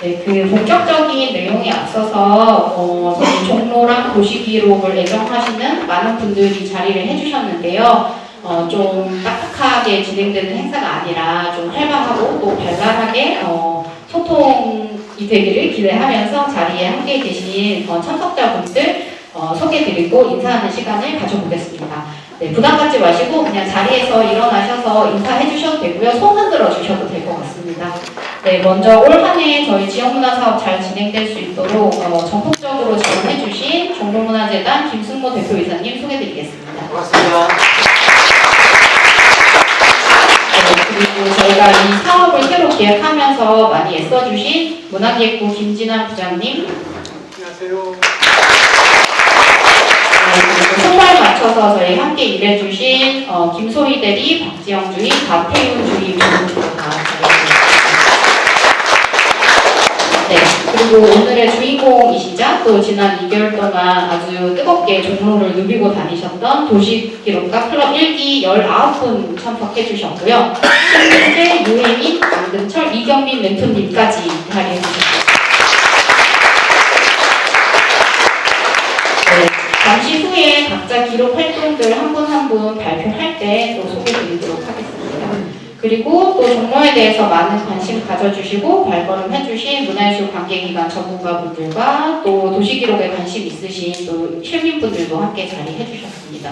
네, 그 본격적인 내용에 앞서서 저희 종로랑 도시기록을 애정하시는 많은 분들이 자리를 해주셨는데요. 좀 딱딱하게 진행되는 행사가 아니라 좀 활발하고 또 발랄하게 소통이 되기를 기대하면서 자리에 함께 계신 참석자분들 소개드리고 인사하는 시간을 가져보겠습니다. 네, 부담 갖지 마시고 그냥 자리에서 일어나셔서 인사해 주셔도 되고요. 손 흔들어 주셔도 될 것 같습니다. 네, 먼저 올 한 해 저희 지역문화사업 잘 진행될 수 있도록 전폭적으로 지원해 주신 종로문화재단 김승모 대표이사님 소개드리겠습니다. 반갑습니다. 그리고 저희가 이 사업을 새로 기획하면서 많이 애써주신 문화기획부 김진환 부장님. 안녕하세요. 그리고 총괄 맞춰서 저희 함께 일해주신 김소희 대리, 박지영 주임, 박태윤 주임 전문가가 네, 그리고 오늘의 주인공이시자 또 지난 2개월 동안 아주 뜨겁게 종로를 누비고 다니셨던 도시기록가 클럽 1기 19분 참석해 주셨고요. 신민재, 유혜민, 안근철, 이경민 멘토님까지 자리해 주셨습니다. 네, 잠시 후에 각자 기록 활동들 한 분 한 분 발표할 때 또 소개드리도록 하겠습니다. 그리고 또 종로에 대해서 많은 관심 가져주시고 발걸음해주신 문화예술 관계기관 전문가분들과 또 도시기록에 관심 있으신 또 시민분들도 함께 자리해주셨습니다.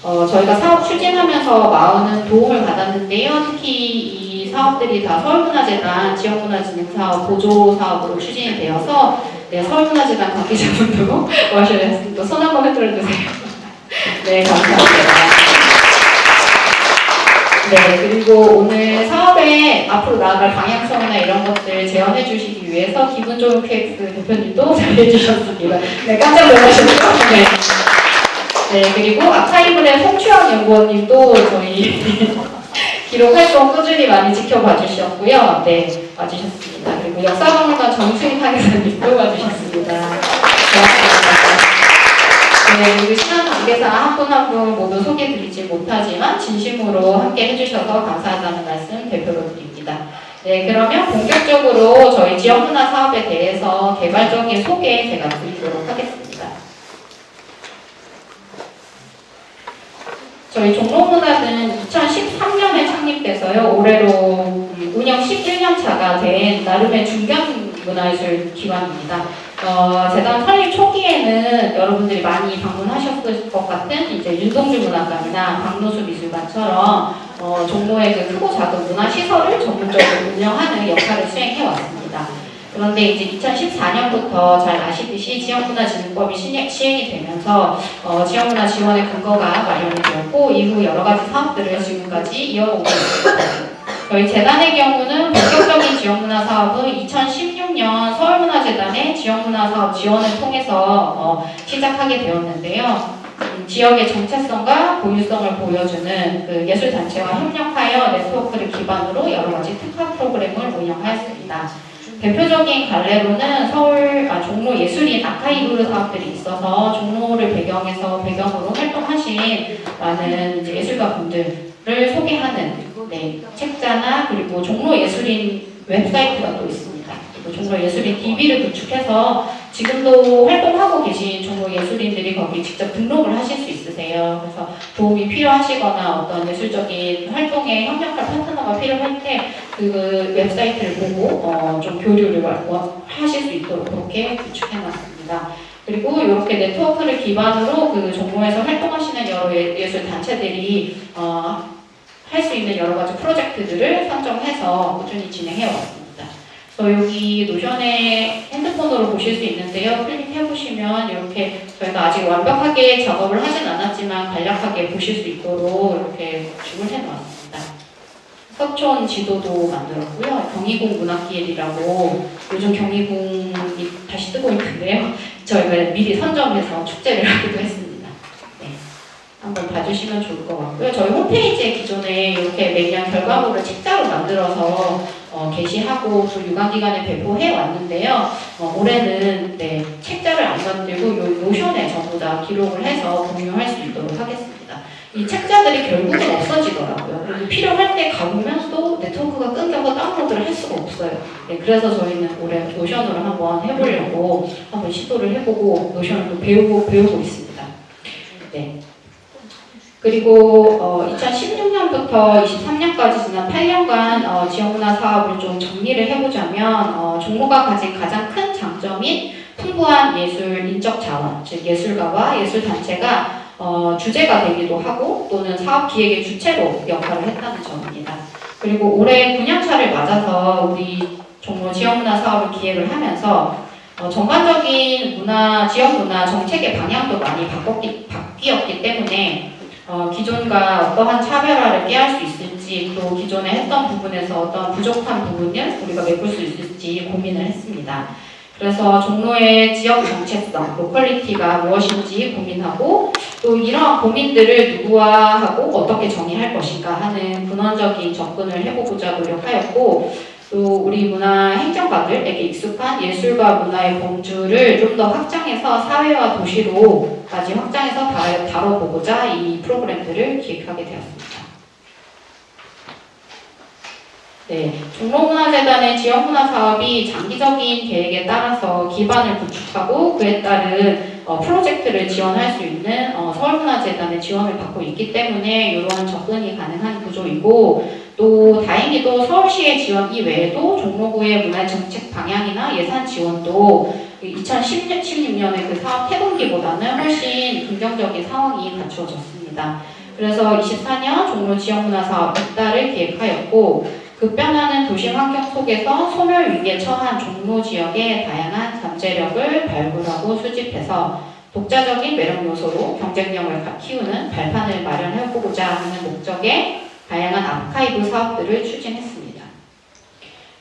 저희가 사업 추진하면서 많은 도움을 받았는데요. 특히 이 사업들이 다 서울문화재단 지역문화진흥사업 보조사업으로 추진이 되어서 네, 서울문화재단 관계자분도 와주셔야 했습니다. 손 한번 흔들어주세요. 네, 감사합니다. 네, 그리고 오늘 사업에 앞으로 나아갈 방향성이나 이런 것들 제언해 주시기 위해서 기분 좋은 PX 대표님도 자리해 주셨습니다. 네, 깜짝 놀라셨죠? 네. 네, 그리고 아카이브의 송추영 연구원님도 저희 기록 활동 꾸준히 많이 지켜봐 주셨고요. 네, 와주셨습니다. 그리고 역사박물관 정수인 하기사님도 와주셨습니다. 고맙습니다. 네, 그리고 신한 관계사 한 분 한 분 모두 소개드리지 못하지만 진심으로 함께 해주셔서 감사하다는 말씀 대표로 드립니다. 네, 그러면 본격적으로 저희 지역문화 사업에 대해서 개발적인 소개 제가 드리도록 하겠습니다. 저희 종로문화는 2013년에 창립돼서요, 올해로 운영 11년 차가 된 나름의 중견 문화예술 기관입니다. 재단 설립 초기에는 여러분들이 많이 방문하셨을 것 같은 이제 윤동주 문화관이나 박노수 미술관처럼 종로의 그 크고 작은 문화시설을 전문적으로 운영하는 역할을 수행해 왔습니다. 그런데 이제 2014년부터 잘 아시듯이 지역문화진흥법이 시행이 되면서 지역문화 지원의 근거가 마련이 되었고 이후 여러 가지 사업들을 지금까지 이어오고 있습니다. 저희 재단의 경우는 본격적인 지역문화 사업은 2016년 서울문화재단의 지역문화사업 지원을 통해서 시작하게 되었는데요. 지역의 정체성과 고유성을 보여주는 그 예술단체와 협력하여 네트워크를 기반으로 여러 가지 특화 프로그램을 운영하였습니다. 대표적인 갈래로는 종로 예술인 아카이브 사업들이 있어서 종로를 배경으로 활동하신 많은 이제 예술가 분들을 소개하는 책자나 그리고 종로 예술인 웹사이트가 또 있습니다. 그리고 종로 예술인 DB를 구축해서 지금도 활동하고 계신 종로 예술인들이 거기 직접 등록을 하실 수 있으세요. 그래서 도움이 필요하시거나 어떤 예술적인 활동에 협력할 파트너가 필요할 때 그 웹사이트를 보고 좀 교류를 하실 수 있도록 그렇게 구축해놨습니다. 그리고 이렇게 네트워크를 기반으로 그 종로에서 활동하시는 여러 예술 단체들이 할 수 있는 여러 가지 프로젝트들을 선정해서 꾸준히 진행해 왔습니다. 그래서 여기 노션에 핸드폰으로 보실 수 있는데요. 클릭해 보시면 이렇게 저희가 아직 완벽하게 작업을 하진 않았지만 간략하게 보실 수 있도록 이렇게 구축을 해 놓았습니다. 서촌 지도도 만들었고요. 경희궁 문학길이라고 요즘 경희궁이 다시 뜨고 있는데요. 저희가 미리 선점해서 축제를 하기도 했습니다. 한번 봐주시면 좋을 것 같고요. 저희 홈페이지에 기존에 이렇게 매년 결과물을 책자로 만들어서 게시하고 또 유관기관에 배포해 왔는데요. 올해는 책자를 안 만들고 요 노션에 전부 다 기록을 해서 공유할 수 있도록 하겠습니다. 이 책자들이 결국은 없어지더라고요. 그리고 필요할 때 가보면 또 네트워크가 끊겨서 다운로드를 할 수가 없어요. 네, 그래서 저희는 올해 노션으로 한번 해보려고 한번 시도를 해보고 노션을 또 배우고 있습니다. 네. 그리고 2016년부터 23년까지 지난 8년간 지역문화 사업을 좀 정리를 해보자면 종로가 가진 가장 큰 장점인 풍부한 예술 인적 자원, 즉 예술가와 예술단체가 주제가 되기도 하고 또는 사업 기획의 주체로 역할을 했다는 점입니다. 그리고 올해 9년차를 맞아서 우리 종로 지역문화 사업을 기획을 하면서 전반적인 지역문화 정책의 방향도 많이 바뀌었기 때문에 기존과 어떠한 차별화를 깨할 수 있을지 또 기존에 했던 부분에서 어떤 부족한 부분을 우리가 메꿀 수 있을지 고민을 했습니다. 그래서 종로의 지역 정체성, 로컬리티가 무엇인지 고민하고 또 이러한 고민들을 누구와 하고 어떻게 정의할 것인가 하는 근원적인 접근을 해보고자 노력하였고 또 우리 문화 행정가들에게 익숙한 예술과 문화의 범주를 좀 더 확장해서 사회와 도시로까지 확장해서 다뤄보고자 이 프로그램들을 기획하게 되었습니다. 네, 종로문화재단의 지역문화 사업이 장기적인 계획에 따라서 기반을 구축하고 그에 따른 프로젝트를 지원할 수 있는 서울문화재단의 지원을 받고 있기 때문에 이러한 접근이 가능한 구조이고 또 다행히도 서울시의 지원 이외에도 종로구의 문화정책 방향이나 예산 지원도 2016년의 그 사업 태동기보다는 훨씬 긍정적인 상황이 갖추어졌습니다. 그래서 24년 종로 지역문화 사업 6달을 기획하였고 급변하는 도시 환경 속에서 소멸 위기에 처한 종로 지역의 다양한 잠재력을 발굴하고 수집해서 독자적인 매력 요소로 경쟁력을 키우는 발판을 마련해보고자 하는 목적의 다양한 아카이브 사업들을 추진했습니다.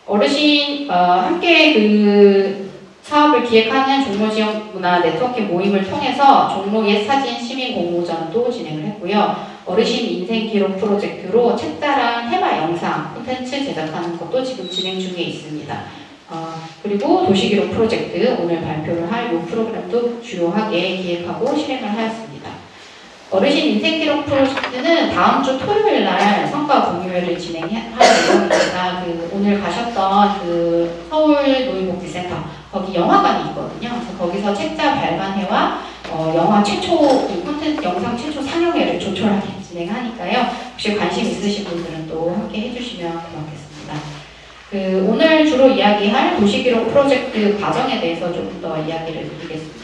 어르신 함께 그 사업을 기획하는 종로 지역 문화 네트워킹 모임을 통해서 종로 옛사진 시민 공모전도 진행을 했고요. 어르신 인생 기록 프로젝트로 책자랑 테마 영상 콘텐츠 제작하는 것도 지금 진행 중에 있습니다. 그리고 도시기록 프로젝트 오늘 발표를 할 이 프로그램도 주요하게 기획하고 실행을 하였습니다. 어르신 인생 기록 프로젝트는 다음 주 토요일 날 성과 공유회를 진행할 예정입니다. 오늘 가셨던 그 서울 노인복지센터 거기 영화관이 있거든요. 그래서 거기서 책자 발간회와 영화 최초 콘텐츠 영상 최초 상영회를 조촐하게 진행하니까요. 혹시 관심 있으신 분들은 또 함께 해주시면 고맙겠습니다. 오늘 주로 이야기할 도시기록 프로젝트 과정에 대해서 조금 더 이야기를 드리겠습니다.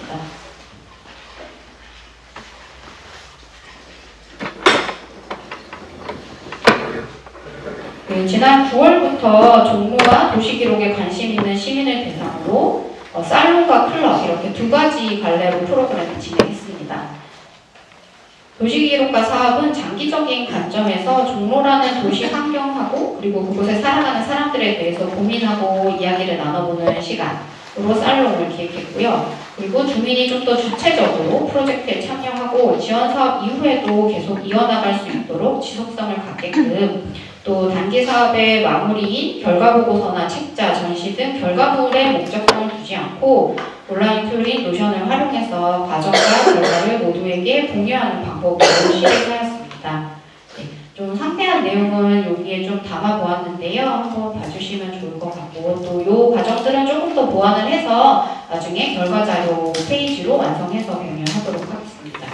지난 9월부터 종로와 도시기록에 관심 있는 시민을 대상으로 살롱과 클럽 이렇게 두 가지 갈래로 프로그램을 진행했습니다. 도시기록과 사업은 장기적인 관점에서 종로라는 도시 환경하고 그리고 그곳에 살아가는 사람들에 대해서 고민하고 이야기를 나눠보는 시간으로 살롱을 기획했고요. 그리고 주민이 좀 더 주체적으로 프로젝트에 참여하고 지원 사업 이후에도 계속 이어나갈 수 있도록 지속성을 갖게끔 또 단기 사업의 마무리인 결과보고서나 책자, 전시 등 결과물의 목적성을 두지 않고 온라인 툴인 노션을 활용해서 과정과 결과를 모두에게 공유하는 방법으로 실행하였습니다. 네, 좀 상세한 내용은 여기에 좀 담아보았는데요. 한번 봐주시면 좋을 것 같고 또 이 과정들은 조금 더 보완을 해서 나중에 결과자료 페이지로 완성해서 공유하도록 하겠습니다.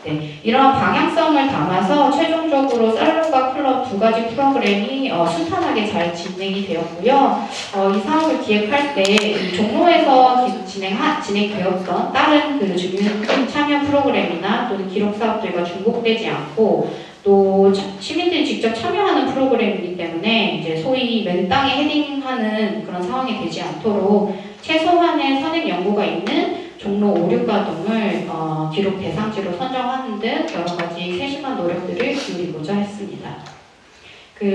네, 이러한 방향성을 담아서 최종적으로 살롱과 클럽 두 가지 프로그램이 순탄하게 잘 진행이 되었고요. 이 사업을 기획할 때 이 종로에서 진행되었던 다른 그 주민 참여 프로그램이나 또는 기록 사업들과 중복되지 않고 또 시민들이 직접 참여하는 프로그램이기 때문에 이제 소위 맨 땅에 헤딩하는 그런 상황이 되지 않도록 최소한의 선행 연구가 있는 종로 5, 6가동을 기록 대상지로 선정하는 등 여러 가지 세심한 노력들을 기울이고자 했습니다.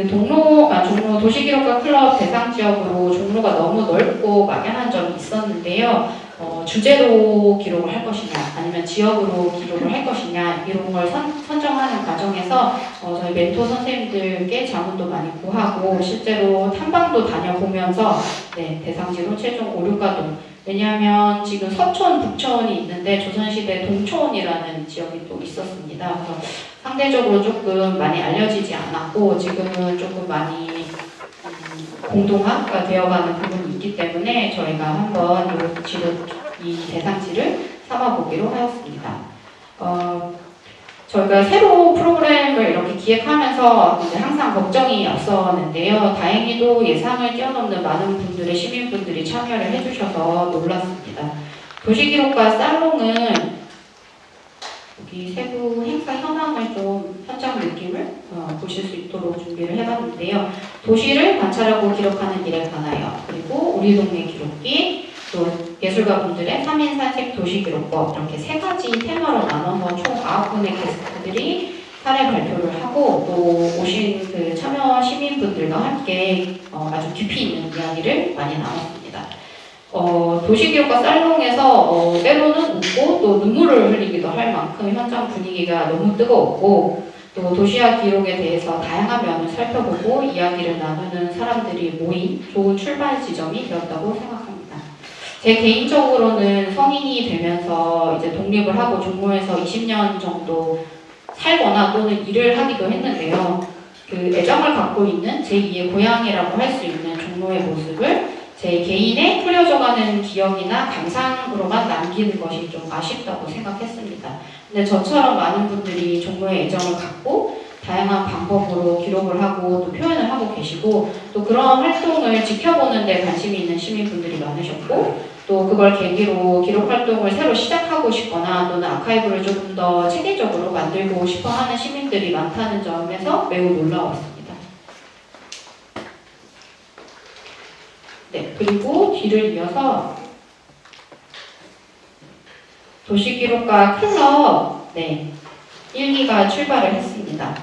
종로 도시기록과 클럽 대상 지역으로 종로가 너무 넓고 막연한 점이 있었는데요. 주제로 기록을 할 것이냐 아니면 지역으로 기록을 할 것이냐 이런 걸 선정하는 과정에서 저희 멘토 선생님들께 자문도 많이 구하고 실제로 탐방도 다녀보면서 네, 대상지로 최종 오류가동 왜냐하면 지금 서촌, 북촌이 있는데 조선시대 동촌이라는 지역이 또 있었습니다. 그래서 상대적으로 조금 많이 알려지지 않았고 지금은 조금 많이 공동화가 되어가는 부분이 있기 때문에 저희가 한번 이 대상지를 삼아보기로 하였습니다. 저희가 새로 프로그램을 이렇게 기획하면서 이제 항상 걱정이 앞섰는데요. 다행히도 예상을 뛰어넘는 많은 분들의 시민분들이 참여를 해주셔서 놀랐습니다. 도시기록과 살롱은 여기 세부 행사 현황을 좀 현장 느낌을 보실 수 있도록 준비를 해봤는데요. 도시를 관찰하고 기록하는 일에 관하여 그리고 우리 동네 기록기 또 예술가분들의 3인 산책 도시기록법 이렇게 세 가지 테마로 나눠서 총 9분의 게스트들이 사례 발표를 하고 또 오신 그 참여 시민분들과 함께 아주 깊이 있는 이야기를 많이 나눴습니다. 도시기록과 살롱에서 때로는 웃고 또 눈물을 흘리기도 할 만큼 현장 분위기가 너무 뜨거웠고 또 도시화 기록에 대해서 다양한 면을 살펴보고 이야기를 나누는 사람들이 모인 좋은 출발 지점이 되었다고 생각합니다. 제 개인적으로는 성인이 되면서 이제 독립을 하고 종로에서 20년 정도 살거나 또는 일을 하기도 했는데요. 그 애정을 갖고 있는 제2의 고향이라고 할 수 있는 종로의 모습을 제 개인의 흐려져가는 기억이나 감상으로만 남기는 것이 좀 아쉽다고 생각했습니다. 근데 저처럼 많은 분들이 종로에 애정을 갖고 다양한 방법으로 기록을 하고 또 표현을 하고 계시고 또 그런 활동을 지켜보는 데 관심이 있는 시민분들이 많으셨고 또 그걸 계기로 기록 활동을 새로 시작하고 싶거나 또는 아카이브를 조금 더 체계적으로 만들고 싶어 하는 시민들이 많다는 점에서 매우 놀라웠습니다. 네, 그리고 뒤를 이어서 도시기록과 클럽 1기가 출발을 했습니다.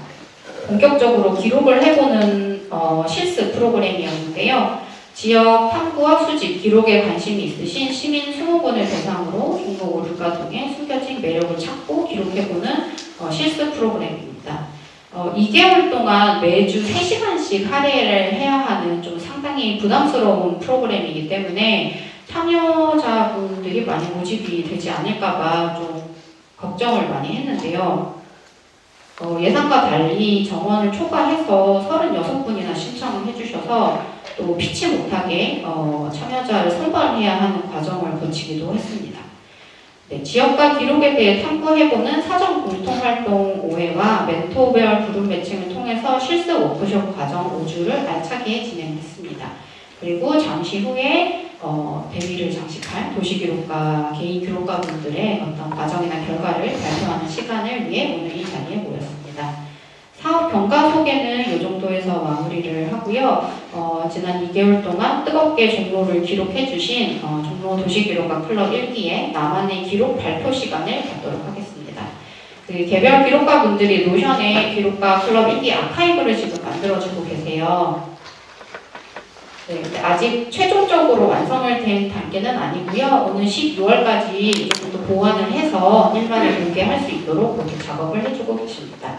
본격적으로 기록을 해보는 실습 프로그램이었는데요. 지역 탐구와 수집, 기록에 관심이 있으신 시민 20분을 대상으로 종로 오류가동의 숨겨진 매력을 찾고 기록해보는 실습 프로그램입니다. 2개월 동안 매주 3시간씩 할애를 해야 하는 좀 상당히 부담스러운 프로그램이기 때문에 참여자분들이 많이 모집이 되지 않을까봐 좀 걱정을 많이 했는데요. 예상과 달리 정원을 초과해서 36분이나 신청을 해주셔서 또 피치 못하게 참여자를 선발해야 하는 과정을 거치기도 했습니다. 네, 지역과 기록에 대해 탐구해보는 사전 공통활동 5회와 멘토별 그룹 매칭을 통해서 실습 워크숍 과정 5주를 알차게 진행했습니다. 그리고 잠시 후에 대미를 장식할 도시기록가, 개인 기록가분들의 어떤 과정이나 결과를 발표하는 시간을 위해 오늘 이 자리에 모였습니다. 사업 경과 소개는 이 정도에서 마무리를 하고요. 지난 2개월 동안 뜨겁게 종로를 기록해주신 종로 도시기록가 클럽 1기의 나만의 기록 발표 시간을 갖도록 하겠습니다. 그 개별 기록가분들이 노션의 기록가 클럽 1기 아카이브를 지금 만들어주고 계세요. 네, 아직 최종적으로 완성을 된 단계는 아니고요. 오는 12월까지 이 정도 보완을 해서 일반에 공개할 수 있도록 그렇게 작업을 해주고 계십니다.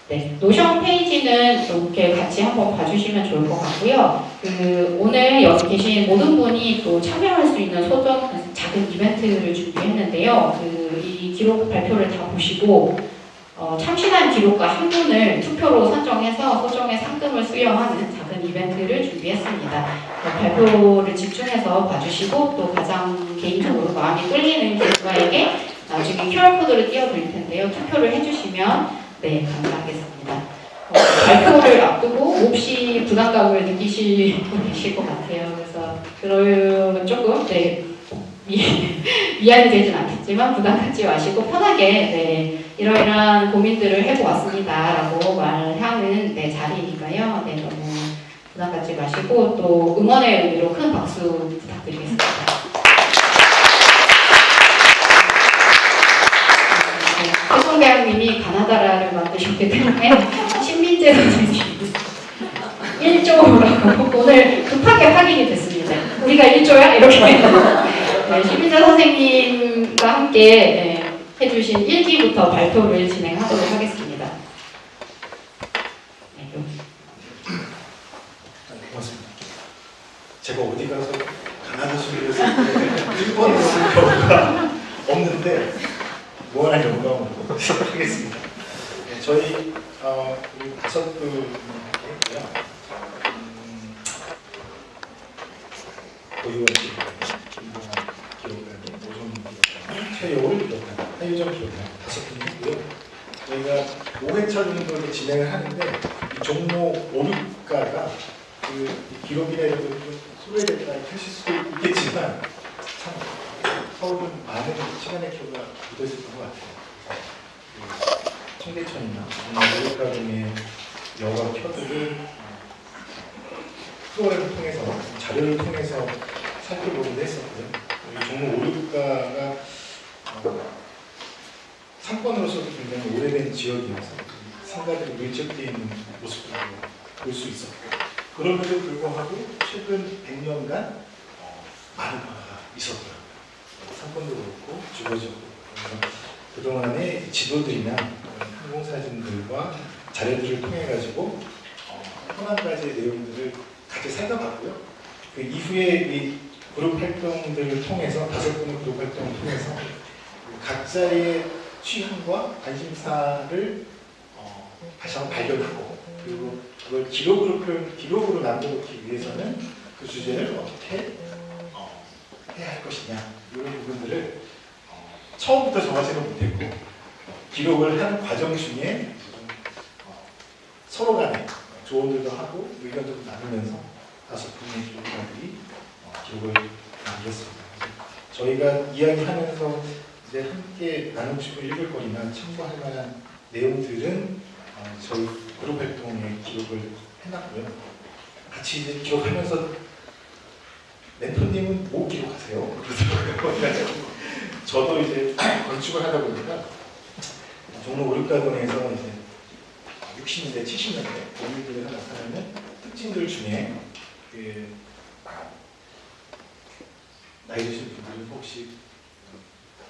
네, 노션 페이지는 이렇게 같이 한번 봐주시면 좋을 것 같고요. 오늘 여기 계신 모든 분이 또 참여할 수 있는 소정 작은 이벤트를 준비했는데요. 이 기록 발표를 다 보시고 참신한 기록가 한 분을 투표로 선정해서 소정의 상금을 수여하는 작은 이벤트를 준비했습니다. 발표를 집중해서 봐주시고 또 가장 개인적으로 마음이 끌리는 기록가에게 나중에 QR코드를 띄워드릴 텐데요. 투표를 해주시면 네, 감사하겠습니다. 발표를 앞두고 몹시 부담감을 느끼시고 계실 것 같아요. 그래서 그러면 조금 미안이 되진 않겠지만 부담 갖지 마시고 편하게 이러이러한 고민들을 해보았습니다 라고 말하는 자리니까요. 너무 부담 갖지 마시고 또 응원의 의미로 큰 박수 부탁드리겠습니다. 태송대왕님이 가나다라를 만드셨기 때문에 신민재 선생님 1조라고 오늘 급하게 확인이 됐습니다. 우리가 1조야? 이렇게 네, 심인재 선생님과 함께 해주신 1기부터 발표를 진행하도록 하겠습니다. 네, 고맙습니다. 제가 어디 가서 가나다 소리를 쓸 때 1번을 쓸 경우가 없는데 무한한 영광으로 시작하겠습니다. 네, 저희 우리 5분이고요. 고유원 김동환 기록관님, 오종민 기록관님, 최여울 기록관님, 하유정 기록관님 5분이고요. 저희가 5회차 정도를 진행을 하는데 이 종로 5, 6가가 그 기록이나 이런 것도 소외됐다 하실 수도 있겠지만 참 서울은 많은 시간의 기호가 묻어있을 것 같아요. 그 청계천이나 노력가동의 여러 표들을 프로그램을 통해서 자료를 통해서 살펴보기도 했었고요. 우리 종로 5, 6가가 상권으로서도 굉장히 오래된 지역이어서 상가들이 밀집되어 있는 모습을 볼 수 있었고 그럼에도 불구하고 최근 100년간 많은 변화가 있었더라고요. 상권도 그렇고 주거지도 그동안의 지도들이나 항공사진들과 자료들을 통해 가지고 한 가지의 내용들을 같이 살펴봤고요. 그 이후에 이 그룹 활동들을 통해서 5분의 그룹 활동을 통해서 각자의 취향과 관심사를 다시 한번 발견하고 그리고 그걸 기록으로 남겨놓기 위해서는 그 주제를 어떻게 해야 할 것이냐 이런 부분들을 처음부터 정하지는 못했고 기록을 하는 과정 중에 서로 간에 조언들도 하고 의견도 나누면서 5분의 기록가들이 기록을 남겼습니다. 저희가 이야기하면서 이제 함께 나누고 싶은 읽을 거리나 참고할 만한 내용들은 저희 그룹 활동의 기록을 해놨고요. 같이 이제 기록하면서 멘토님은 뭐 기록하세요? 그러더라고요. 저도 이제 건축을 하다 보니까 종로 5, 6가동에서 이제 60년대, 70년대 고민들이 나타나는 특징들 중에 그 나이 드신 분들은 혹시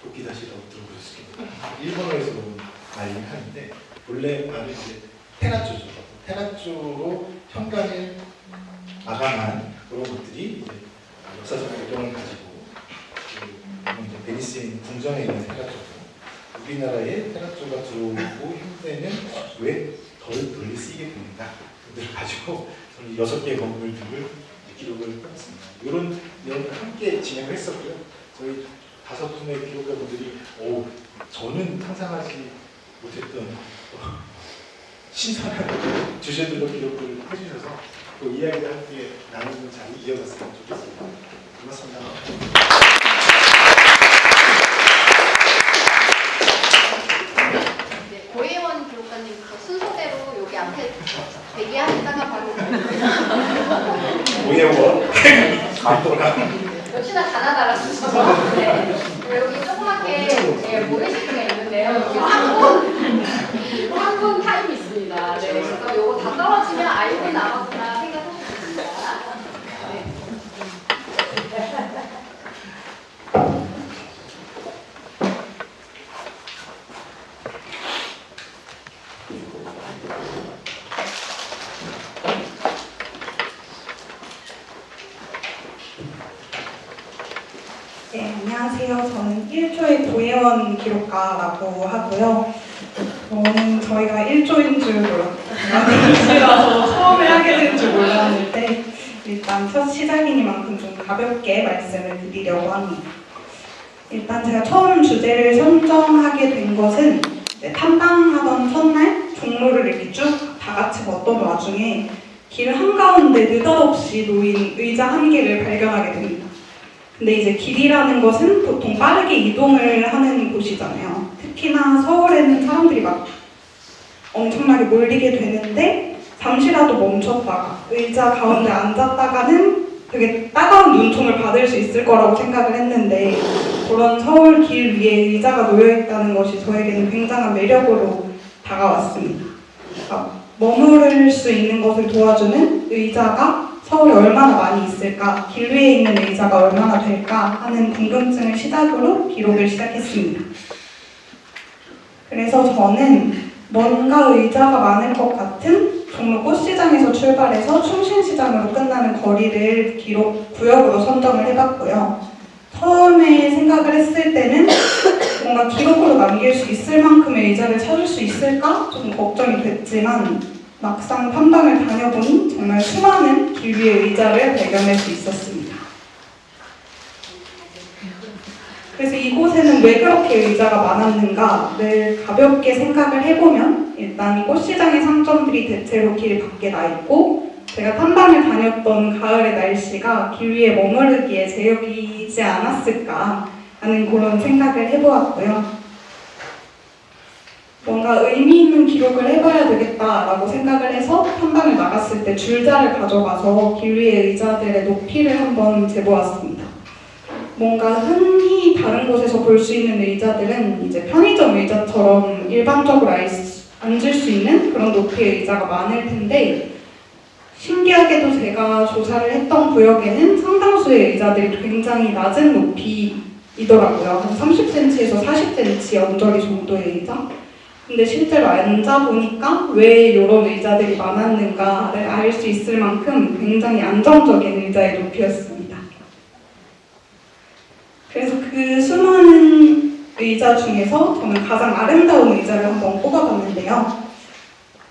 도끼다시라고 들어보셨습니까? 일본어에서 온 말을 하는데 본래 말은 이제 테라조죠. 테라조로 현관을 마감한 그런 것들이 이제 역사적 배경을 가지고 이제 베니스에 있는 궁전에 있는 테라조고 우리나라에 테라조가 들어오고 현대는 왜 덜 널리 쓰이게 됩니다. 그들을 가지고 저는 6개의 건물들을 기록을 해봤습니다. 이런 내용을 함께 진행을 했었고요. 저희 5분의 기록가분들이 저는 상상하지 못했던 신선한 주제들로 기록을 해주셔서 그 이야기를 함께 나누는 자리 이어갔으면 좋겠습니다. 고맙습니다. 네, 고혜원 기록관님 순서대로 여기 앞에 대기하시다가 바로 고혜원 감독아 역시나 가나다라서 네. 여기 조그맣게 모래시계가 있는데요. 여기 한분 타임이 있습니다. 네, 그래서 이거 다 떨어지면 아이고 나왔구나 생각하시면 됩니다. 네. 네, 안녕하세요. 저는 1조의 고혜원 기록가라고 하고요. 저는 저희가 1조인 줄 몰랐어요. 처음에 하게 된 줄 몰랐는데 일단 첫 시작이니만큼 좀 가볍게 말씀을 드리려고 합니다. 일단 제가 처음 주제를 선정하게 된 것은 탐방하던 첫날 종로를 이렇게 쭉 다 같이 걷던 와중에 길 한가운데 느닷없이 놓인 의자 한 개를 발견하게 됩니다. 근데 이제 길이라는 것은 보통 빠르게 이동을 하는 곳이잖아요. 특히나 서울에는 사람들이 막 엄청나게 몰리게 되는데 잠시라도 멈췄다가 의자 가운데 앉았다가는 되게 따가운 눈총을 받을 수 있을 거라고 생각을 했는데 그런 서울 길 위에 의자가 놓여있다는 것이 저에게는 굉장한 매력으로 다가왔습니다. 머무를 수 있는 것을 도와주는 의자가 서울에 얼마나 많이 있을까, 길 위에 있는 의자가 얼마나 될까 하는 궁금증을 시작으로 기록을 시작했습니다. 그래서 저는 뭔가 의자가 많을 것 같은 종로 꽃시장에서 출발해서 충신시장으로 끝나는 거리를 구역으로 선정을 해봤고요. 처음에 생각을 했을 때는 뭔가 기록으로 남길 수 있을 만큼의 의자를 찾을 수 있을까 좀 걱정이 됐지만 막상 탐방을 다녀보니 정말 수많은 길 위의 의자를 발견할 수 있었습니다. 그래서 이곳에는 왜 그렇게 의자가 많았는가를 가볍게 생각을 해보면 일단 이 꽃시장의 상점들이 대체로 길 밖에 나 있고 제가 탐방을 다녔던 가을의 날씨가 길 위에 머무르기에 제격이지 않았을까 하는 그런 생각을 해보았고요. 뭔가 의미 있는 기록을 해봐야 되겠다라고 생각을 해서 탐방을 나갔을 때 줄자를 가져가서 길 위의 의자들의 높이를 한번 재보았습니다. 뭔가 흔히 다른 곳에서 볼 수 있는 의자들은 이제 편의점 의자처럼 일반적으로 앉을 수 있는 그런 높이의 의자가 많을 텐데 신기하게도 제가 조사를 했던 구역에는 상당수의 의자들이 굉장히 낮은 높이이더라고요. 한 30cm에서 40cm 언저리 정도의 의자. 근데 실제로 앉아보니까 왜 이런 의자들이 많았는가를 알 수 있을 만큼 굉장히 안정적인 의자의 높이였습니다. 그래서 그 수많은 의자 중에서 저는 가장 아름다운 의자를 한번 뽑아봤는데요.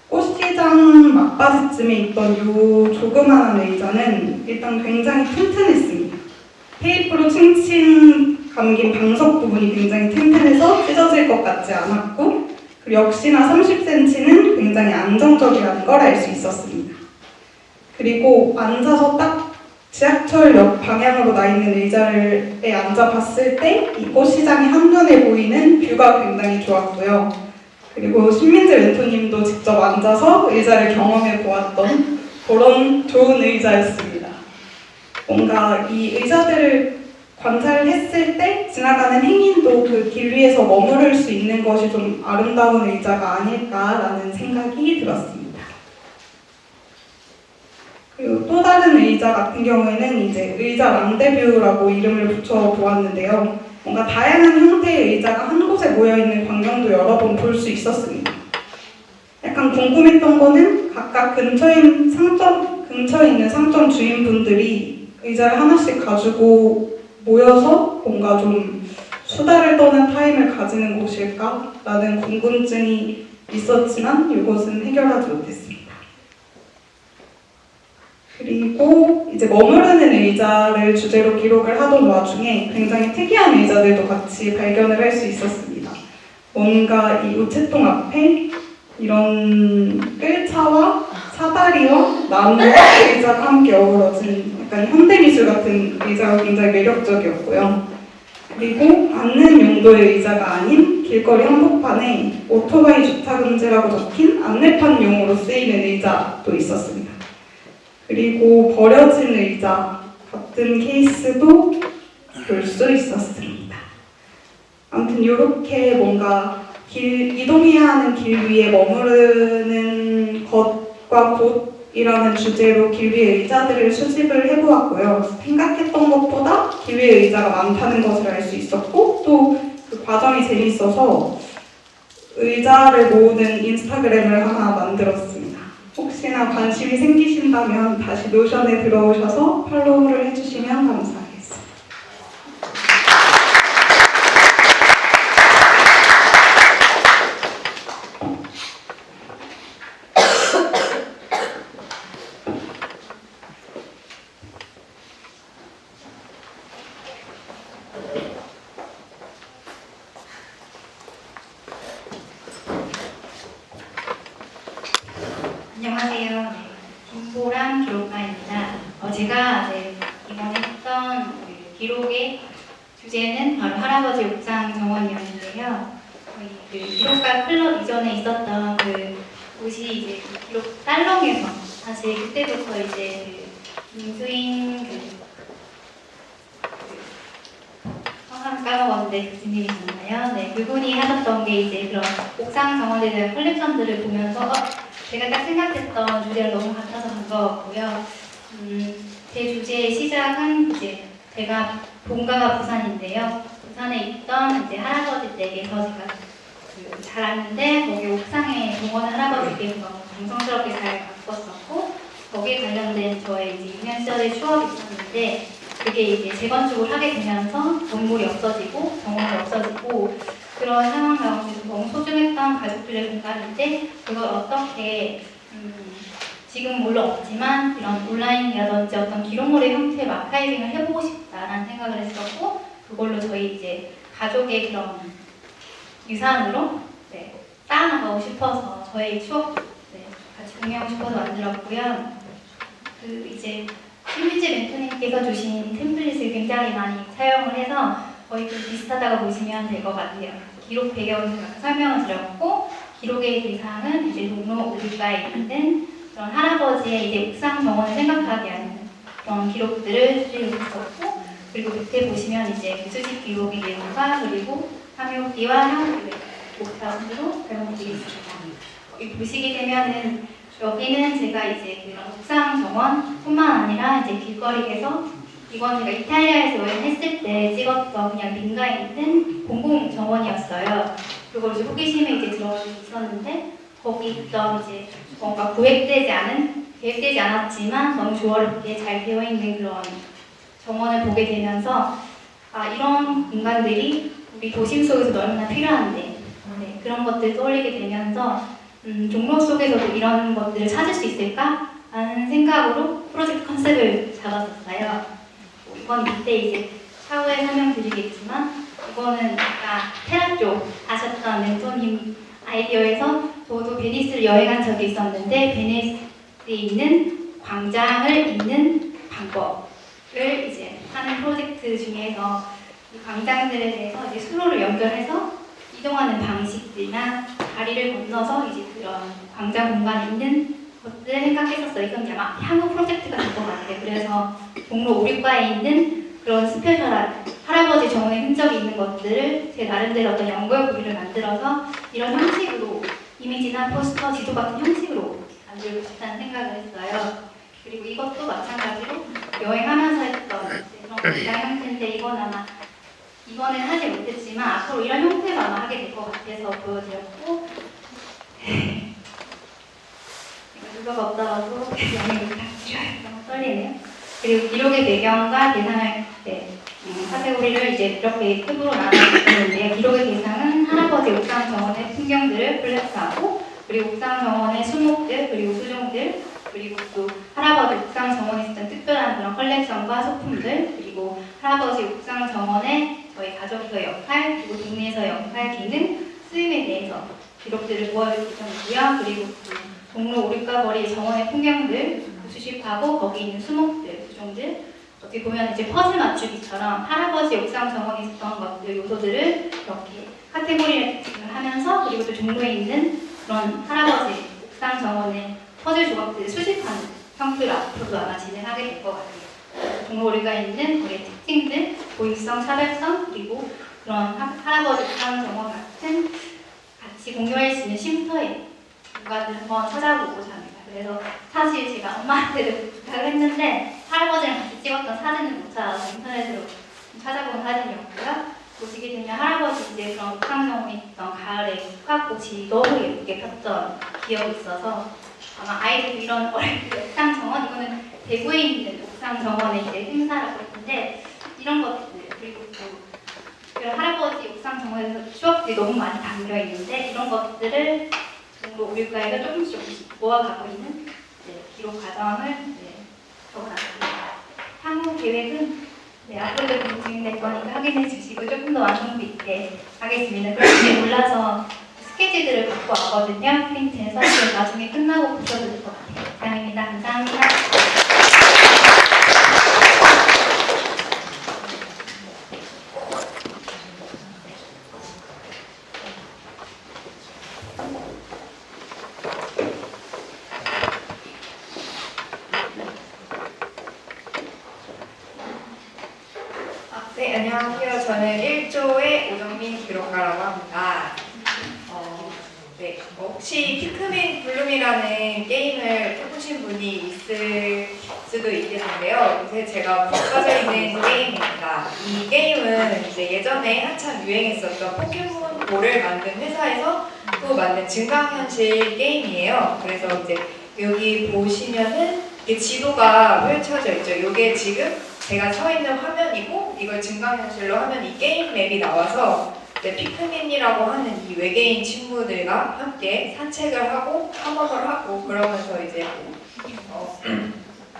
꽃시장 막바지쯤에 있던 이 조그마한 의자는 일단 굉장히 튼튼했습니다. 테이프로 칭칭 감긴 방석 부분이 굉장히 튼튼해서 찢어질 것 같지 않았고 그리고 역시나 30cm는 굉장히 안정적이라는 걸 알 수 있었습니다. 그리고 앉아서 딱 지하철역 방향으로 나 있는 의자에 앉아 봤을 때 이 꽃시장이 한눈에 보이는 뷰가 굉장히 좋았고요. 그리고 신민재 멘토님도 직접 앉아서 의자를 경험해 보았던 그런 좋은 의자였습니다. 뭔가 이 의자들을 관찰을 했을 때 지나가는 행인도 그 길 위에서 머무를 수 있는 것이 좀 아름다운 의자가 아닐까라는 생각이 들었습니다. 그리고 또 다른 의자 같은 경우에는 이제 의자 랑데뷰라고 이름을 붙여 보았는데요. 뭔가 다양한 형태의 의자가 한 곳에 모여있는 광경도 여러 번 볼 수 있었습니다. 약간 궁금했던 거는 각각 근처에 있는 상점 주인분들이 의자를 하나씩 가지고 모여서 뭔가 좀 수다를 떠는 타임을 가지는 곳일까? 라는 궁금증이 있었지만 이것은 해결하지 못했습니다. 그리고 이제 머무르는 의자를 주제로 기록을 하던 와중에 굉장히 특이한 의자들도 같이 발견을 할 수 있었습니다. 뭔가 이 우체통 앞에 이런 끌차와 사다리와 나무 의자가 함께 어우러진 약간 현대미술 같은 의자가 굉장히 매력적이었고요. 그리고 앉는 용도의 의자가 아닌 길거리 한복판에 오토바이 주차 금지라고 적힌 안내판용으로 쓰이는 의자도 있었습니다. 그리고 버려진 의자 같은 케이스도 볼 수 있었습니다. 아무튼 이렇게 뭔가 이동해야 하는 길 위에 머무르는 것과 곳이라는 주제로 길 위의 의자들을 수집을 해보았고요. 생각했던 것보다 길 위의 의자가 많다는 것을 알 수 있었고 또 그 과정이 재밌어서 의자를 모으는 인스타그램을 하나 만들었습니다. 혹시나 관심이 생기신다면 다시 노션에 들어오셔서 팔로우를 해주시면 감사하겠습니다. 안녕하세요. 네, 김보람 기록가입니다. 제가 이번에 했던 그 기록의 주제는 바로 할아버지 옥상 정원이었는데요. 저희 그 기록가 클럽 이전에 있었던 그 곳이 이제 그 기록 딸렁에서 사실 그때부터 이제 그 김수인 까먹었는데 무슨 일이셨나요? 네, 그분이 하셨던 게 이제 그런 옥상 정원에 대한 컬렉션들을 보면서 제가 딱 생각했던 주제랑 너무 같아서 반가웠고요. 제 주제의 시작은 이제 제가 본가가 부산인데요. 부산에 있던 이제 할아버지 댁에서 제가 자랐는데 거기 옥상에 동원 할아버지께서 너무 정성스럽게 잘 가꿨었고 거기에 관련된 저의 이제 유년 시절의 추억이 있었는데 그게 이제 재건축을 하게 되면서 건물이 없어지고 정원이 없어지고 그런 상황 가운데서 너무 소중했던 가족들의 공간인데 그걸 어떻게 지금 물론 없지만 이런 온라인이라든지 어떤 기록물의 형태로 아카이빙을 해보고 싶다라는 생각을 했었고 그걸로 저희 이제 가족의 그런 유산으로 쌓아나가고 싶어서 저의 추억 같이 공유하고 싶어서 만들었고요. 그 이제 신민지 멘토님께서 주신 템플릿을 굉장히 많이 사용을 해서 거의 좀 비슷하다고 보시면 될 것 같아요. 기록 배경을 설명을 드렸고 기록의 대상은 이제 종로 우리가에 있는 그런 할아버지의 이제 옥상 정원을 생각하게 하는 그런 기록들을 수집했었고 그리고 밑에 보시면 이제 그 수집 기록의 내용과 그리고 함유기와 향후기의 목차으로 설명드리겠습니다. 여기 보시게 되면은 여기는 제가 이제 그런 옥상 정원뿐만 아니라 이제 길거리에서 이건 제가 이탈리아에서 여행했을 때 찍었던 그냥 민가에 있는 공공 정원이었어요. 그걸 이제 호기심에 이제 들어있었는데 거기 있던 이제 뭔가 계획되지 않았지만 너무 조화롭게 잘 되어 있는 그런 정원을 보게 되면서 이런 공간들이 우리 도심 속에서도 얼마나 필요한데 그런 것들 떠올리게 되면서 종로 속에서도 이런 것들을 찾을 수 있을까? 라는 생각으로 프로젝트 컨셉을 잡았었어요. 이건 밑에 이제 차후에 설명드리겠지만 이거는 아까 테라 쪽 하셨던 멘토님 아이디어에서 저도 베니스를 여행한 적이 있었는데 베니스에 있는 광장을 잇는 방법을 이제 하는 프로젝트 중에서 이 광장들에 대해서 이제 수로를 연결해서 이동하는 방식들이나 다리를 건너서 이제 그런 광장 공간에 있는 것들을 생각했었어요. 이건 아마 향후 프로젝트가 될 것 같아요. 그래서 종로 오류과에 있는 그런 스페셜한 할아버지 정원의 흔적이 있는 것들을 제 나름대로 어떤 연결고리를 만들어서 이런 형식으로 이미지나 포스터, 지도 같은 형식으로 만들고 싶다는 생각을 했어요. 그리고 이것도 마찬가지로 여행하면서 했던 그런 광장 형태인데 이거는 하지 못했지만 앞으로 이런 형태로 아마 하게 될 것 같아서 보여드렸고 누가가 없다가도 양해를 부탁드려요. 너무 떨리네요. 그리고 기록의 배경과 대상을 카테고리를 이제 이렇게 탭으로 나눠주는데요. 기록의 대상은 할아버지 옥상 정원의 풍경들을 플랫하고 그리고 옥상 정원의 수목들 그리고 수종들 그리고 또 할아버지 옥상 정원에 있었던 특별한 그런 컬렉션과 소품들 그리고 할아버지 옥상 정원의 저희 가족의 역할 그리고 동네에서의 역할, 기능, 쓰임에 대해서 기록들을 모아줄 예정이고요. 그리고 종로 오류가 거리 정원의 풍경들 수집하고 거기 있는 수목들, 수종들 어떻게 보면 이제 퍼즐 맞추기처럼 할아버지 옥상 정원에 있었던 것들, 요소들을 이렇게 카테고리를 하면서 그리고 또 종로에 있는 그런 할아버지 옥상 정원의 퍼즐 조각들을 수집하는 형태로 앞으로도 아마 진행하게 될 것 같아요. 종로 오류가에 있는 거리의 특징들, 고유성, 차별성, 그리고 그런 할아버지 옥상 정원 같은 같이 공유할 수 있는 쉼터의 공간을 한번 찾아보고자 합니다. 그래서 사실 제가 엄마한테도 부탁을 했는데 할아버지랑 같이 찍었던 사진을 못 찾아서 인터넷으로 찾아본 사진이었고요. 보시게 되면 할아버지 이제 그런 옥상정원에 있던 가을에 수학꽃이 너무 예쁘게 폈던 기억이 있어서 아마 아이들도 이런 어릴 때 옥상정원 이거는 대구에 있는 옥상정원의 이제 행사라고 했는데 이런 것들 그리고 또 그런 할아버지 옥상정원에서 추억들이 너무 많이 담겨 있는데 이런 것들을 종로 오류가에가 조금씩 모아가고 있는 기록 과정을 적어놨습니다. 향후 계획은 앞으로도 진행될 거니까 확인해 주시고 조금 더 완성도 있게 하겠습니다. 그런지 몰라서 스케치들을 갖고 왔거든요. 프린트해서 나중에 끝나고 보셔도 될 것 같아요. 이상입니다. 감사합니다. 네, 안녕하세요. 저는 1조의 오정민 기록가라고 합니다. 네, 혹시 피크민 블룸이라는 게임을 해보신 분이 있을 수도 있겠는데요. 요새 제가 푹 빠져 있는 게임입니다. 이 게임은 이제 예전에 한참 유행했었던 포켓몬고를 만든 회사에서 또 만든 증강현실 게임이에요. 그래서 이제 여기 보시면은 이게 지도가 펼쳐져 있죠. 이게 지금 제가 서 있는 화면이고 이걸 증강현실로 하면 이 게임 맵이 나와서 피크민이라고 하는 이 외계인 친구들과 함께 산책을 하고 탐험을 하고 그러면서 이제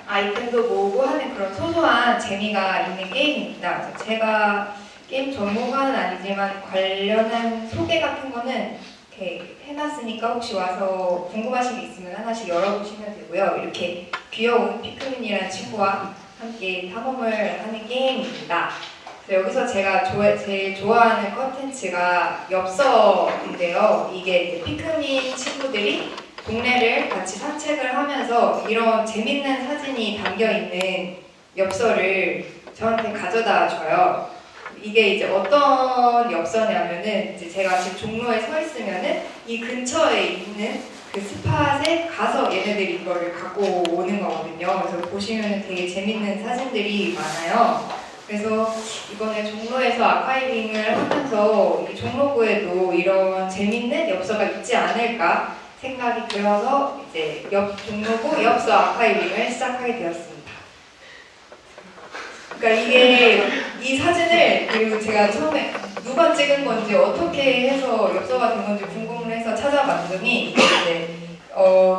아이템도 모으고 하는 그런 소소한 재미가 있는 게임입니다. 그래서 제가 게임 전문가는 아니지만 관련한 소개 같은 거는 이렇게 해놨으니까 혹시 와서 궁금하신 게 있으면 하나씩 열어보시면 되고요. 이렇게 귀여운 피크민이라는 친구와 함께 탐험을 하는 게임입니다. 여기서 제가 제일 좋아하는 컨텐츠가 엽서인데요. 이게 이제 피크민 친구들이 동네를 같이 산책을 하면서 이런 재밌는 사진이 담겨있는 엽서를 저한테 가져다 줘요. 이게 이제 어떤 엽서냐면은 이제 제가 지금 종로에 서 있으면은 이 근처에 있는 그 스팟에 가서 얘네들이 이거를 갖고 오는 거거든요. 그래서 보시면은 되게 재밌는 사진들이 많아요. 그래서 이번에 종로에서 아카이빙을 하면서 이 종로구에도 이런 재밌는 엽서가 있지 않을까 생각이 들어서 이제 종로구 엽서 아카이빙을 시작하게 되었습니다. 그러니까 이게 이 사진을 그리고 제가 처음에 누가 찍은 건지 어떻게 해서 엽서가 된 건지 궁금해서 찾아봤더니 이제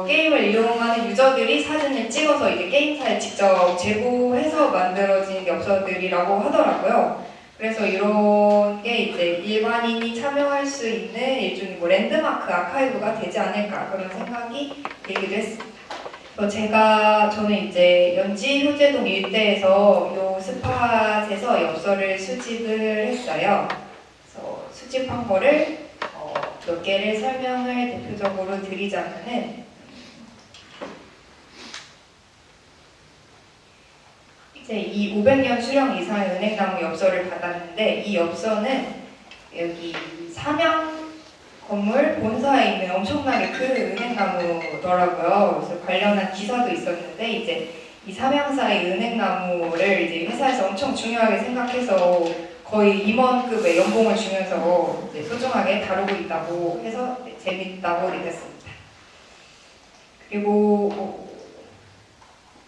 게임을 이용하는 유저들이 사진을 찍어서 이제 게임사에 직접 제보해서 만들어진 엽서들이라고 하더라고요. 그래서 이런 게 이제 일반인이 참여할 수 있는 일종의 뭐 랜드마크 아카이브가 되지 않을까 그런 생각이 들기도 했습니다. 저는 이제 연지 효제동 일대에서 이 스팟에서 엽서를 수집을 했어요. 그래서 수집한 거를 몇 개를 설명을 대표적으로 드리자면은 이제 이 500년 수령 이상의 은행나무 엽서를 받았는데 이 엽서는 여기 삼양 건물 본사에 있는 엄청나게 큰 은행나무더라고요. 그래서 관련한 기사도 있었는데 이제 이 삼양사의 은행나무를 이제 회사에서 엄청 중요하게 생각해서 거의 임원급의 연봉을 주면서 이제 소중하게 다루고 있다고 해서 재밌다고 느꼈습니다. 그리고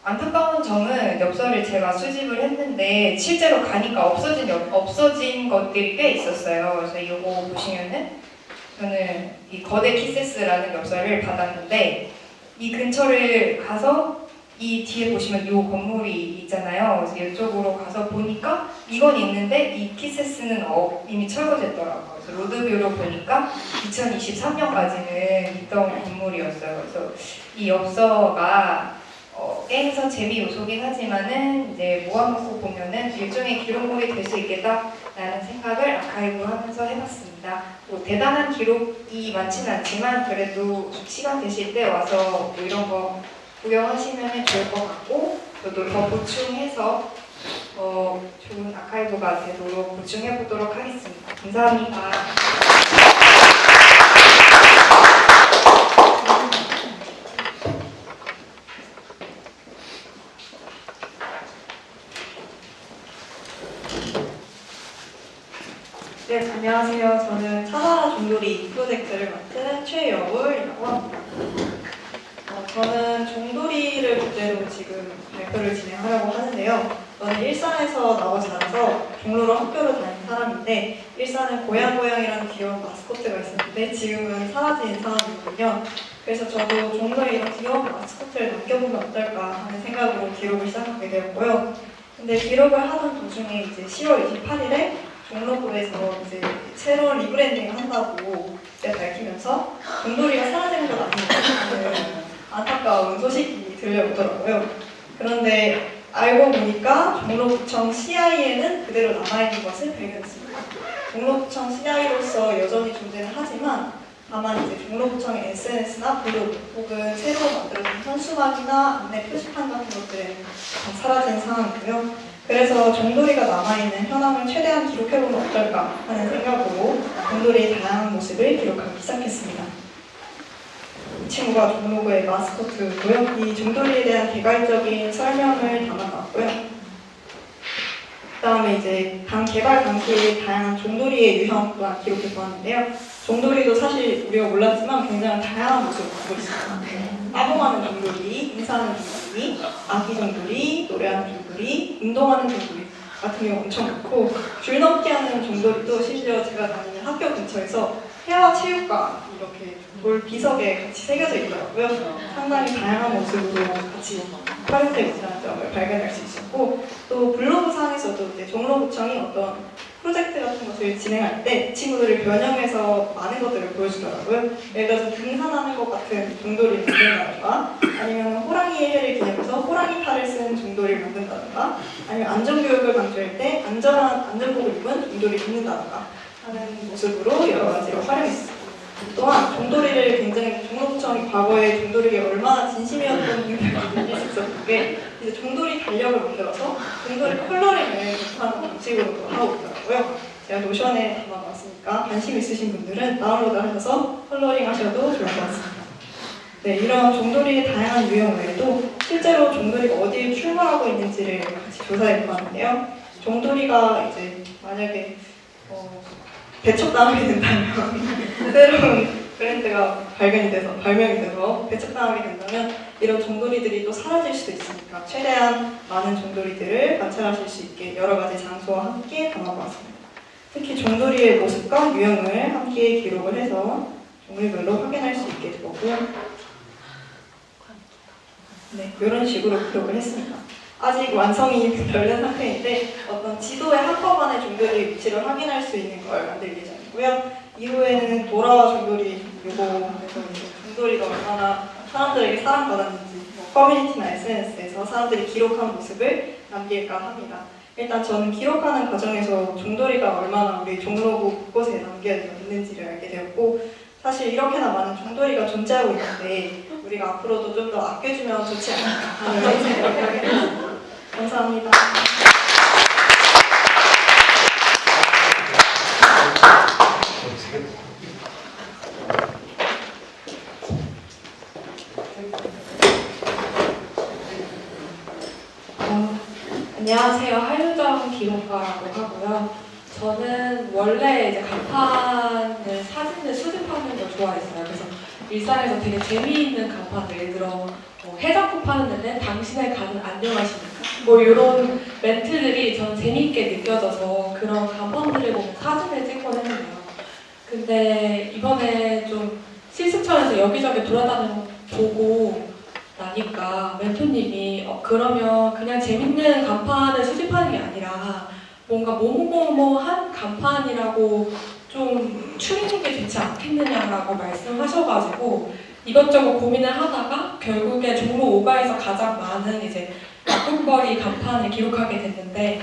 안타까운 점은 엽서를 제가 수집을 했는데 실제로 가니까 없어진 것들이 꽤 있었어요. 그래서 이거 보시면은 저는 이 거대 키세스라는 엽서를 받았는데 이 근처를 가서 이 뒤에 보시면 이 건물이 있잖아요. 그래서 이쪽으로 가서 보니까 이건 있는데 이 키세스는 이미 철거됐더라고요. 그래서 로드뷰로 보니까 2023년까지는 있던 건물이었어요. 그래서 이 엽서가 게임에서 재미 요소긴 하지만은 이제 모아놓고 보면은 일종의 기록물이 될 수 있겠다라는 생각을 아카이브 하면서 해봤습니다. 뭐 대단한 기록이 많지는 않지만 그래도 시간 되실 때 와서 뭐 이런 거 구경하시면 좋을 것 같고 저도 더 보충해서 좋은 아카이브가 되도록 보충해 보도록 하겠습니다. 감사합니다. 네, 안녕하세요. 저는 찾아라 종돌이 프로젝트를 맡은 최여울이라고 합니다. 저는 종돌이를 주제로 지금 발표를 진행하려고 하는데요. 저는 일산에서 나고 자라서 종로로 학교를 다닌 사람인데 일산은 고양이라는 귀여운 마스코트가 있었는데 지금은 사라진 상황이거든요. 그래서 저도 종로에 이런 귀여운 마스코트를 남겨보면 어떨까 하는 생각으로 기록을 시작하게 되었고요. 근데 기록을 하던 도중에 이제 10월 28일에 종로구에서 이제 새로운 리브랜딩을 한다고 이제 밝히면서 종돌이가 사라지는 건 아니냐는 안타까운 소식이 들려오더라고요. 그런데 알고 보니까 종로구청 CI에는 그대로 남아있는 것을 발견했습니다. 종로구청 CI로서 여전히 존재는 하지만 다만 이제 종로구청의 SNS나 블로그 혹은 새로 만들어진 현수막이나 안내 표지판 같은 것들은 다 사라진 상황이고요. 그래서 종돌이가 남아있는 현황을 최대한 기록해보면 어떨까 하는 생각으로 종돌이의 다양한 모습을 기록하기 시작했습니다. 친구가 종로구의 마스코트고요. 이 종돌이에 대한 개괄적인 설명을 담아놨고요. 그다음에 이제 당 개발 당시에 다양한 종돌이의 유형 또한 기록해 보았는데요. 종돌이도 사실 우리가 몰랐지만 굉장히 다양한 모습을 갖고 있습니다. 따봉하는 종돌이, 인사하는 종돌이, 아기 종돌이, 노래하는 종돌이, 운동하는 종돌이 같은 경우 엄청 많고 줄넘기 하는 종돌이도 심지어 제가 다니는 학교 근처에서 회화 체육관 이렇게 돌 비석에 같이 새겨져 있더라고요. 상당히 다양한 모습으로 같이 활용되고 있다는 점을 발견할 수 있었고 또 블로그상에서도 이제 종로구청이 어떤 프로젝트 같은 것을 진행할 때 친구들을 변형해서 많은 것들을 보여주더라고요. 예를 들어서 등산하는 것 같은 종돌이를 만든다던가 아니면 호랑이의 해를 기념해서 호랑이 탈을 쓴 종돌이를 만든다던가 아니면 안전교육을 강조할 때 안전복을 입은 종돌이를 입는다던가 하는 모습으로 여러 가지로 활용했습니다. 또한 종돌이를 굉장히 종로구청이 과거에 종돌이가 얼마나 진심이었던 걸 느낄 수 있었던 게 이제 종돌이 달력을 만들어서 종돌이 컬러링을 하는 방식으로 하고 있더라고요. 제가 노션에 담아놨으니까 관심 있으신 분들은 다운로드 하셔서 컬러링 하셔도 좋을 것 같습니다. 네, 이런 종돌이의 다양한 유형 외에도 실제로 종돌이가 어디에 출몰하고 있는지를 같이 조사해 보았는데요. 종돌이가 이제 만약에 배척당하게 된다면 새로운 브랜드가 발명이 돼서 배척당하게 된다면 이런 종돌이들이 또 사라질 수도 있으니까 최대한 많은 종돌이들을 관찰하실 수 있게 여러 가지 장소와 함께 담아보았습니다. 특히 종돌이의 모습과 유형을 함께 기록을 해서 종류별로 확인할 수 있게 되었고요. 네, 이런 식으로 기록을 했습니다. 아직 완성이 덜 된 상태인데 어떤 지도에 한꺼번에 종돌이 위치를 확인할 수 있는 걸 만들 예정이고요. 이후에는 돌아와 종돌이 요거에서 종돌이가 얼마나 사람들에게 사랑받았는지 커뮤니티나 SNS에서 사람들이 기록한 모습을 남길까 합니다. 일단 저는 기록하는 과정에서 종돌이가 얼마나 우리 종로구 곳곳에 남겨져 있는지를 알게 되었고 사실 이렇게나 많은 종돌이가 존재하고 있는데 우리가 앞으로도 좀 더 아껴주면 좋지 않을까 하는 생각을 하게 됐습니다. 감사합니다. 안녕하세요. 한유정 기록가라고 하고요. 저는 원래 이제 간판을 사진을 수집하는 걸 좋아했어요. 그래서 일상에서 되게 재미있는 간판들, 예를 들어 해장국 파는 데는 당신의 간은 안녕하십니까? 뭐 이런 멘트들이 저는 재미있게 느껴져서 그런 간판들을 보면 사진을 찍곤 했는데요. 근데 이번에 좀 실습처에서 여기저기 돌아다니는 보고 나니까 멘토님이 그러면 그냥 재밌는 간판을 수집하는 게 아니라 뭔가 뭐뭐뭐한 간판이라고 좀 추리는 게 좋지 않겠느냐라고 말씀하셔가지고 이것저것 고민을 하다가 결국에 종로 5가에서 가장 많은 이제 약국거리 간판을 기록하게 됐는데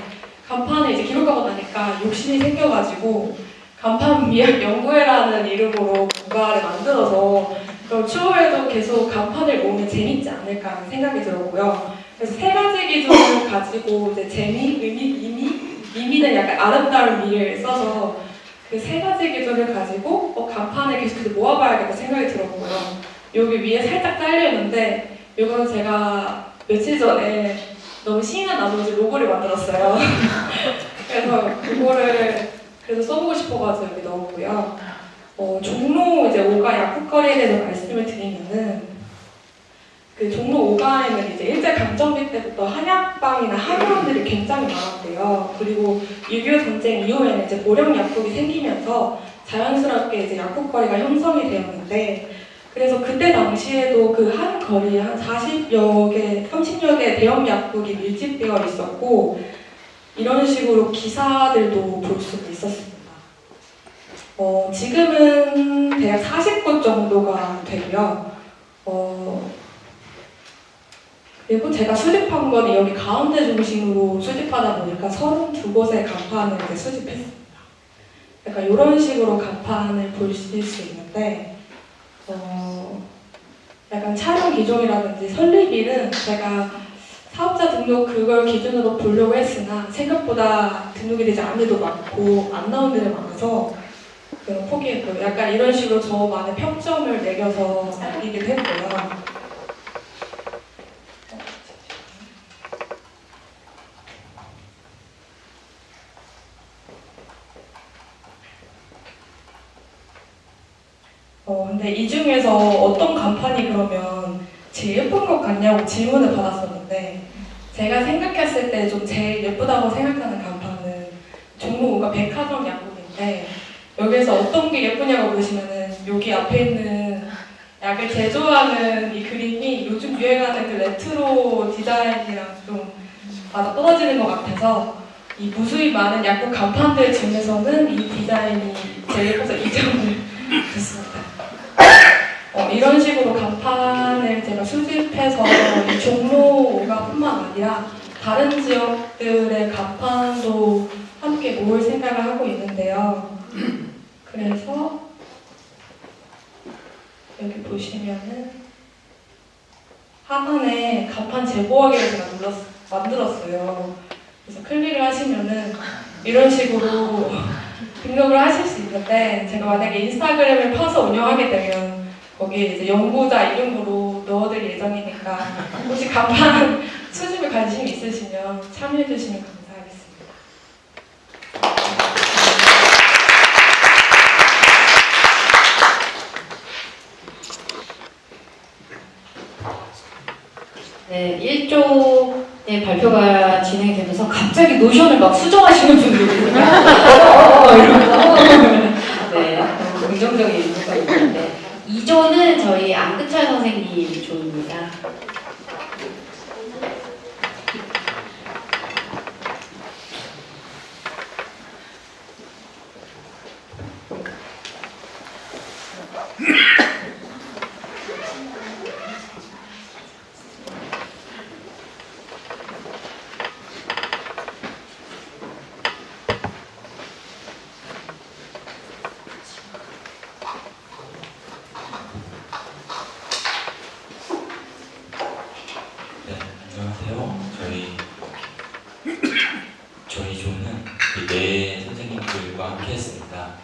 간판을 이제 기록하고 나니까 욕심이 생겨가지고 간판 미학 연구회라는 이름으로 뭔가를 만들어서 그럼 추후에도 계속 간판을 모으면 재밌지 않을까 하는 생각이 들었고요. 그래서 3가지 기준을 가지고 이제 재미, 의미, 의미는 약간 아름다운 미를 써서 그 3가지 기준을 가지고 간판을 계속 모아봐야겠다 생각이 들었고요. 여기 위에 살짝 딸려있는데 이건 제가 며칠 전에 너무 신이 나서 로고를 만들었어요. 그래서 그거를 그래서 써보고 싶어가지고 여기 넣었고요. 종로 이제 5가 약국거리에 대해서 말씀을 드리면은 그 종로 5가에는 이제 일제강점기 때부터 한약방이나 한의원들이 굉장히 많았대요. 그리고 6.25 전쟁 이후에는 이제 모령 약국이 생기면서 자연스럽게 이제 약국거리가 형성이 되었는데 그래서 그때 당시에도 그 한 거리에 한 40여 개, 30여 개 대형 약국이 밀집되어 있었고 이런 식으로 기사들도 볼 수 있었습니다. 지금은 대략 40곳 정도가 되고요. 그리고 제가 수집한 거는 여기 가운데 중심으로 수집하다 보니까 32곳의 간판을 이제 수집했습니다. 약간 이런 식으로 간판을 보실 수 있는데, 약간 촬영 기종이라든지 설립일은 제가 사업자 등록 그걸 기준으로 보려고 했으나 생각보다 등록이 되지 않은 데도 많고 안 나온 데도 많아서 그런 포기했고요. 약간 이런 식으로 저만의 평점을 매겨서 이기도 했고요. 근데 이 중에서 어떤 간판이 그러면 제일 예쁜 것 같냐고 질문을 받았었는데 제가 생각했을 때 좀 제일 예쁘다고 생각하는 간판은 종로구가 백화점 약국인데 여기에서 어떤 게 예쁘냐고 보시면은 여기 앞에 있는 약을 제조하는 이 그림이 요즘 유행하는 그 레트로 디자인이랑 좀 맞아떨어지는 것 같아서 이 무수히 많은 약국 간판들 중에서는 이 디자인이 제일 예뻐서 2점을 줬습니다. 이런 식으로 간판을 제가 수집해서 이 종로구가뿐만 아니라 다른 지역들의 간판도 함께 모을 생각을 하고 있는데요. 그래서 여기 보시면은 하단에 간판 제보하기를 제가 만들었어요. 그래서 클릭을 하시면은 이런 식으로 등록을 하실 수 있는데 제가 만약에 인스타그램을 파서 운영하게 되면 거기에 이제 연구자 이름으로 넣어드릴 예정이니까 혹시 간판 수집에 관심 있으시면 참여해주시면 감사하겠습니다. 네, 1조의 발표가 진행되면서 갑자기 노션을 막 수정하시는 분들이 있어요. 이러면서 네, 너무 긍정적인 의미가 있는데 2조는 저희 안근철 선생님 조입니다. 네, 안녕하세요. 저희 조는 네 선생님들과 함께 했습니다.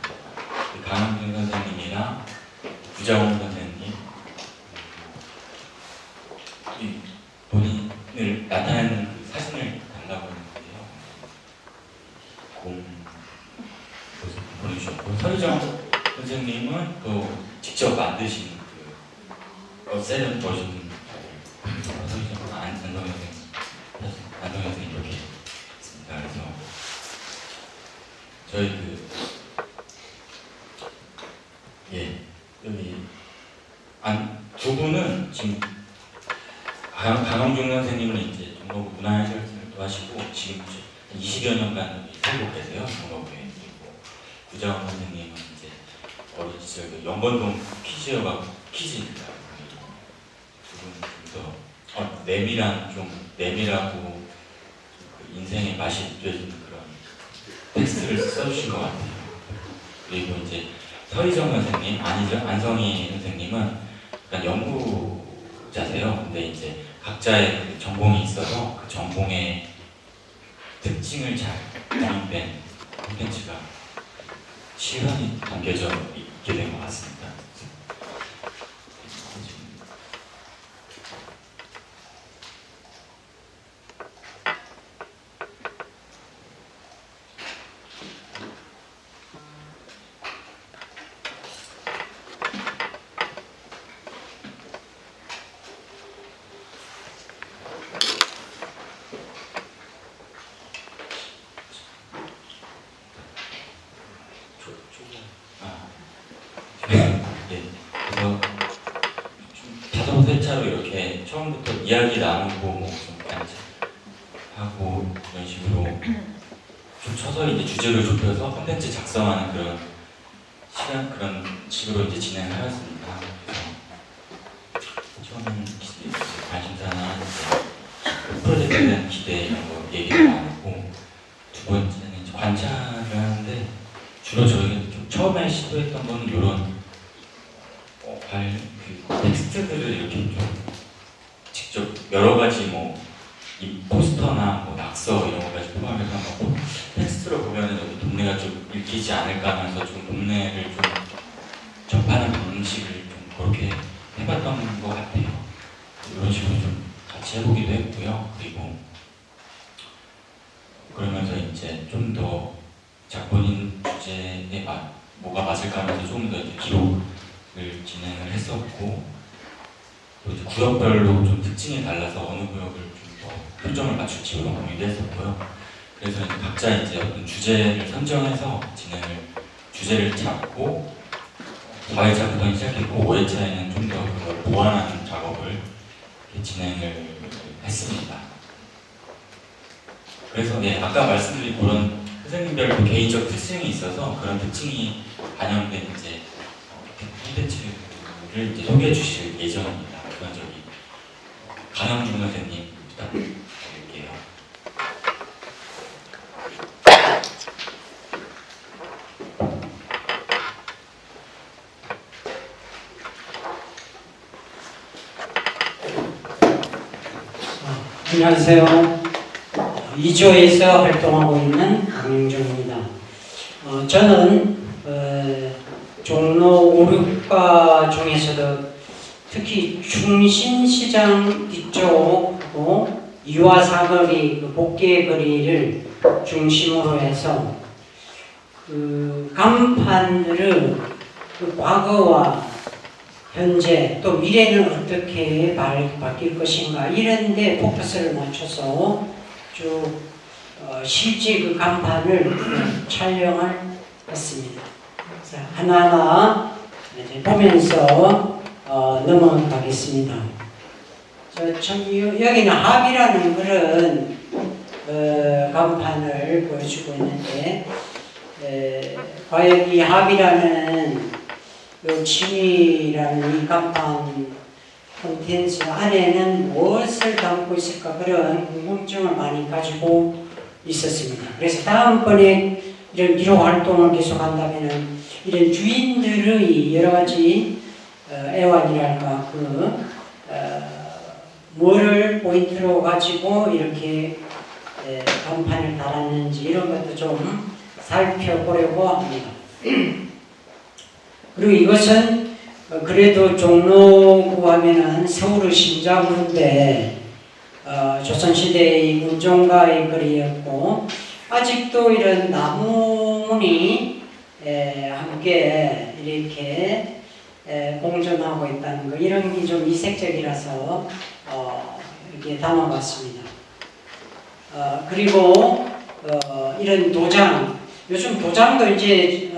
강은준 선생님이랑 구자원 선생님, 본인을 나타내는 그 사진을 달라고 했는데요. 모습 보내주셨고, 서유정 선생님은 또 직접 만드신 그 세련 버전 안동 선생님 이렇게 있습니다. 그래서 저희 여기 두 분은 지금 강영중 선생님은 이제 종로구 문화예술센터 하시고 지금 20여 년간 살고 계세요. 종로구에. 그리고 구자원 선생님은 이제 어린 시절 그 영건동 퀴즈입니다. 두 분 더 내밀하고 그 인생의 맛이 느껴지는 그런 텍스트를 써주신 것 같아요. 그리고 이제 서희정 선생님, 안성희 선생님은 약간 연구자세요. 근데 이제 각자의 그 전공이 있어서 그 전공의 특징을 잘 반영된 콘텐츠가 실현이 담겨져 있게 된 것 같습니다. 그래서 좀 자동세차로 이렇게 처음부터 이야기 나누고 뭐좀 하고 이런 식으로 좀 쳐서 이제 주제를 좁혀서 콘텐츠 작성하는 그런 그런 식으로 이제 진행을 하였습니다. 그래서 처음에는 관심사나 프로젝트에 대한 기대 이런 거 얘기를 나누고 두 번째는 이제 관찰을 하는데 주로 저희가 좀 처음에 시도했던 거는 이런 그 텍스트들을 이렇게 좀 직접 여러 가지 이 포스터나 낙서 이런 거 가지고 포함해서 텍스트로 보면은 여기 동네가 좀 읽기 바뀌지 않을까 하면서 좀 동네를 좀 접하는 방식을 좀 그렇게 해봤던 것 같아요. 이런 식으로 좀 같이 해보기도 했고요. 그리고 그러면서 이제 좀 더 작본인 주제에 뭐가 맞을까 하면서 조금 더 이제 기록을 진행을 했었고, 또 이제 구역별로 좀 특징이 달라서 어느 구역을 좀 더 표정을 맞출지 이런 고민도 했었고요. 그래서 이제 각자 이제 어떤 주제를 선정해서 주제를 잡고 4회차부터 시작했고 5회차에는 좀 더 그걸 보완하는 작업을 진행을 했습니다. 그래서 네, 아까 말씀드린 그런 선생님별로 개인적 특징이 있어서 그런 특징이 반영된 이제 콘텐츠를 이제 소개해 주실 예정입니다. 그건 저기 강영중 선생님 부탁드릴게요. 안녕하세요. 2조에서 활동하고 있는 강영중입니다. 저는 종로 5류가 중에서도 특히 중심시장 뒤쪽하고 이화사거리 복개 거리를 중심으로 해서 그 간판들을 그 과거와 현재 또 미래는 어떻게 바뀔 것인가 이런 데 포커스를 맞춰서 쭉 실제 그 간판을 촬영을 했습니다. 그래서 하나하나 이제 보면서 넘어가겠습니다. 여기는 합이라는 그런 간판을 보여주고 있는데 과연 이 합이라는 요 취미라는 이 간판 콘텐츠 안에는 무엇을 담고 있을까 그런 궁금증을 많이 가지고 있었습니다. 그래서 다음번에 이런 기록 활동을 계속한다면은 이런 주인들의 여러 가지 애환이랄까 뭐를 포인트로 가지고 이렇게 간판을 달았는지 이런 것도 좀 살펴보려고 합니다. 그리고 이것은 그래도 종로구 하면은 서울의 심장구인데 조선시대의 문종가의 거리였고 아직도 이런 나무문이 함께 이렇게 공존하고 있다는 거 이런 게 좀 이색적이라서 이렇게 담아봤습니다. 그리고 이런 도장 요즘 도장도 이제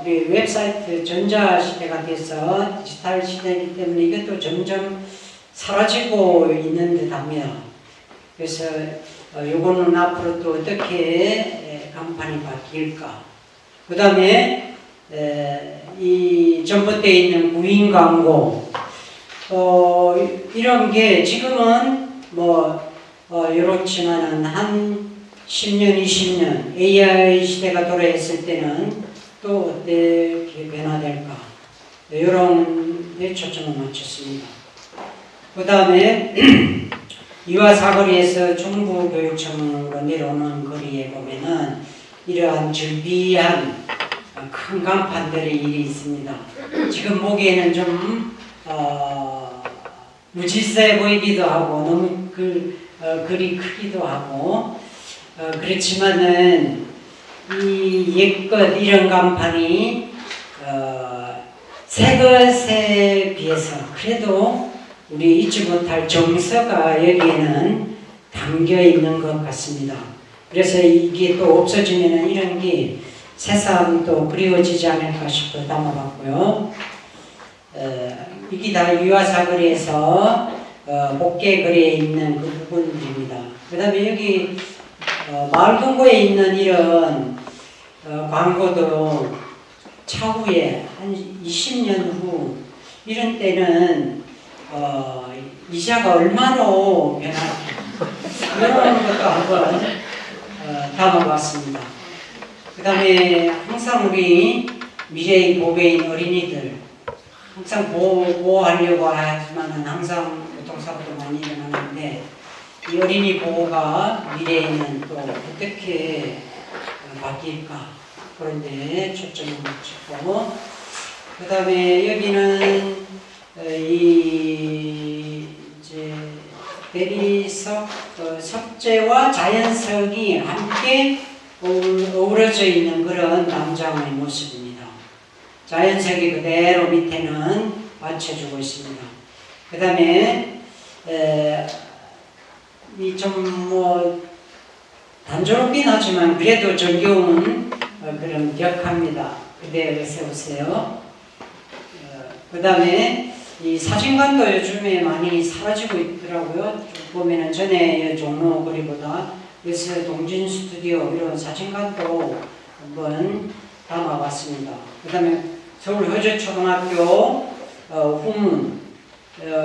우리 웹사이트 전자시대가 돼서 디지털 시대이기 때문에 이것도 점점 사라지고 있는 듯 합니다. 그래서 요거는 앞으로 또 어떻게 간판이 바뀔까. 그 다음에 이 전봇대에 있는 무인 광고 이런 게 지금은 이렇지만은 한 10년, 20년 AI 시대가 도래했을 때는 또 어떻게 변화될까 이런 데 초점을 맞췄습니다. 그 다음에 이화사거리에서 중부교육청으로 내려오는 거리에 보면은 이러한 즐비한 큰 간판들의 일이 있습니다. 지금 보기에는 좀 무질서해 보이기도 하고 너무 글이 크기도 하고 그렇지만은 이 옛것 이런 간판이 새 것에 비해서 그래도 우리 잊지 못할 정서가 여기에는 담겨 있는 것 같습니다. 그래서 이게 또 없어지면은 이런 게 새삼 또 그리워지지 않을까 싶어 담아봤고요. 이게 다 이화사거리에서 복개거리에 있는 그 부분들입니다. 그 다음에 여기 마을금고에 있는 이런 광고도 차후에 한 20년 후 이런 때는 이자가 얼마로 변할까 이런 것도 한번 담아봤습니다. 그 다음에 항상 우리 미래의 보배인 어린이들 항상 보호하려고 하지만은 항상 교통사고도 많이 일어나는데 이 어린이 보호가 미래에는 또 어떻게 바뀔까 그런 데 초점을 맞추고, 그 다음에 여기는 이 이제 대리석 석재와 자연석이 함께 어우러져 있는 그런 담장의 모습입니다. 자연석이 그대로 밑에는 받쳐주고 있습니다. 그 다음에 이 좀 뭐 단조롭긴 하지만 그래도 정겨운 그런 벽화입니다. 그대로 세우세요. 그 다음에 이 사진관도 요즘에 많이 사라지고 있더라고요. 보면은 전에 종로 거리보다 그래서 동진 스튜디오 이런 사진관도 한번 담아봤습니다. 그 다음에 서울 허저초등학교 후문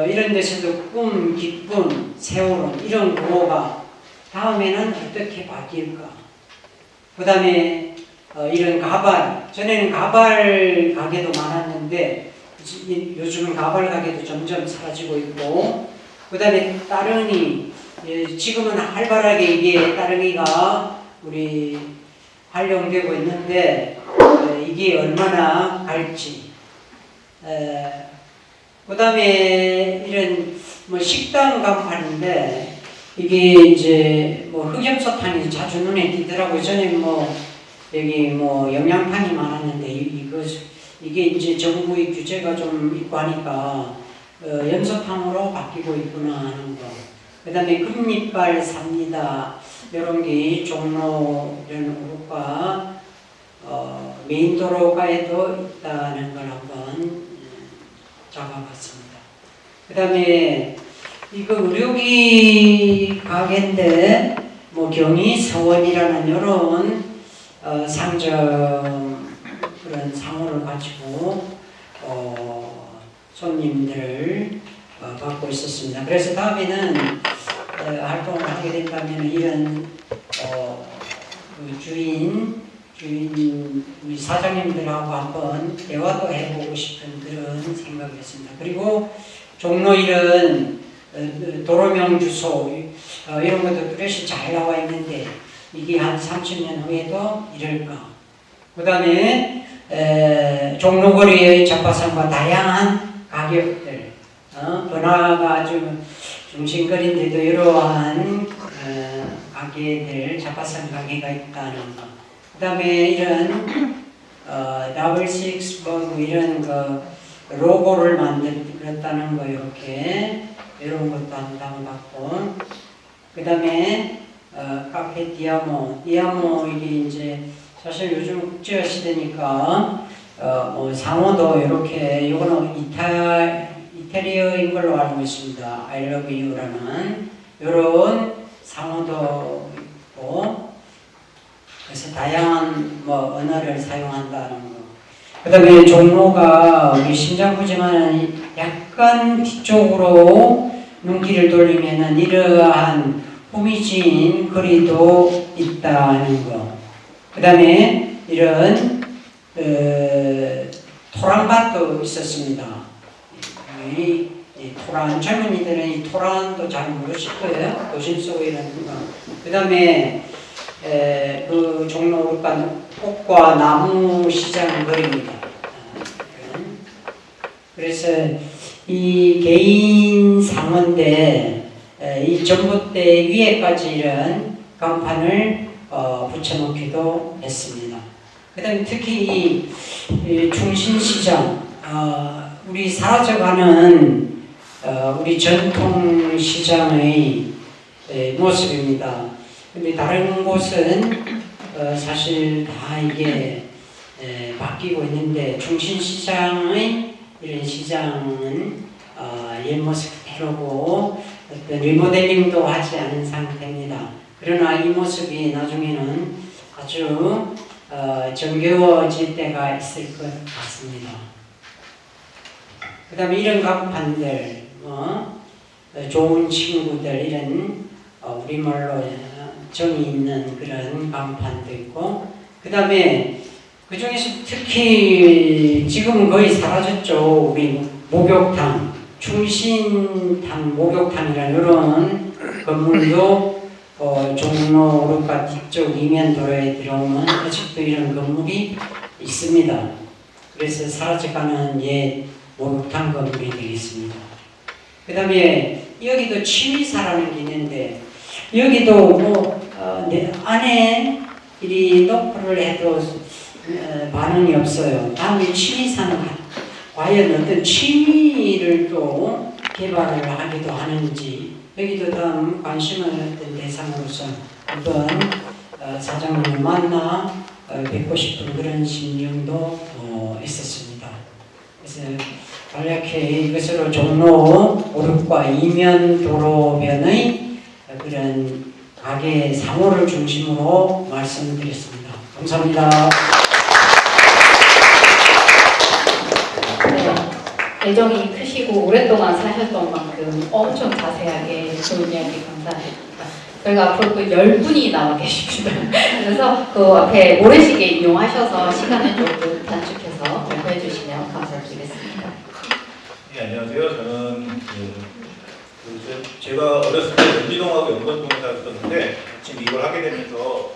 이런 데서도 꿈, 기쁨, 세월은 이런 구호가 다음에는 어떻게 바뀔까? 그 다음에 이런 가발, 전에는 가발 가게도 많았는데 요즘은 가발 가게도 점점 사라지고 있고, 그 다음에 따릉이, 지금은 활발하게 이게 따릉이가 우리 활용되고 있는데 이게 얼마나 갈지. 그 다음에 이런 뭐 식당 간판인데 이게 이제 뭐 흑염소탕이 자주 눈에 띄더라고요. 전에 뭐 여기 뭐 영양판이 많았는데 이게 이제 정부의 규제가 좀 있고 하니까 염소탕으로 바뀌고 있구나 하는 거. 그 다음에 금리빨 삽니다. 이런 게 종로 이런 오르과 메인 도로가에도 있다는 걸 한번 잡아봤습니다. 그 다음에 이거 의료기 가게인데 뭐 경의서원이라는 이런 상점 그런 상호를 가지고 손님들을 받고 있었습니다. 그래서 다음에는 활동을 하게 된다면 이런 그 주인 우리 사장님들하고 한번 대화도 해보고 싶은 그런 생각이었습니다. 그리고 종로 이런 도로명 주소 이런 것도 뚜렷이 잘 나와 있는데 이게 한 30년 후에도 이럴까? 그 다음에 종로거리의 잡화상과 다양한 가격들 번화가 아주 중심거리인데도 이러한 가게들 잡화상 가게가 있다는 거. 그 다음에 이런 더블 식스버그 이런 그 로고를 만들었다는 거 이렇게 이런 것도 한 담아봤고, 그 다음에 카페 디아모 이게 이제 사실 요즘 국제 시대니까 뭐 상호도 이렇게 이거는 이태리어인 걸로 알고 있습니다. I love you라는 이런 상호도 있고, 그래서 다양한 뭐 언어를 사용한다는 거. 그 다음에 종로가 우리 심장부지만 약간 뒤쪽으로 눈길을 돌리면은 이러한 후미진 거리도 있다는 거. 그 다음에 이런 토란밭도 있었습니다. 이 토란, 젊은이들은 이 토란도 잘 모르실 거예요. 도심 속에 있는 거. 그 다음에 그 종로 꽃과 나무 시장 거리입니다. 그래서 이 개인 상어인데 이 전봇대 위에까지 이런 간판을 붙여놓기도 했습니다. 그 다음에 특히 이 중심시장, 우리 사라져가는 우리 전통시장의 모습입니다. 근데 다른 곳은 사실 다 이게 바뀌고 있는데 중심시장의 이런 시장은 옛 모습 그대로고 어떤 리모델링도 하지 않은 상태입니다. 그러나 이 모습이 나중에는 아주 정겨워질 때가 있을 것 같습니다. 그 다음에 이런 간판들, 좋은 친구들 이런 우리말로 정이 있는 그런 간판도 있고, 그 다음에 그 중에서 특히 지금은 거의 사라졌죠. 우리 목욕탕, 충신탕 목욕탕이라는 이런 건물도 종로 오르가 뒤쪽 이면도로에 들어오면 아직도 이런 건물이 있습니다. 그래서 사라져가는 옛 목욕탕 건물이 되겠습니다. 그 다음에 여기도 취미사라는 게 있는데 여기도 내 안에 이리 노크를 해도 반응이 없어요. 다음에 취미사는 과연 어떤 취미를 또 개발을 하기도 하는지 여기도 다음 관심을 어떤 대상으로서 한번 사장님을 만나 뵙고 싶은 그런 심령도 있었습니다. 그래서 간략히 이것으로 종로 오륙과 이면도로변의 그런 가게 상호를 중심으로 말씀드렸습니다. 감사합니다. 애정이 크시고 오랫동안 사셨던 만큼 엄청 자세하게 좋은 이야기 감사드립니다. 저희가 앞으로 또 10분이 나와 계십니다. 그래서 그 앞에 모래시계 이용하셔서 시간을 조금 단축해서 발표해 주시면 감사드리겠습니다. 네, 안녕하세요. 저는 제가 어렸을 때 연지동하고 연건동에 살았었는데 지금 이걸 하게 되면서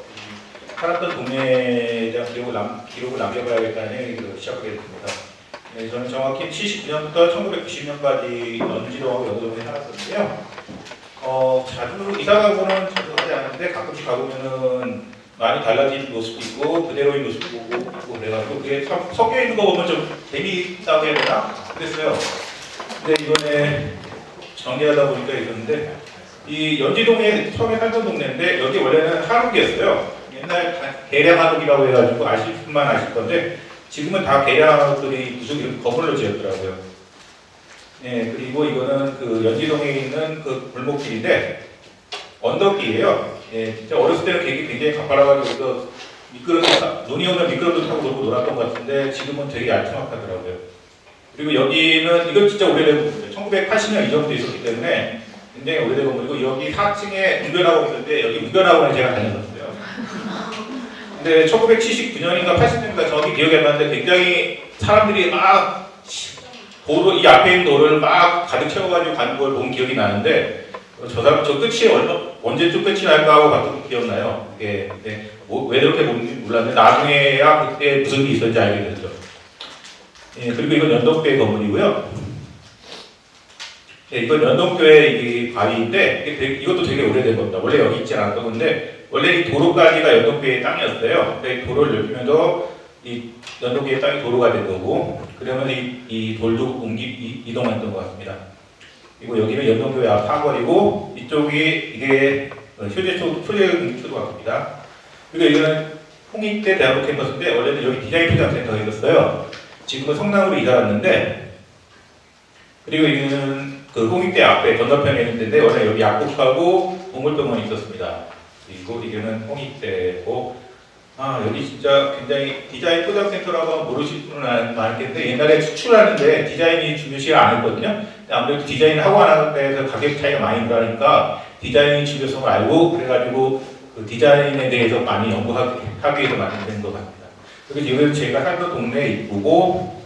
살았던 동네에 대한 기록을 남겨봐야겠다는 생각이 시작하게 됐습니다. 네, 저는 정확히 79년부터 1990년까지 연지동하고 연건동에 살았었는데요. 자주 이사가고는 자주 하지 않는데 가끔씩 가보면은 많이 달라진 모습도 있고 그대로인 모습도 보고 있고 그래가지고 그게 참 섞여 있는 거 보면 좀 재미있다고 해야 되나? 그랬어요. 근데 이번에 정리하다 보니까 있었는데 이 연지동에 처음에 살던 동네인데 여기 원래는 한옥이었어요. 옛날 계량 한옥이라고 해가지고 아실 분만 아실 건데 지금은 다 계량 한옥들이 무슨 건물로 지었더라고요. 네, 그리고 이거는 그 연지동에 있는 그 골목길인데 언덕길이에요. 예, 진짜 어렸을 때는 굉장히 가파라가지고 눈이 오면 미끄럼도 타고 놀고 놀았던 것 같은데 지금은 되게 얄쌍하더라고요. 그리고 여기는 이건 진짜 오래된 건물이에요. 1980년 이전부터 있었기 때문에 굉장히 오래된 건물이고 여기 4층에 웅변학원 있었는데 여기 웅변학원에 제가 다녔었어요. 근데 1979년인가 80년인가 정확히 기억이 안 나는데 굉장히 사람들이 막 도로 이 앞에 있는 도로를 막 가득 채워가지고 가는 걸 본 기억이 나는데 저 끝이 언제쯤 끝이 날까 하고 봤던 기억나요. 이게 네, 왜 그렇게 보는지 몰랐는데 나중에야 그때 무슨 일이 있었는지 알게 됐죠. 예, 그리고 이건 연동교회 건물이고요. 예, 이건 연동교회 이 바위인데 이것도 되게 오래된 겁니다. 원래 여기 있지 않았던 건데 원래 이 도로까지가 연동교회 땅이었어요. 근데 도로를 넓히면서 이 연동교회 땅이 도로가 된 거고 그러면 이 돌도 이동했던 것 같습니다. 그리고 여기는 연동교회 앞 사거리고 이쪽이 이게 효재초등학교입니다. 그리고 여기는 홍익대 대학로 캠퍼스인데 원래는 여기 디자인 표장센터가 있었어요. 지금은 성남으로 이사 왔는데 그리고 여기는 그 홍익대 앞에 건너편에 있는 데인데 원래 여기 약국하고 동물병원이 있었습니다. 그리고 이거는 홍익대고 여기 진짜 굉장히 디자인 포장센터라고 하면 모르시는 분은 많겠는데 옛날에 수출하는데 디자인이 중요시가 않았거든요. 아무래도 디자인 하고 안 하는 데에서 가격 차이가 많이 나니까 디자인 중요성을 알고 그래가지고 그 디자인에 대해서 많이 연구하기 위해서 만든 것 같습니다. 그리고 여기 제가 살던 동네에 있고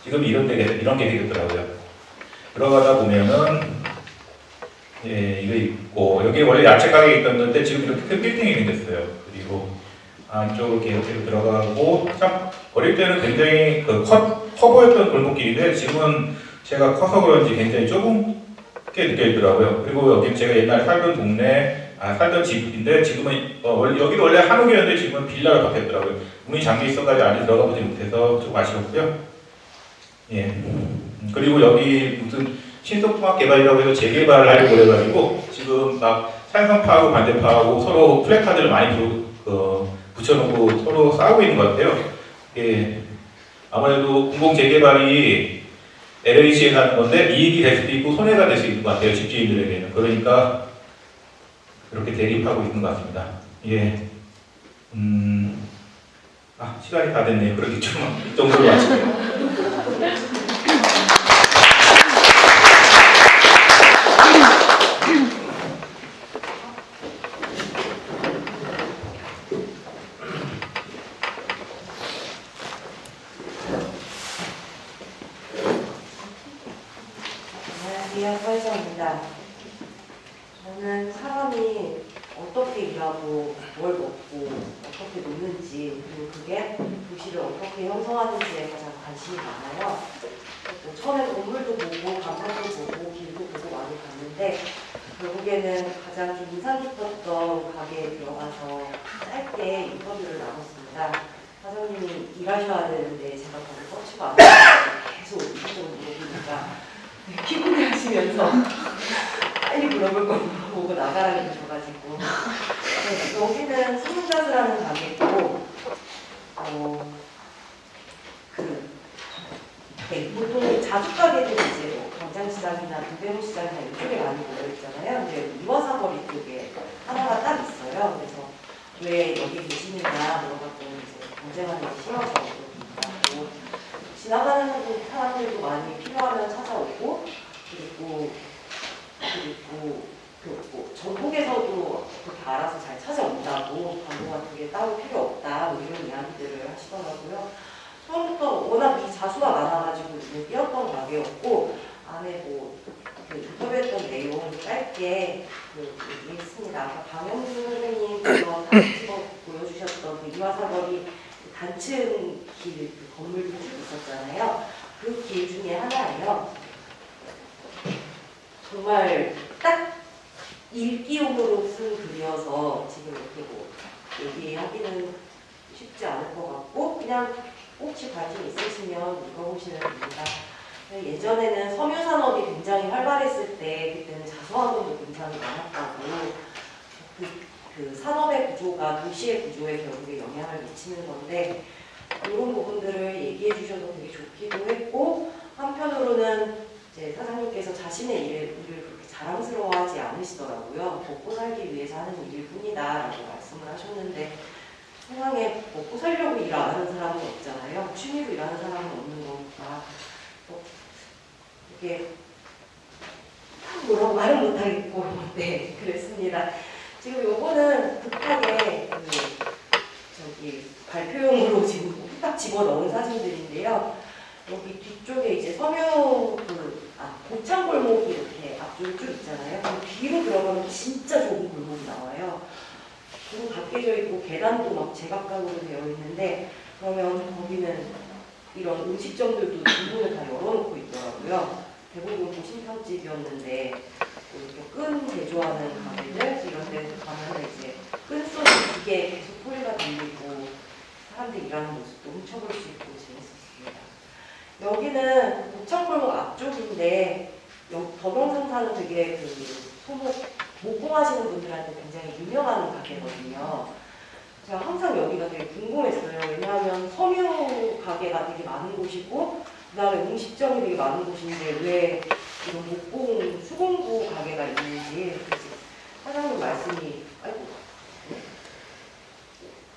지금 이런 게 되겠더라고요. 들어가다 보면은 예, 이거 있고 여기 원래 야채 가게 있었는데 지금 이렇게 큰 빌딩이 생겼어요. 그리고 안쪽으로 계속 들어가고 참 어릴 때는 굉장히 커 보였던 골목길인데 지금은 제가 커서 그런지 굉장히 좁게 느껴지더라고요. 그리고 여기 제가 옛날에 살던 동네 살던 집인데 지금은 여기도 원래 한옥이었는데 지금은 빌라로 바뀌었더라고요. 문이 잠겨 있어가지고 안에 들어가 보지 못해서 좀 아쉬웠고요. 예. 그리고 여기 무슨 신속통합개발이라고 해서 재개발을 하려고 그래가지고 지금 막 찬성파하고 반대파하고 서로 플래카드를 많이 붙여놓고 서로 싸우고 있는 것 같아요. 예. 아무래도 공공재개발이 LH에 가는 건데 이익이 될 수도 있고 손해가 될 수 있는 것 같아요. 집주인들에게는. 그러니까 그렇게 대립하고 있는 것 같습니다. 예. 시간이 다 됐네요. 그렇게 좀 이 정도로 마칠게요. 안녕하세요. 서희정입니다. 저는 사람이 어떻게 일하고 뭘 먹고 어떻게 노는지 그리고 그게 도시를 어떻게 형성하는지에 가장 관심이 많아요. 처음에 건물도 보고 간판도 보고 길도 보고 많이 봤는데 결국에는 가장 좀 인상 깊었던 가게에 들어가서 짧게 인터뷰를 나눴습니다. 사장님이 일하셔야 되는데 제가 거기 뻗치고 안 하고 계속 이것저것 물어보니까 피곤해하시면서 빨리 물어볼 거 보고 나가라고 하셔가지고 네, 여기는 스문자스라는 가게고 보통 자주 가게들이 이제 뭐 광장시장이나 동대문시장이나 이쪽에 많이 모여있잖아요. 근데 이화사거리 쪽에 하나가 딱 있어요. 그래서 왜 여기 계시느냐 물어봤더니 이제 경쟁하는 게 싫어서 그렇고 지나가는 사람들도 많이 필요하면 찾아오고 그리고 뭐 전국에서도 그렇게 알아서 잘 찾아온다고 광고 같은 게 따로 필요 없다 뭐 이런 이야기들을 하시더라고요. 처음부터 워낙 이 자수가 많아가지고 눈에 띄었던 가게였고 안에 뭐 인터뷰했던 내용 짧게 얘기했습니다. 아까 강영준 선생님께서 찍어 보여주셨던 그 이화사거리 단층 길 그 건물도 쭉 있었잖아요. 그 길 중에 하나예요. 정말 딱 읽기용으로 쓴 글이어서 지금 이렇게 뭐 얘기하기는 쉽지 않을 것 같고 그냥 혹시 관심 있으시면 읽어보시면 됩니다. 예전에는 섬유산업이 굉장히 활발했을 때 그때는 자수화물도 굉장히 많았다고 그 산업의 구조가 도시의 구조에 결국에 영향을 미치는 건데 이런 부분들을 얘기해 주셔서 되게 좋기도 했고 한편으로는 이제 사장님께서 자신의 일을 그렇게 자랑스러워하지 않으시더라고요. 먹고 살기 위해서 하는 일일 뿐이다 라고 말씀을 하셨는데 세상에 먹고 살려고 일 안 하는 사람은 없잖아요. 취미로 일하는 사람은 없는 거니까 이게 뭐라고 말은 못하겠고 네 그랬습니다. 지금 요거는 급하게 발표용으로 지금 후딱 집어넣은 사진들인데요. 여기 뒤쪽에 이제 고창 골목이 이렇게 앞쪽에 쭉 있잖아요. 그 뒤로 들어가면 진짜 좁은 골목이 나와요. 너무 밖에져 있고 계단도 막 제각각으로 되어 있는데 그러면 거기는 이런 음식점들도 문을 다 열어놓고 있더라고요. 대부분 고신평집이었는데 이렇게 끈 제조하는 가게들 이런 데 가면 이제 끈 쏘는 기계 계속 소리가 들리고 사람들 일하는 모습도 훔쳐볼 수 있고 재밌었습니다. 여기는 고창골목 앞쪽인데 덕영상사는 되게 목공하시는 분들한테 굉장히 유명한 가게거든요. 제가 항상 여기가 되게 궁금했어요. 왜냐하면 섬유 가게가 되게 많은 곳이고 그 다음에 음식점이 되게 많은 곳인데 왜 이런 목공 수공구 가게가 있는지 사장님 말씀이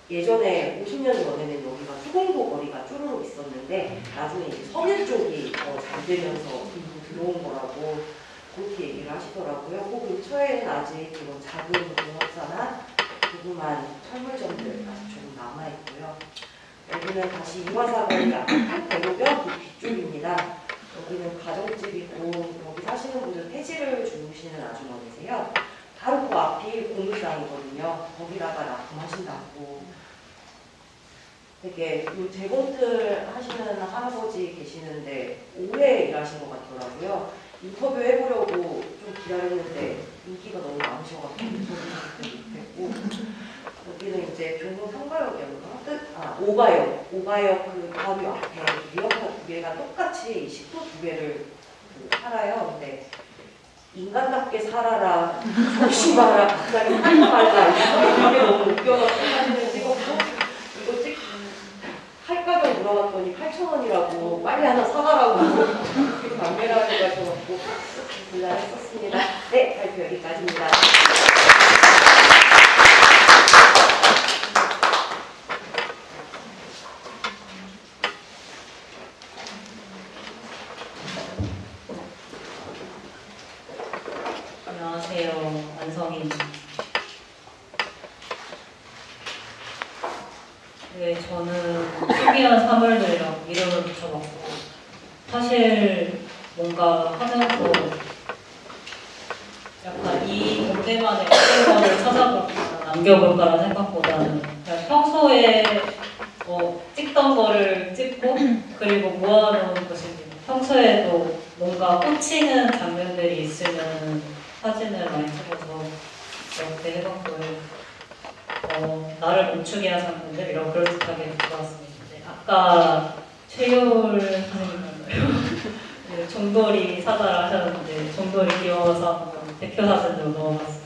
예전에 50년 전에는 여기가 수공구 거리가 쭈루룩 있었는데 나중에 이제 섬유 쪽이 더 잘 되면서 들어온 거라고 그렇게 얘기를 하시더라고요. 그 근처에는 아직 그런 작은 공업사나 조그만 철물점들 아직 조금 남아있고요. 여기는 다시 이화사거리 앞에 대로변 그 뒤쪽입니다. 여기는 가정집이고 여기 사시는 분들 폐지를 주무시는 아주머니세요. 바로 그 앞이 공급장이거든요. 거기다가 납품하신다고. 되게 재봉틀 하시는 할아버지 계시는데 오래 일하신 것 같더라고요. 인터뷰 해보려고 좀 기다렸는데 인기가 너무 많으셔가지고 인터뷰를 못했고 여기는 이제 종로 상가역이었나? 오가역 그 바로 앞에 리어카 2개가 똑같이 식도 2개를 팔아요. 근데 인간답게 살아라, 조심하라, 갑자기 하지 말라 이게 너무 웃겨서 사진을 찍었고 이거 할 가격 물어봤더니 8,000원이라고 빨리 하나 사가라고 그렇게 방매를 하셔가지고 곤란했었습니다. 네, 발표 여기까지입니다. 안녕하세요. 안성희입니다. 네, 저는 희미한 사물들이라고 이름을 붙여봤고 사실 뭔가 하면서 약간 이 문제 그때만의 어떤 찾아볼까 남겨볼까라는 생각보다는 그냥 평소에 찍던 거를 찍고 그리고 모아놓은 것입니다. 평소에도 뭔가 꽂히는 장면들이 있으면 사진을 많이 찍어서 이렇게 해봤고요. 나를 멈추게 한 장면들 이런 그럴듯하게 좋았습니다. 네, 아까 최율 선생님이었나요? 네, 종돌이 사자를 하셨는데 종돌이 귀여워서 한번 대표 사진으로 넣어봤습니다.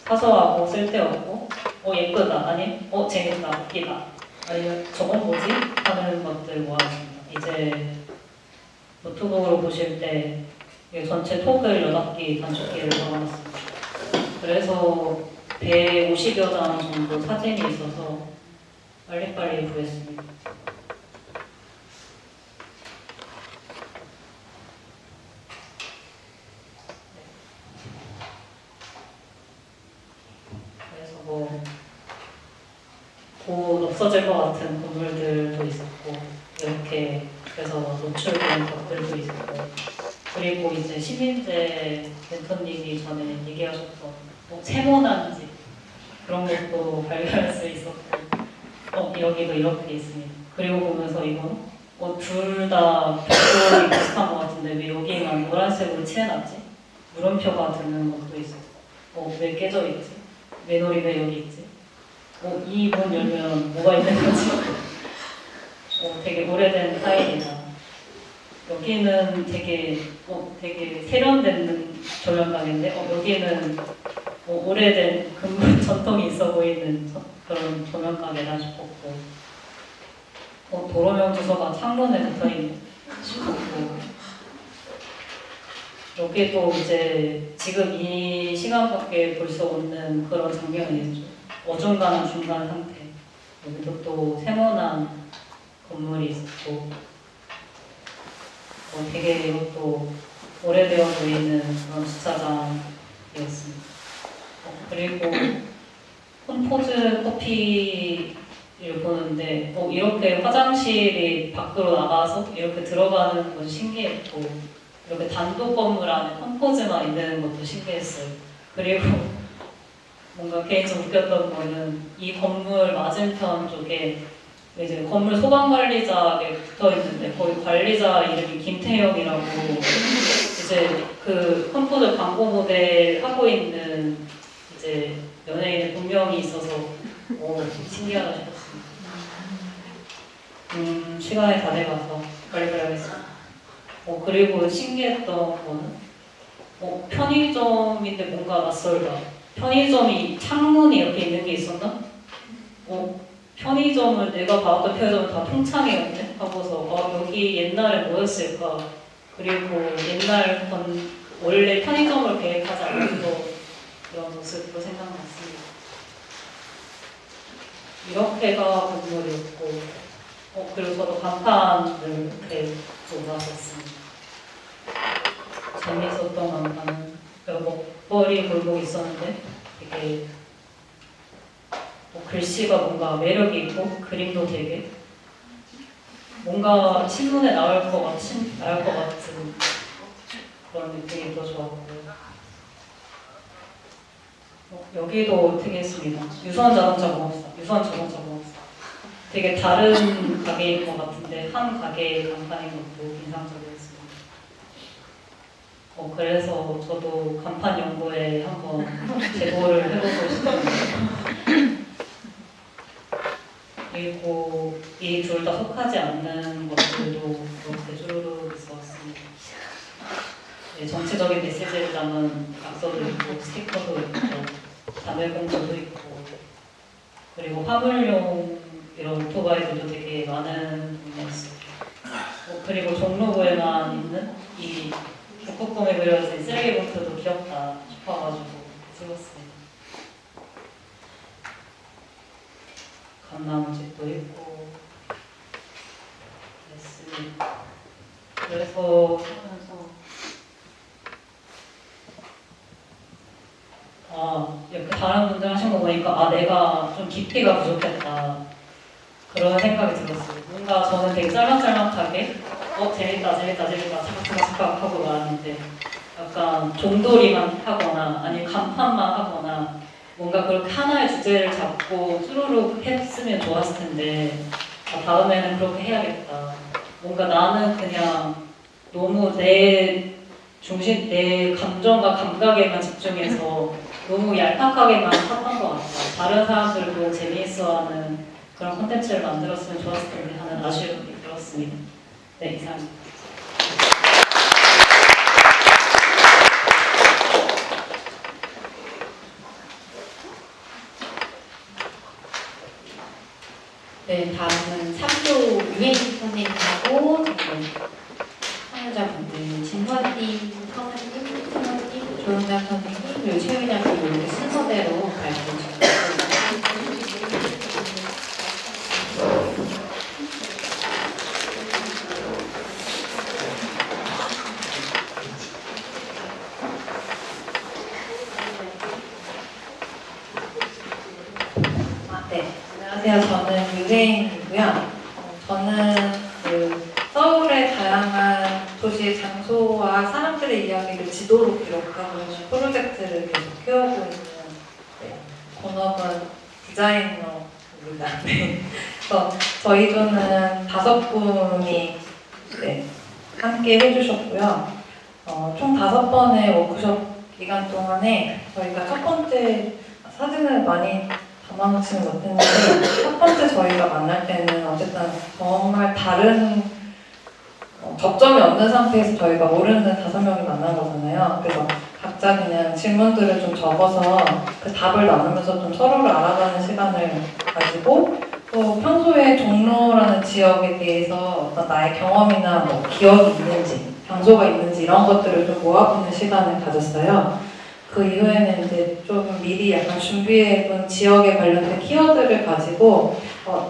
사소하고 쓸데없고 예쁘다 아니 재밌다 웃기다 아니면 저건 뭐지? 하는 것들 모아줍니다. 이제 노트북으로 보실 때 전체 톡을 8개 단축키를 적어놨습니다. 그래서 150여 장 정도 사진이 있어서 빨리빨리 구했습니다. 그래서 곧 없어질 것 같은 건물들도 있었고 이렇게 그래서 노출된 것들도 있었고 그리고 이제 시민재 멘토님이 전에 얘기하셨던 세모난 집 그런 것도 발견할 수 있었고 여기도 이렇게 있습니다. 그리고 보면서 이건 둘 다 벽돌이 비슷한 것 같은데 왜 여기만 노란색으로 칠해놨지? 물음표가 드는 것도 있었고 왜 깨져 있지? 매놀이 왜 여기 있지? 이 문 열면 뭐가 있는 거지? 되게 오래된 타일이다. 여기는 되게 세련된 조명각인데 여기는 오래된 근본 전통이 있어 보이는 그런 조명각이라 싶었고 도로명 주소가 창문에 붙어있는 싶었고 여기도 이제 지금 이 시간밖에 볼 수 없는 그런 장면이죠. 어중간한 중간 상태. 여기도 또 세모난 건물이 있었고 되게 이것도 오래되어 보이는 그런 주차장이었습니다. 그리고 홈포즈 커피를 보는데 이렇게 화장실이 밖으로 나가서 이렇게 들어가는 것이 신기했고 이렇게 단독 건물 안에 홈포즈만 있는 것도 신기했어요. 그리고 뭔가 개인적으로 웃겼던 거는 이 건물 맞은편 쪽에 이제 건물 소방관리자에 붙어 있는데 거기 관리자 이름이 김태형이라고 이제 그 홈포즈 광고 모델 하고 있는 이제 연예인이 분명히 있어서 신기하다 싶었습니다. 시간이 다 돼가서 빨리 가야겠습니다. 그리고 신기했던 거는 편의점인데 뭔가 낯설다. 편의점이 창문이 이렇게 있는 게 있었나? 편의점을 내가 봐왔던 편의점은 다 통창이었네 하고서 여기 옛날에 뭐였을까? 그리고 옛날 원래 편의점을 계획하지 않아서 이런 모습도 생각났습니다. 이렇게가 건물이었고 그리고 저도 간판을 이렇게 놓았었습니다. 재미있었던 간판은 먹거리 골목이 있었는데 되게 글씨가 뭔가 매력이 있고 그림도 되게 뭔가 신문에 나올 것 같은 그런 느낌이 더 좋았고요. 여기도 특이했습니다. 유선 자동차 공업사. 되게 다른 가게인 것 같은데 한 가게의 간판인 것도 인상적이었습니다. 그래서 저도 간판 연구에 한번 제보를 해보고 싶었는데 그리고 이 둘 다 속하지 않는 것들도 이렇게 주르륵 있었습니다. 정치적인 메시지를 담은 각서도 있고 스티커도 있고 자매공주도 있고 그리고 화물용 이런 오토바이들도 되게 많은 동네였어요. 그리고 종로구에만 있는 이 북극곰에 그려진 쓰레기 봉투도 귀엽다 싶어가지고 찍었습니다. 감나무집도 있고 그랬습니다. 그래서 하면서 이렇게 다른 분들 하신 거 보니까 내가 좀 깊이가 부족했다 그런 생각이 들었어요. 뭔가 저는 되게 짤막짤막하게 재밌다 차각차각 하고 나왔는데 약간 종돌이만 하거나 아니면 간판만 하거나 뭔가 그렇게 하나의 주제를 잡고 쭈루룩 했으면 좋았을 텐데 다음에는 그렇게 해야겠다. 뭔가 나는 그냥 너무 내 감정과 감각에만 집중해서 너무 얄팍하게만 했던 것 같다. 다른 사람들도 재미있어하는 그런 콘텐츠를 만들었으면 좋았을 텐데 하는 아쉬움이 들었습니다. 네, 이상입니다. 네, 다음은 3조 유혜진 선생님하고 참여자분들 진선님, 성은님, 조은장 선생님, 그리고 최윤양 그리고 이렇게 순서대로 발표 주시겠습니다. 네, 안녕하세요. 저는 유혜인이고요. 저는 서울의 다양한 도시의 장소와 사람들의 이야기를 지도로 기록하고 있는 프로젝트를 계속 키워오고 있는 본업은 디자이너입니다. 네. 그래서 저희 조는 5분이 함께 해주셨고요. 총 5번의 워크숍 기간 동안에 저희가 첫 번째 사진을 많이 담아놓지는 못했는데 첫 번째 저희가 만날 때는 어쨌든 정말 다른 접점이 없는 상태에서 저희가 모르는 5명이 만난 거잖아요. 그래서 각자 그냥 질문들을 좀 적어서 그 답을 나누면서 좀 서로를 알아가는 시간을 가지고 또 평소에 종로라는 지역에 대해서 어떤 나의 경험이나 뭐 기억이 있는지 장소가 있는지 이런 것들을 좀 모아보는 시간을 가졌어요. 그 이후에는 이제 좀 미리 약간 준비해둔 지역에 관련된 키워드를 가지고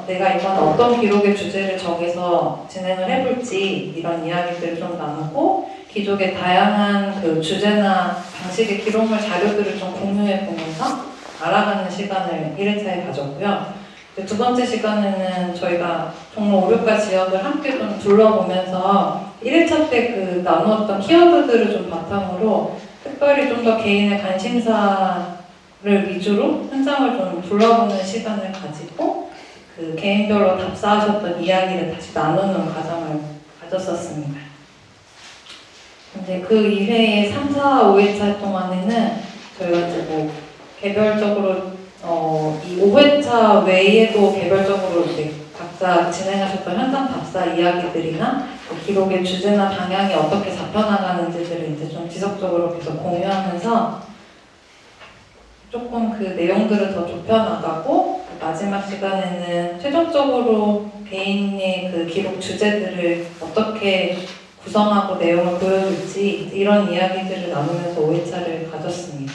내가 이번 어떤 기록의 주제를 정해서 진행을 해볼지 이런 이야기들을 좀 나누고 기존의 다양한 그 주제나 방식의 기록물 자료들을 좀 공유해 보면서 알아가는 시간을 1회차에 가졌고요. 두 번째 시간에는 저희가 종로 5, 6가 지역을 함께 좀 둘러보면서 1회차 때 그 나누었던 키워드들을 좀 바탕으로 특별히 좀 더 개인의 관심사를 위주로 현장을 좀 둘러보는 시간을 가지고 그 개인별로 답사하셨던 이야기를 다시 나누는 과정을 가졌었습니다. 근데 그 이외에 3, 4, 5회차 동안에는 저희가 이제 뭐 개별적으로 이 5회차 외에도 개별적으로 이제 각자 진행하셨던 현장 답사 이야기들이나 기록의 주제나 방향이 어떻게 잡혀나가는지들을 이제 좀 지속적으로 계속 공유하면서 조금 그 내용들을 더 좁혀나가고 마지막 시간에는 최종적으로 개인의 그 기록 주제들을 어떻게 구성하고 내용을 보여줄지 이런 이야기들을 나누면서 5회차를 가졌습니다.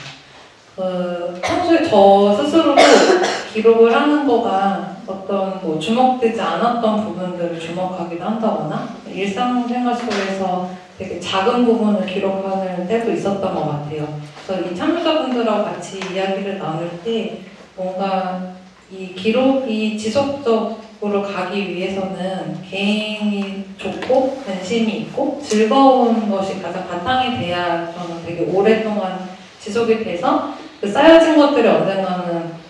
평소에 저 스스로도 기록을 하는 거가 어떤 뭐 주목되지 않았던 부분들을 주목하기도 한다거나 일상생활 속에서 되게 작은 부분을 기록하는 때도 있었던 것 같아요. 그래서 이 참여자분들하고 같이 이야기를 나눌 때 뭔가 이 기록이 지속적으로 가기 위해서는 개인이 좋고 관심이 있고 즐거운 것이 가장 바탕이 돼야 저는 되게 오랫동안 지속이 돼서 그 쌓여진 것들이 언젠가는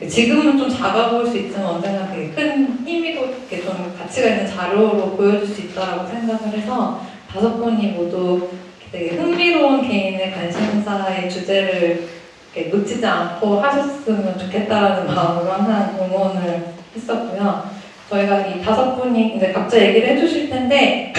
지금은 좀 작아 보일 수 있지만 언젠가 되게 큰 힘이고 이렇게 좀 가치가 있는 자료로 보여줄 수 있다라고 생각을 해서 5분이 모두 되게 흥미로운 개인의 관심사의 주제를 이렇게 놓치지 않고 하셨으면 좋겠다라는 마음으로 항상 응원을 했었고요. 저희가 이 5분이 이제 각자 얘기를 해주실 텐데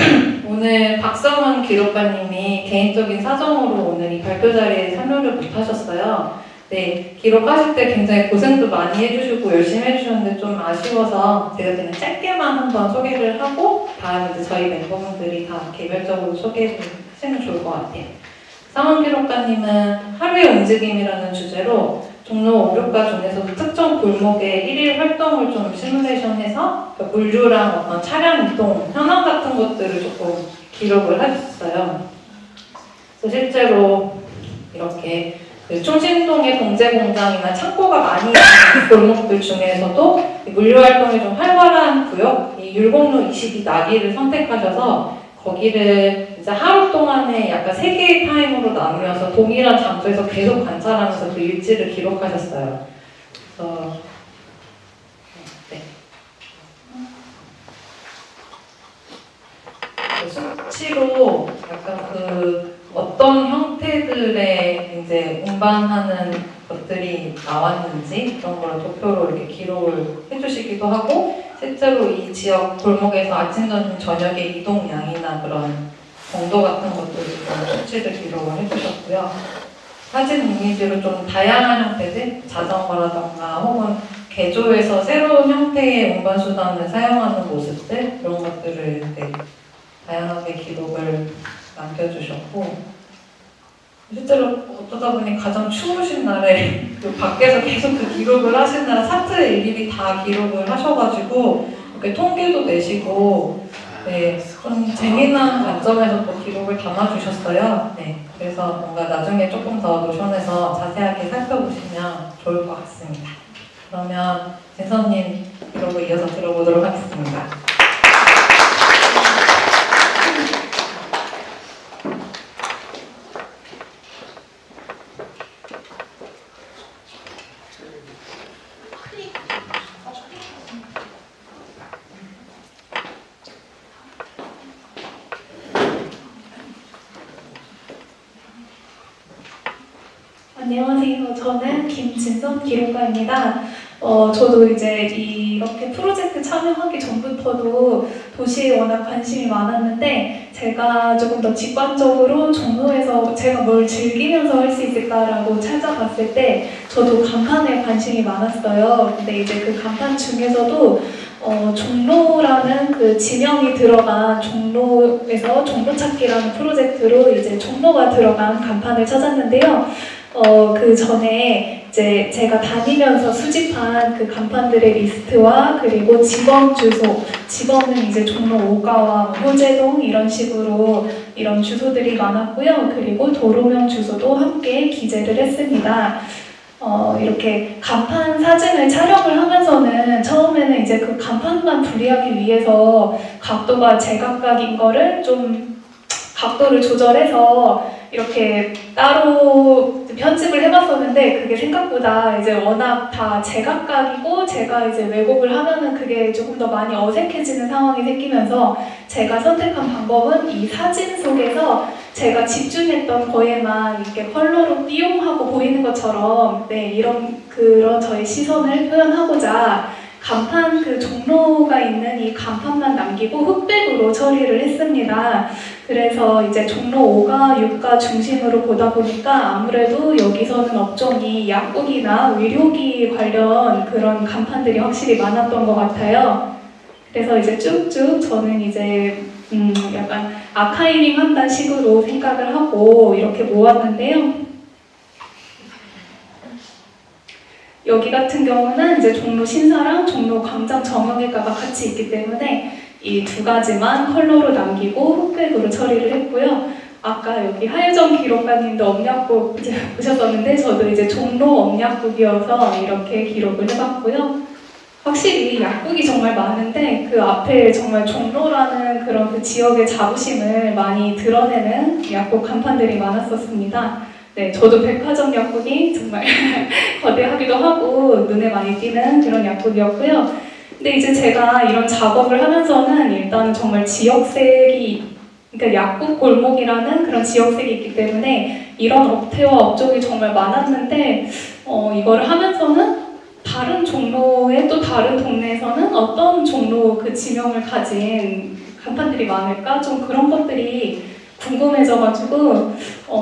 오늘 박성원 기록관님이 개인적인 사정으로 오늘 이 발표 자리에 참여를 못하셨어요. 네, 기록하실 때 굉장히 고생도 많이 해주시고 열심히 해주셨는데 좀 아쉬워서 제가 그냥 짧게만 한번 소개를 하고 다음에 이제 저희 멤버분들이 다 개별적으로 소개해 주시면 좋을 것 같아요. 성원 기록관님은 하루의 움직임이라는 주제로 종로 5, 6가 중에서도 특정 골목의 1일 활동을 좀 시뮬레이션해서 물류랑 어떤 차량 이동, 현황 같은 것들을 조금 기록을 하셨어요. 그래서 실제로 이렇게 그 충신동의 봉제 공장이나 창고가 많이 있는 골목들 중에서도 물류 활동이 좀 활발한 구역, 이 율곡로 22 나기를 선택하셔서 거기를 이제 하루 동안에 약간 3개의 타임으로 나누면서 동일한 장소에서 계속 관찰하면서 그 일지를 기록하셨어요. 그래서 네. 수치로 약간 그 어떤 형태들의 이제 운반하는 것들이 나왔는지 그런 걸 도표로 이렇게 기록을 해주시기도 하고, 실제로 이 지역 골목에서 아침, 점심, 저녁의 이동량이나 그런 정도 같은 것들을 좀 수치를 기록을 해주셨고요. 사진 이미지로 좀 다양한 형태들, 자전거라던가 혹은 개조해서 새로운 형태의 운반수단을 사용하는 모습들, 그런 것들을 네, 다양하게 기록을 남겨주셨고, 실제로 어쩌다 보니 가장 추우신 날에 그 밖에서 계속 그 기록을 하신 날 사트 일일이 다 기록을 하셔가지고 이렇게 통계도 내시고 네, 좀 재미난 관점에서 또 기록을 담아주셨어요. 네, 그래서 뭔가 나중에 조금 더 노션에서 자세하게 살펴보시면 좋을 것 같습니다. 그러면 진선님 기록을 이어서 들어보도록 하겠습니다. 안녕하세요. 저는 김진선 기록가입니다. 저도 이제 이렇게 프로젝트 참여하기 전부터도 도시에 워낙 관심이 많았는데, 제가 조금 더 직관적으로 종로에서 제가 뭘 즐기면서 할 수 있을까라고 찾아봤을 때 저도 간판에 관심이 많았어요. 근데 이제 그 간판 중에서도 종로라는 그 지명이 들어간 종로에서 종로 찾기라는 프로젝트로 이제 종로가 들어간 간판을 찾았는데요. 그 전에 이제 제가 다니면서 수집한 그 간판들의 리스트와 그리고 지번 주소, 지번은 이제 종로 5가와 효재동 이런 식으로 이런 주소들이 많았고요. 그리고 도로명 주소도 함께 기재를 했습니다. 이렇게 간판 사진을 촬영을 하면서는 처음에는 이제 그 간판만 분리하기 위해서 각도가 제각각인 거를 좀 각도를 조절해서 이렇게 따로 편집을 해봤었는데, 그게 생각보다 이제 워낙 다 제각각이고 제가 이제 왜곡을 하면은 그게 조금 더 많이 어색해지는 상황이 생기면서 제가 선택한 방법은 이 사진 속에서 제가 집중했던 거에만 이렇게 컬러로 띠용하고 보이는 것처럼 네, 그런 저의 시선을 표현하고자 간판 그 종로가 있는 이 간판만 남기고 흑백으로 처리를 했습니다. 그래서 이제 종로 5가 6가 중심으로 보다 보니까 아무래도 여기서는 업종이 약국이나 의료기 관련 그런 간판들이 확실히 많았던 것 같아요. 그래서 이제 쭉쭉 저는 이제 약간 아카이빙 한다는 식으로 생각을 하고 이렇게 모았는데요. 여기 같은 경우는 이제 종로 신사랑 종로 광장 정형외과가 같이 있기 때문에 이 두 가지만 컬러로 남기고 흑백으로 처리를 했고요. 아까 여기 하유정 기록가님도 업약국 보셨었는데 저도 이제 종로 업약국이어서 이렇게 기록을 해봤고요. 확실히 약국이 정말 많은데 그 앞에 정말 종로라는 그런 그 지역의 자부심을 많이 드러내는 약국 간판들이 많았었습니다. 네, 저도 백화점 약국이 정말 거대하기도 하고 눈에 많이 띄는 그런 약국이었고요. 근데 이제 제가 이런 작업을 하면서는 일단 정말 지역색이, 그러니까 약국 골목이라는 그런 지역색이 있기 때문에 이런 업태와 업종이 정말 많았는데 이거를 하면서는 다른 종로의 또 다른 동네에서는 어떤 종로 그 지명을 가진 간판들이 많을까? 좀 그런 것들이 궁금해져가지고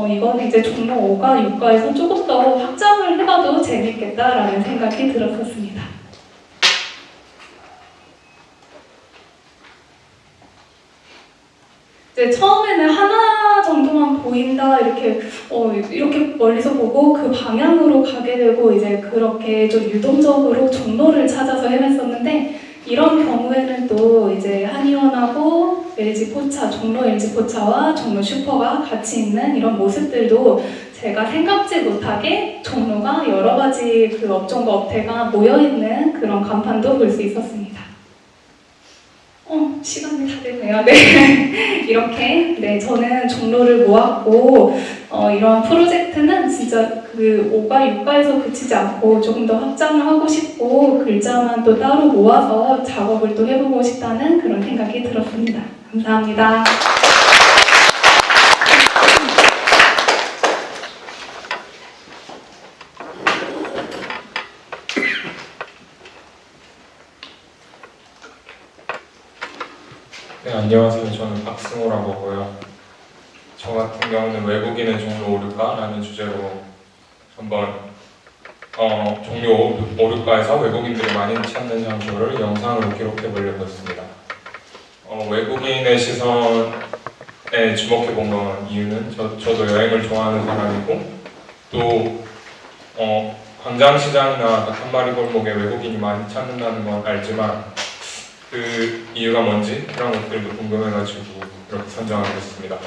이거는 이제 종로 5가 6가에서 조금 더 확장을 해봐도 재밌겠다라는 생각이 들었었습니다. 이제 처음에는 하나 정도만 보인다 이렇게 멀리서 보고 그 방향으로 가게 되고 이제 그렇게 좀 유동적으로 종로를 찾아서 헤맸었는데, 이런 경우에는 또 이제 한의원하고 LG 포차, 종로 LG 포차와 종로 슈퍼가 같이 있는 이런 모습들도 제가 생각지 못하게 종로가 여러 가지 그 업종과 업태가 모여 있는 그런 간판도 볼 수 있었습니다. 시간이 다 됐네요. 네. 이렇게, 네, 저는 종로를 모았고, 이런 프로젝트는 진짜 그 5가, 6가에서 그치지 않고 조금 더 확장을 하고 싶고, 글자만 또 따로 모아서 작업을 또 해보고 싶다는 그런 생각이 들었습니다. 감사합니다. 네, 안녕하세요. 저는 박승호라고 하고요. 저 같은 경우는 외국인의 종로 오류가라는 주제로 한번 종로 오류가에서 외국인들이 많이 찾는 장소를 영상으로 기록해 보려고 했습니다. 외국인의 시선에 주목해 본 건 이유는 저도 여행을 좋아하는 사람이고 또 광장시장이나 닭한마리 골목에 외국인이 많이 찾는다는 건 알지만 그 이유가 뭔지 그런 것들도 궁금해가지고 이렇게 선정하게 됐습니다.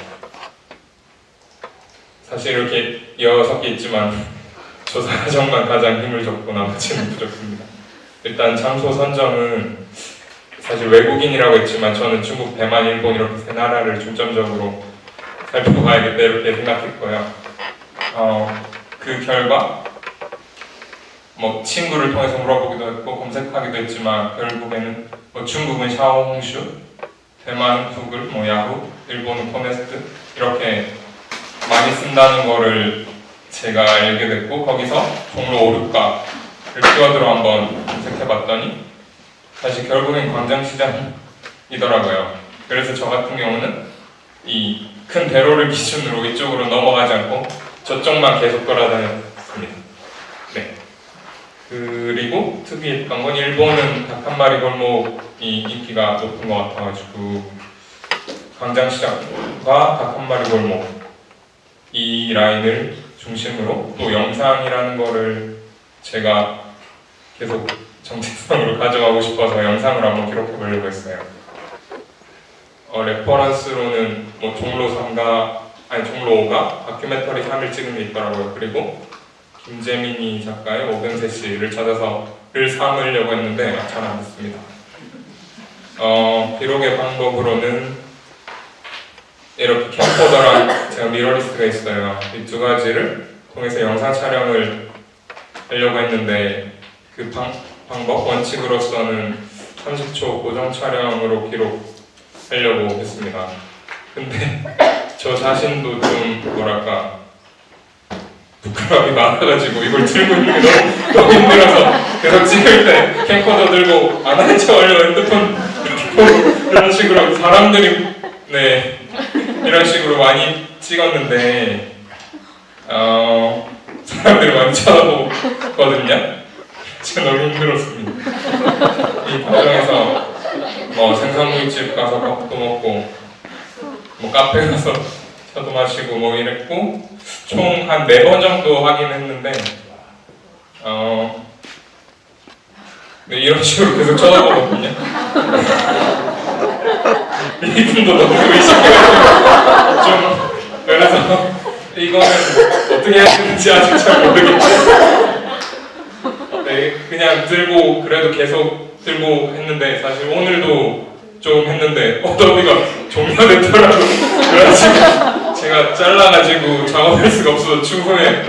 사실 이렇게 6개 있지만 조사 과정만 가장 힘을 줬고 나머지는 부족합니다. 일단 장소 선정은 사실 외국인이라고 했지만 저는 중국, 대만, 일본 이렇게 세 나라를 중점적으로 살펴봐야겠다 이렇게 생각했고요. 그 결과 뭐 친구를 통해서 물어보기도 했고 검색하기도 했지만 결국에는 중국은 샤오홍슈, 대만 구글, 야후, 일본은 포네스트 이렇게 많이 쓴다는 거를 제가 알게 됐고 거기서 종로 오류가를 키워드로 한번 검색해봤더니 사실 결국엔 광장시장이더라고요. 그래서 저 같은 경우는 이 큰 대로를 기준으로 이쪽으로 넘어가지 않고 저쪽만 계속 돌아다녔습니다. 네. 그리고 특이했던 건 일본은 닭한마리 골목이 인기가 높은 것 같아가지고 광장시장과 닭한마리 골목 이 라인을 중심으로 또 영상이라는 거를 제가 계속 정체성으로 가져가고 싶어서 영상을 한번 기록해 보려고 했어요. 레퍼런스로는 종로 3가 아니 종로 5가 다큐멘터리 3을 찍은 게 있더라고요. 그리고 김재민이 작가의 오병세 씨를 찾아서 글 삼으려고 했는데 잘 안 됐습니다. 기록의 방법으로는 이렇게 캠코더랑 제가 미러리스트가 있어요. 이 두 가지를 통해서 영상 촬영을 하려고 했는데 그 방법 원칙으로서는 30초 고정 촬영으로 기록하려고 했습니다. 근데 저 자신도 좀 뭐랄까 부끄러움이 많아가지고 이걸 들고 있는 게 너무 힘들어서 계속 찍을 때 캠코더 들고 안 하는 척 하려고 핸드폰 이런 식으로 사람들이 네 이런 식으로 많이 찍었는데 사람들이 많이 쳐다보거든요. 진짜 너무 힘들었습니다. 이 과정에서 생선구이집 가서 밥도 먹고 카페 가서 차도 마시고 이랬고 총 한 4번 정도 하긴 했는데 네, 이런 식으로 계속 쳐다보거든요. 이분도 너무 의식해가지고 좀 그래서 이거는 어떻게 해야 되는지 아직 잘 모르겠어요. 네, 그냥 들고 그래도 계속 들고 했는데 사실 오늘도 좀 했는데 어더비가 종료됐더라고요. 그래가지고 제가 잘라가지고 작업할 수가 없어서 추후에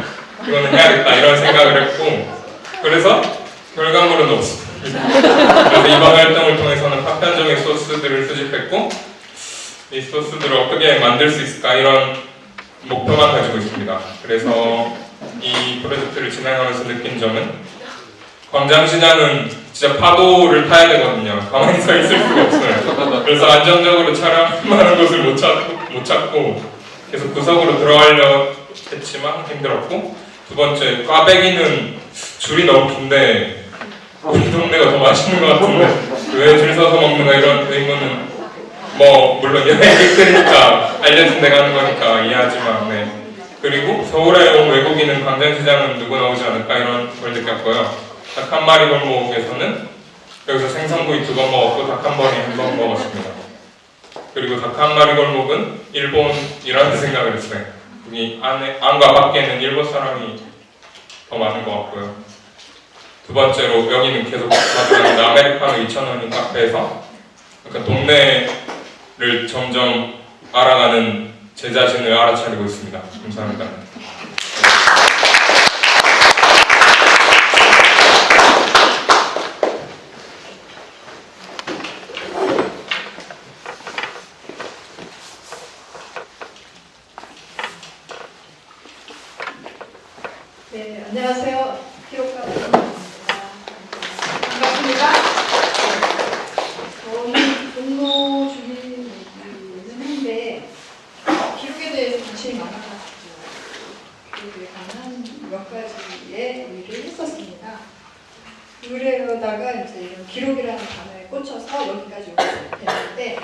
이거는 해야겠다 이런 생각을 했고 그래서 결과물은 없습니다. 그래서 이번 활동을 통해서는 파편적인 소스들을 수집했고 이 소스들을 어떻게 만들 수 있을까 이런 목표만 가지고 있습니다. 그래서 이 프로젝트를 진행하면서 느낀 점은 광장시장은 진짜 파도를 타야 되거든요. 가만히 서 있을 수가 없어요. 그래서 안정적으로 촬영하는 곳을 못 찾고 계속 구석으로 들어가려 했지만 힘들었고 두 번째 꽈배기는 줄이 너무 긴데 우리 동네가 더 맛있는 것 같은데 왜 줄 서서 먹는가 이런 의문은 물론 여행객들이니까 알려준 데 가는 거니까 이해하지만 네. 그리고 서울에 온 외국인은 광장시장은 누구나 오지 않을까 이런 걸 느꼈고요. 닭한마리 골목에서는 여기서 생선구이 2번 먹었고 닭한번에 1번 먹었습니다. 그리고 닭한마리 골목은 일본이라는 생각을 했어요. 여기 안과 밖에는 일본 사람이 더 많은 것 같고요. 두 번째로 여기는 계속 가져가는데 아메리카노 2,000원인 카페에서 약간 동네를 점점 알아가는 제 자신을 알아차리고 있습니다. 감사합니다. 네, 안녕하세요. 기록가 김입니다. 반갑습니다. 저는 근무 중이기는 한데 기록에 대해서 관심이 많아가지고 기록에 관한 몇 가지의 일을 했었습니다. 그러다가 이제 이런 기록이라는 단어에 꽂혀서 여기까지 오게 됐는데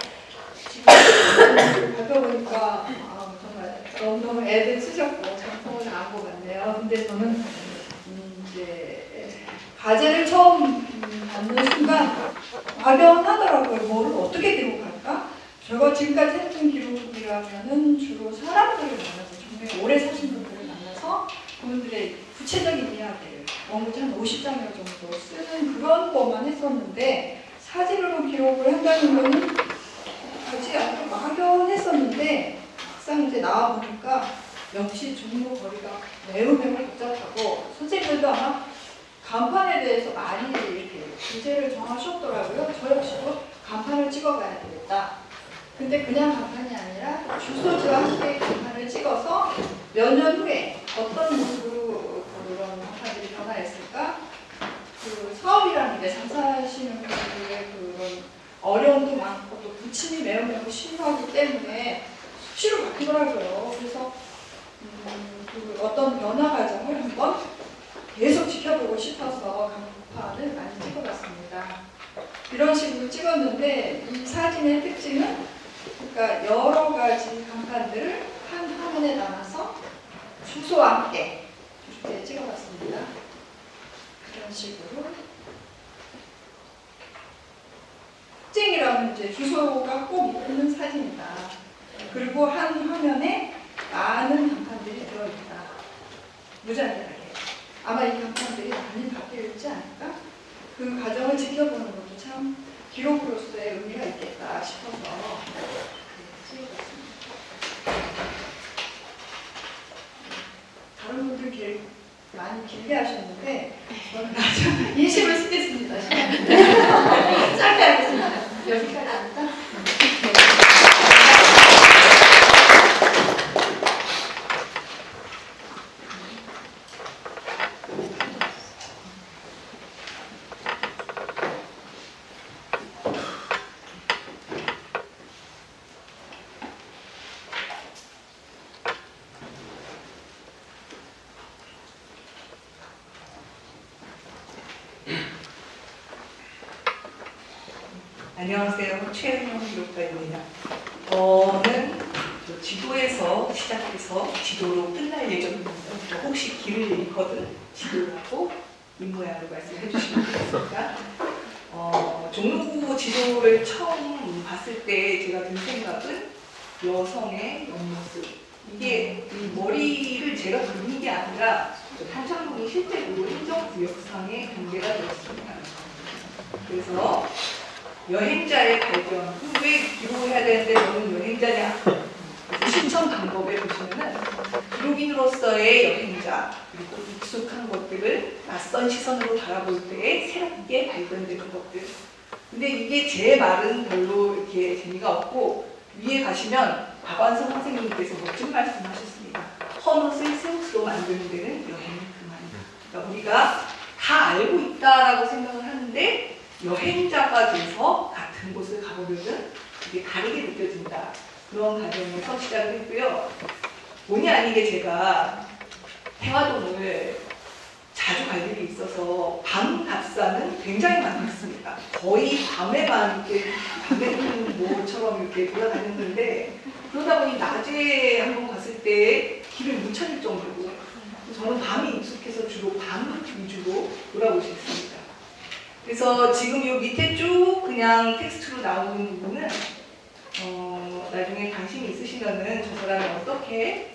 지금 살펴보니까 정말 너무 애들 쓰셨고 작품을 다 한 것 같네요. 근데 저는 이제 과제를 처음 받는 순간 막연하더라고요. 뭐를 어떻게 기록할까? 제가 지금까지 했던 기록이라면은 주로 사람들을 만나서 정말 오래 사신 분들을 만나서 그분들의 구체적인 이야기를 원고지 한 50장여 정도 쓰는 그런 것만 했었는데 사진으로 기록을 한다는 거는 아직 아주 막연했었는데 막상 이제 나와 보니까 역시 종로 거리가 매우 복잡하고 선생님들도 아마 간판에 대해서 많이 이렇게 주제를 정하셨더라고요. 저 역시도 간판을 찍어가야 되겠다. 근데 그냥 간판이 아니라 주소지와 함께 간판을 찍어서 몇 년 후에 어떤 모습으로 그런 간판들이 변화했을까? 그 사업이라는 게 장사하시는 분들의 그런 어려움도 많고 또 부침이 매우 심하기 때문에 수시로 바뀌더라고요. 그래서 그 어떤 변화 과정을 한번 계속 지켜보고 싶어서 간판을 많이 찍어봤습니다. 이런 식으로 찍었는데 이 사진의 특징은 그러니까 여러 가지 간판들을 한 화면에 담아서 주소와 함께 이렇게 찍어봤습니다. 이런 식으로 특징이라면 이제 주소가 꼭 있는 사진이다. 그리고 한 화면에 많은 간판들이 들어있다. 무자비하게. 아마 이 간판들이 많이 바뀌지 않을까? 그 과정을 지켜보는 것도 참 기록으로서의 의미가 있겠다 싶어서 찍어봤습니다. 다른 분들 많이 길게 하셨는데 저는 아주 인심을 쓰겠습니다. 짧게 하겠습니다. 여기까지입니다. 안녕하세요. 최은영 기록가입니다. 저는 지도에서 시작해서 지도로 끝날 예정입니다. 혹시 길을 잃거든 지도라고 입모양으로 말씀해 주시면 되겠습니다. 종로구 지도를 처음 봤을 때 제가 든 생각은 여성의 옆모습. 이게 이 머리를 제가 그린 게 아니라 탄창동이 실제로 행정구역상의 공개가 되었습니다. 그래서 여행자의 발견, 왜 기록을 해야 되는데 너는 여행자냐? 신청 방법에 보시면은 기록인으로서의 여행자, 그리고 익숙한 것들을 낯선 시선으로 바라볼 때에 새롭게 발견되는 것들. 근데 이게 제 말은 별로 이렇게 재미가 없고 위에 가시면 박완성 선생님께서 멋진 말씀하셨습니다. 헌옷을 새 옷으로 만드는 데는 여행이 그만이다. 그러니까 우리가 다 알고 있다라고 생각을 하는데 여행자가 돼서 같은 곳을 가보려면 이게 다르게 느껴진다. 그런 과정에서 시작을 했고요. 본의 아니게 제가 태화동을 자주 갈 일이 있어서 밤 답사는 굉장히 많이 했습니다. 거의 밤에만 이렇게 밤에는 뭐처럼 이렇게 돌아다녔는데 그러다 보니 낮에 한번 갔을 때 길을 못 찾을 정도고 저는 밤이 익숙해서 주로 밤 위주로 돌아보셨습니다. 그래서 지금 이 밑에 쭉 그냥 텍스트로 나오는 부분은 나중에 관심이 있으시면은 저 사람이 어떻게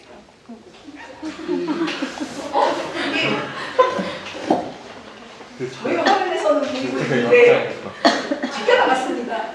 이게 저희가 화면에서는 보이고 있는데 튀겨나갔습니다.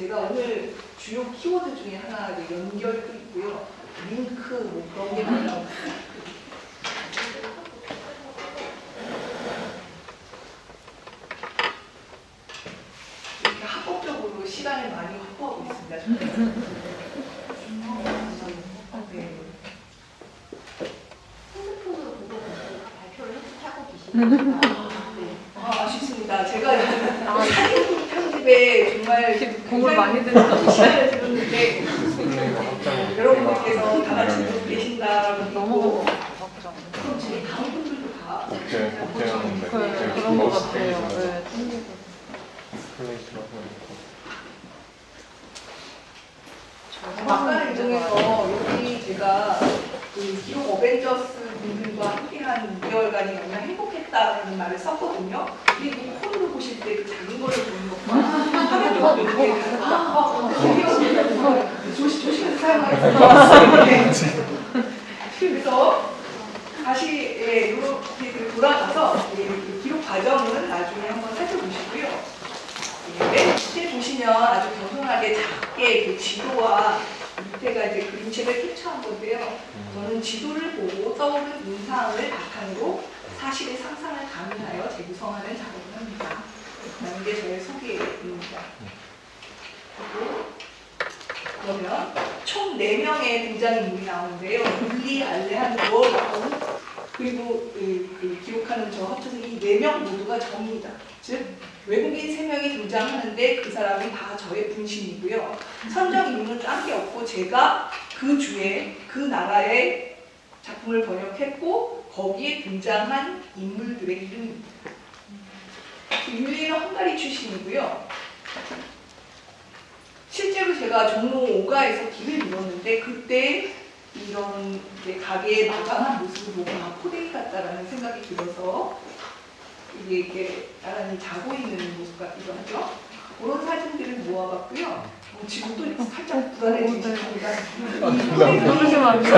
제가 오늘 주요 키워드 중에 하나 연결도 있고요. 링크 뭐 그런 게 많아요. 이렇게 합법적으로 시간을 많이 확보하고 있습니다. 저는. 네. 핸드폰으로 보고 발표를 하고 계시니까 아쉽습니다. 제가 사진 편집에 정말 공을 많이 드는 시간을 들었는데 여러분들께서 다 같이 듣고 계신다라고 믿고 그럼 제 다음 분들도 다 그런 것 같아요. 네. 막간을 이용해서 여기 제가 그 기록 어벤져스 분들과 함께한 2개월간이 너무나 행복했다는 말을 썼거든요. 그리고 폰으로 보실 때 그 작은 거를 보는 것과 화면으로 보는 게 다르다. 조심해서 사용하겠습니다. 그래서 다시 이렇게 돌아가서 기록 과정은 나중에 한번 살펴보시고요. 맨 밑에 보시면 아주 겸손하게 작게 그 지도와 밑에가 이제 그림책을 캡처한 건데요. 저는 지도를 보고 떠오른 인상을 바탕으로 사실의 상상을 가미하여 재구성하는 작업을 합니다. 라는 게 저의 소개입니다. 그러면 총 4명의 등장인물이 나오는데요. 윌리, 알레한드로, 라온, 그리고 기록하는 저 허튼은 이 4명 모두가 저입니다. 즉 외국인 3명이 등장하는데 그 사람이 다 저의 분신이고요. 선정 인물은 딴 게 없고 제가 그 주에 그 나라의 작품을 번역했고 거기에 등장한 인물들의 이름입니다. 윌리는 헝가리 출신이고요. 실제로 제가 종로 5가에서 길을 잃었는데 그때 이런 가게의 마감한 모습을 보고 포대기 같다라는 생각이 들어서 이게 이렇게 나란히 자고 있는 모습 같기도 하죠. 그런 사진들을 모아봤고요. 지금 또 살짝 불안해지십니다. 누르시면 안 되죠.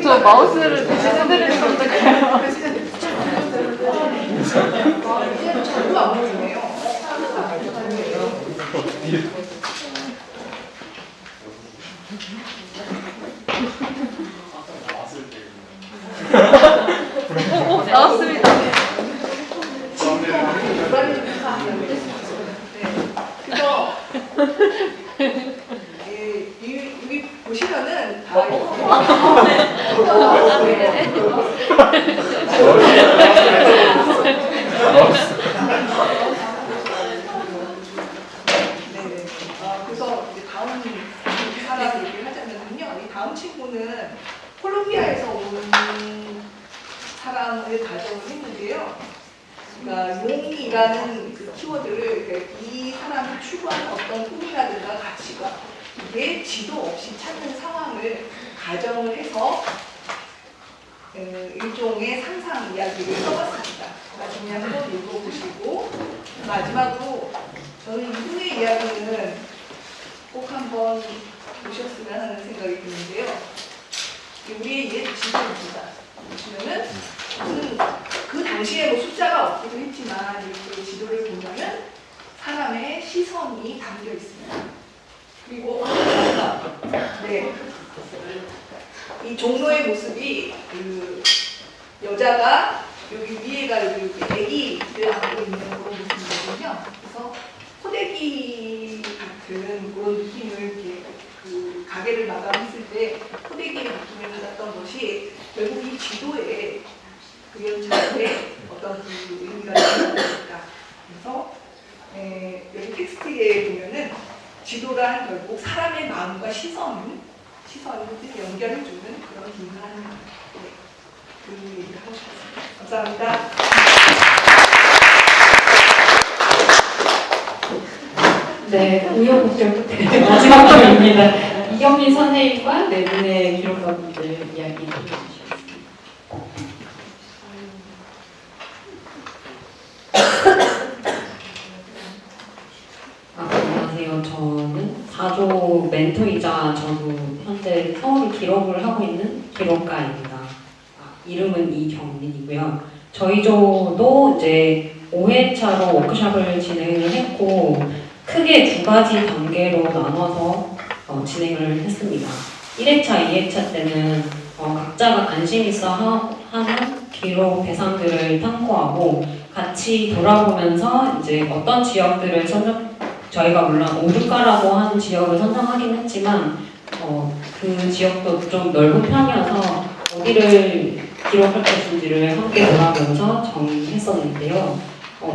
저 마우스를 대신 해드리는 거 어떨까요? 자꾸 안 보이네요. 나왔습니다. 그래서 여기 보시면은 다 그래서 이제 다음 사람 얘기를 하자면요. 이 다음 친구는 콜롬비아에서 온 사람을 가정을 했는데요. 그러니까 용이라는 그 키워드를 이 사람이 추구하는 어떤 꿈이라든가 가치가 이게 지도 없이 찾는 상황을 가정을 해서 일종의 상상 이야기를 써봤습니다. 나중에 한번 읽어보시고 마지막으로 저는 이분의 이야기는 꼭 한번 보셨으면 하는 생각이 드는데요. 우리의 옛 지도입니다. 보시면은 그 당시에 뭐 숫자가 없기도 했지만 이렇게 지도를 보면은 사람의 시선이 담겨 있습니다. 그리고 이 종로의 모습이 그 여자가 여기 위에가 여기 애기를 안고 있는 그런 모습이거든요. 그래서 호대기 같은 그런 느낌을 이렇게 그 가게를 마감했을 때 호대기의 느낌을 받았던 것이 결국 이 지도에 그려졌는데 어떤 그 의미가 있습니다. 그래서 여기 텍스트에 보면은 지도란 결국 사람의 마음과 시선을 연결해주는 그런 기능을 그 얘기를 하고 싶습니다. 감사합니다. 네, 우여곡절 끝에 마지막 점입니다. 이경민 선생님과 네 분의 기록가분들 이야기 해주시겠습니다. 대표이자 저도 현재 서울 기록을 하고 있는 기록가입니다. 이름은 이경민이고요. 저희 조도 이제 5회차로 워크숍을 진행을 했고 크게 두 가지 단계로 나눠서 진행을 했습니다. 1회차, 2회차 때는 각자가 관심 있어 하는 기록 대상들을 탐구하고 같이 돌아보면서 이제 어떤 지역들을 저희가 물론 오류가라고 하는 지역을 선정하긴 했지만 그 지역도 좀 넓은 편이어서 어디를 기록할 것인지를 함께 돌아보면서 정했었는데요.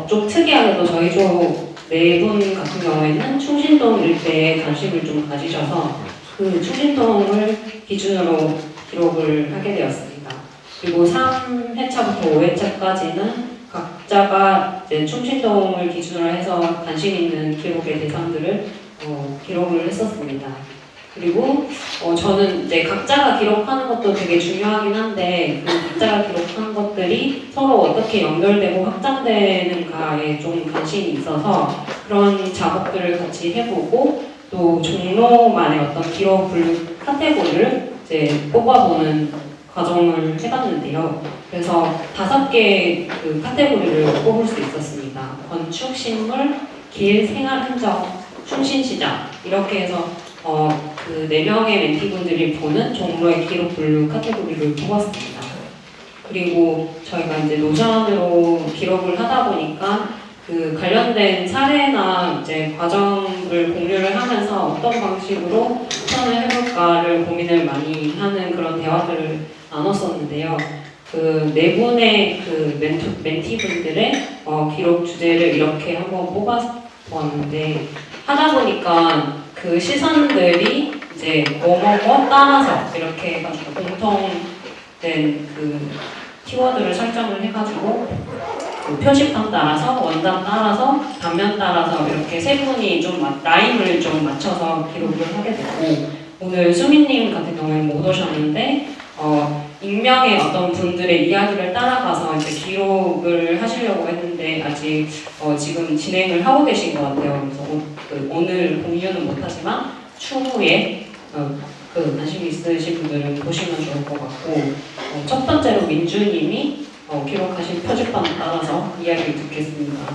좀 특이하게도 저희 조 4분 같은 경우에는 충신동 일대에 관심을 좀 가지셔서 그 충신동을 기준으로 기록을 하게 되었습니다. 그리고 3회차부터 5회차까지는 각자가 이제 충신동을 기준으로 해서 관심 있는 기록의 대상들을 기록을 했었습니다. 그리고 저는 이제 각자가 기록하는 것도 되게 중요하긴 한데 그 각자가 기록한 것들이 서로 어떻게 연결되고 확장되는가에 좀 관심이 있어서 그런 작업들을 같이 해보고 또 종로만의 어떤 기록 분류 카테고리를 이제 뽑아보는 과정을 해봤는데요. 그래서 5개의 그 카테고리를 뽑을 수 있었습니다. 건축, 식물, 길, 생활 흔적, 충신시장 이렇게 해서 그 4명의 멘티분들이 보는 종로의 기록 분류 카테고리를 뽑았습니다. 그리고 저희가 이제 노션으로 기록을 하다 보니까 그 관련된 사례나 이제 과정을 공유를 하면서 어떤 방식으로 추천을 해볼까를 고민을 많이 하는 그런 대화들을 나눴었는데요. 그 4분의 그 멘티분들의 기록 주제를 이렇게 한번 뽑아보았는데 하다 보니까 그 시선들이 이제 뭐뭐뭐 따라서 이렇게 해가지고 공통된 그 키워드를 설정을 해가지고 그 표지판 따라서 원단 따라서 단면 따라서 이렇게 3분이 좀 라임을 좀 맞춰서 기록을 하게 되고 오늘 수민님 같은 경우에는 못 오셨는데 익명의 어떤 분들의 이야기를 따라가서 이제 기록을 하시려고 했는데 아직 지금 진행을 하고 계신 것 같아요. 그래서 오늘 공유는 못하지만 추후에 그 관심 있으신 분들은 보시면 좋을 것 같고 첫 번째로 민주님이 기록하신 표지판을 따라서 이야기를 듣겠습니다.